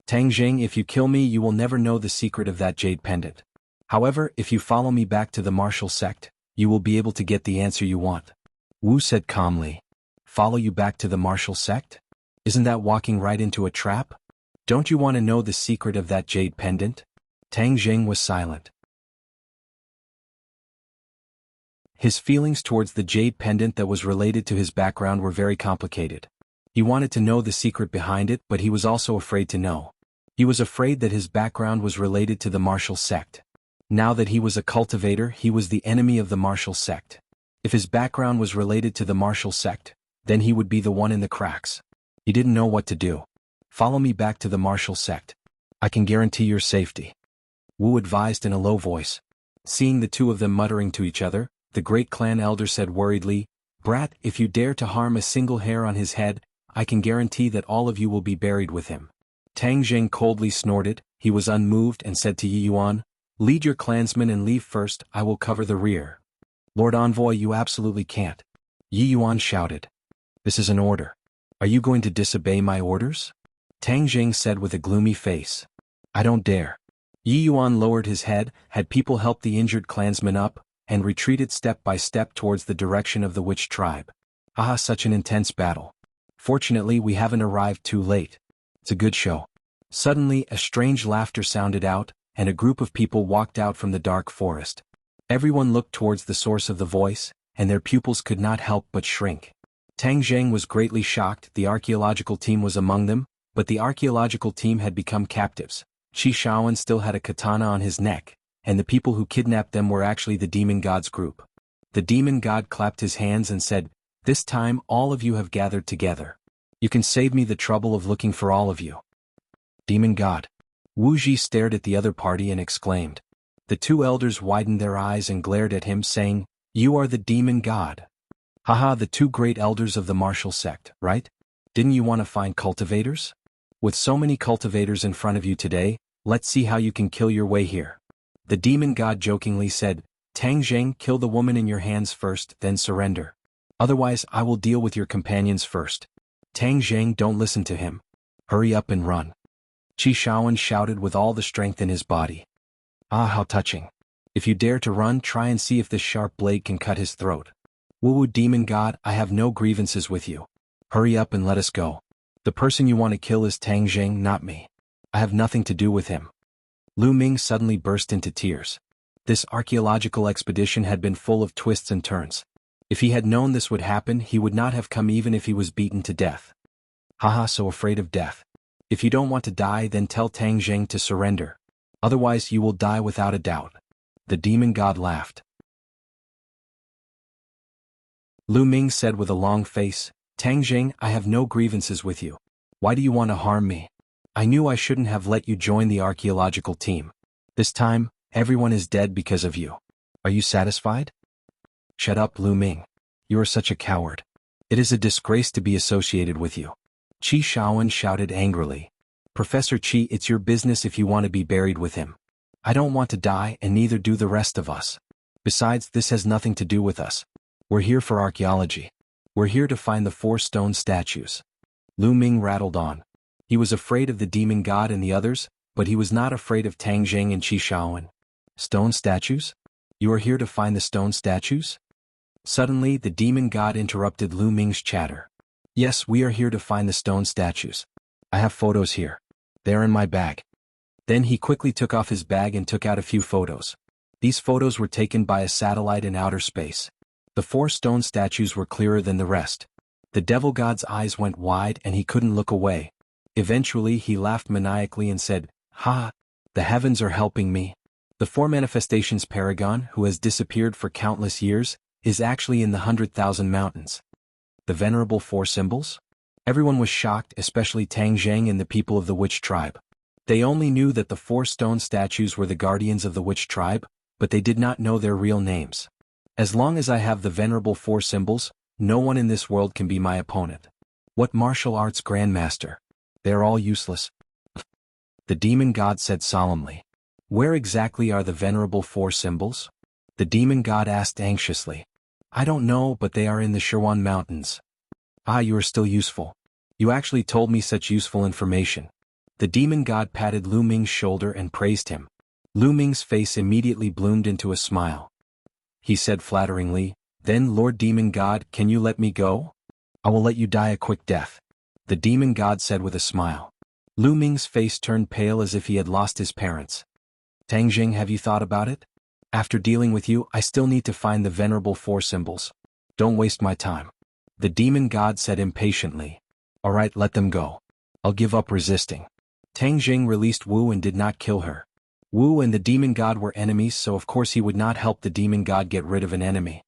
"Tang Zheng, if you kill me, you will never know the secret of that jade pendant. However, if you follow me back to the martial sect, you will be able to get the answer you want," Wu said calmly. "Follow you back to the martial sect? Isn't that walking right into a trap? Don't you want to know the secret of that jade pendant?" Tang Zheng was silent. His feelings towards the jade pendant that was related to his background were very complicated. He wanted to know the secret behind it, but he was also afraid to know. He was afraid that his background was related to the martial sect. Now that he was a cultivator, he was the enemy of the martial sect. If his background was related to the martial sect, then he would be the one in the cracks. He didn't know what to do. "Follow me back to the martial sect. I can guarantee your safety," Wu advised in a low voice. Seeing the two of them muttering to each other, the great clan elder said worriedly, "Brat, if you dare to harm a single hair on his head, I can guarantee that all of you will be buried with him." Tang Zheng coldly snorted. He was unmoved and said to Yi Yuan, "Lead your clansmen and leave first, I will cover the rear." "Lord Envoy, you absolutely can't," Yi Yuan shouted. "This is an order. Are you going to disobey my orders?" Tang Zheng said with a gloomy face. "I don't dare." Yi Yuan lowered his head, had people help the injured clansmen up, and retreated step by step towards the direction of the witch tribe. "Ah, such an intense battle. Fortunately, we haven't arrived too late. It's a good show." Suddenly, a strange laughter sounded out, and a group of people walked out from the dark forest. Everyone looked towards the source of the voice, and their pupils could not help but shrink. Tang Zheng was greatly shocked. The archaeological team was among them, but the archaeological team had become captives. Qi Shaoan still had a katana on his neck, and the people who kidnapped them were actually the demon god's group. The demon god clapped his hands and said, "This time all of you have gathered together. You can save me the trouble of looking for all of you." "Demon god." Wu Ji stared at the other party and exclaimed. The two elders widened their eyes and glared at him, saying, "You are the demon god." Haha, the two great elders of the martial sect, right? Didn't you want to find cultivators? With so many cultivators in front of you today, let's see how you can kill your way here. The demon god jokingly said, Tang Zheng, kill the woman in your hands first, then surrender. Otherwise, I will deal with your companions first. Tang Zheng, don't listen to him. Hurry up and run. Qi Shaoan shouted with all the strength in his body. Ah, how touching. If you dare to run, try and see if this sharp blade can cut his throat. Woo demon god, I have no grievances with you. Hurry up and let us go. The person you want to kill is Tang Zheng, not me. I have nothing to do with him. Lu Ming suddenly burst into tears. This archaeological expedition had been full of twists and turns. If he had known this would happen, he would not have come even if he was beaten to death. Haha, so afraid of death. If you don't want to die, then tell Tang Zheng to surrender. Otherwise you will die without a doubt. The demon god laughed. Lu Ming said with a long face, Tang Zheng, I have no grievances with you. Why do you want to harm me? I knew I shouldn't have let you join the archaeological team. This time, everyone is dead because of you. Are you satisfied? Shut up, Lu Ming. You are such a coward. It is a disgrace to be associated with you. Qi Shaoan shouted angrily. Professor Qi, it's your business if you want to be buried with him. I don't want to die, and neither do the rest of us. Besides, this has nothing to do with us. We're here for archaeology. We're here to find the 4 stone statues. Lu Ming rattled on. He was afraid of the demon god and the others, but he was not afraid of Tang Zheng and Qi Shaoan. Stone statues? You are here to find the stone statues? Suddenly, the demon god interrupted Lu Ming's chatter. Yes, we are here to find the stone statues. I have photos here. They are in my bag. Then he quickly took off his bag and took out a few photos. These photos were taken by a satellite in outer space. The 4 stone statues were clearer than the rest. The devil god's eyes went wide and he couldn't look away. Eventually he laughed maniacally and said, Ha! The heavens are helping me. The 4 manifestations paragon, who has disappeared for countless years, is actually in the 100,000 mountains. The venerable 4 symbols? Everyone was shocked, especially Tang Zheng and the people of the witch tribe. They only knew that the 4 stone statues were the guardians of the witch tribe, but they did not know their real names. As long as I have the venerable 4 symbols, no one in this world can be my opponent. What martial arts grandmaster? They are all useless. The demon god said solemnly. Where exactly are the venerable 4 symbols? The demon god asked anxiously. I don't know, but they are in the Shirwan Mountains. Ah, you are still useful. You actually told me such useful information. The demon god patted Lu Ming's shoulder and praised him. Lu Ming's face immediately bloomed into a smile. He said flatteringly, Then, Lord Demon God, can you let me go? I will let you die a quick death. The demon god said with a smile. Lu Ming's face turned pale as if he had lost his parents. Tang Zheng, have you thought about it? After dealing with you, I still need to find the venerable 4 symbols. Don't waste my time. The demon god said impatiently. Alright, let them go. I'll give up resisting. Tang Zheng released Wu and did not kill her. Wu and the demon god were enemies, so of course he would not help the demon god get rid of an enemy.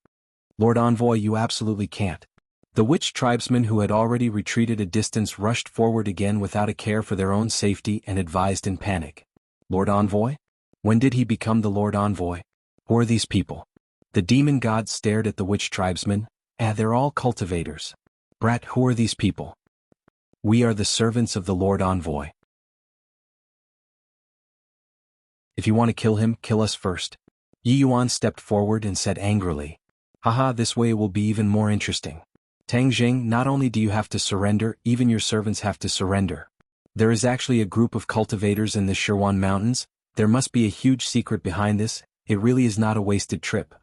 Lord Envoy, you absolutely can't. The witch tribesmen who had already retreated a distance rushed forward again without a care for their own safety and advised in panic. Lord Envoy? When did he become the Lord Envoy? Who are these people? The demon god stared at the witch tribesmen. They're all cultivators. Brat, who are these people? We are the servants of the Lord Envoy. If you want to kill him, kill us first. Yi Yuan stepped forward and said angrily. Haha, this way it will be even more interesting. Tang Zheng, not only do you have to surrender, even your servants have to surrender. There is actually a group of cultivators in the Shirwan Mountains. There must be a huge secret behind this. It really is not a wasted trip.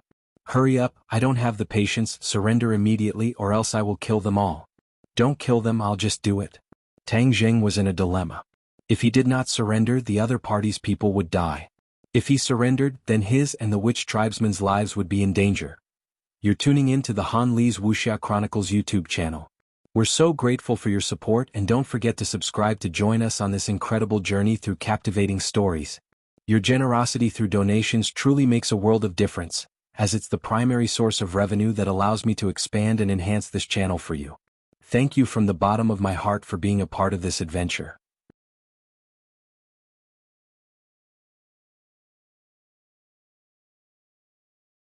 Hurry up, I don't have the patience, surrender immediately or else I will kill them all. Don't kill them, I'll just do it. Tang Zheng was in a dilemma. If he did not surrender, the other party's people would die. If he surrendered, then his and the witch tribesmen's lives would be in danger. You're tuning in to the Han Li's Wuxia Chronicles YouTube channel. We're so grateful for your support, and don't forget to subscribe to join us on this incredible journey through captivating stories. Your generosity through donations truly makes a world of difference, as it's the primary source of revenue that allows me to expand and enhance this channel for you. Thank you from the bottom of my heart for being a part of this adventure.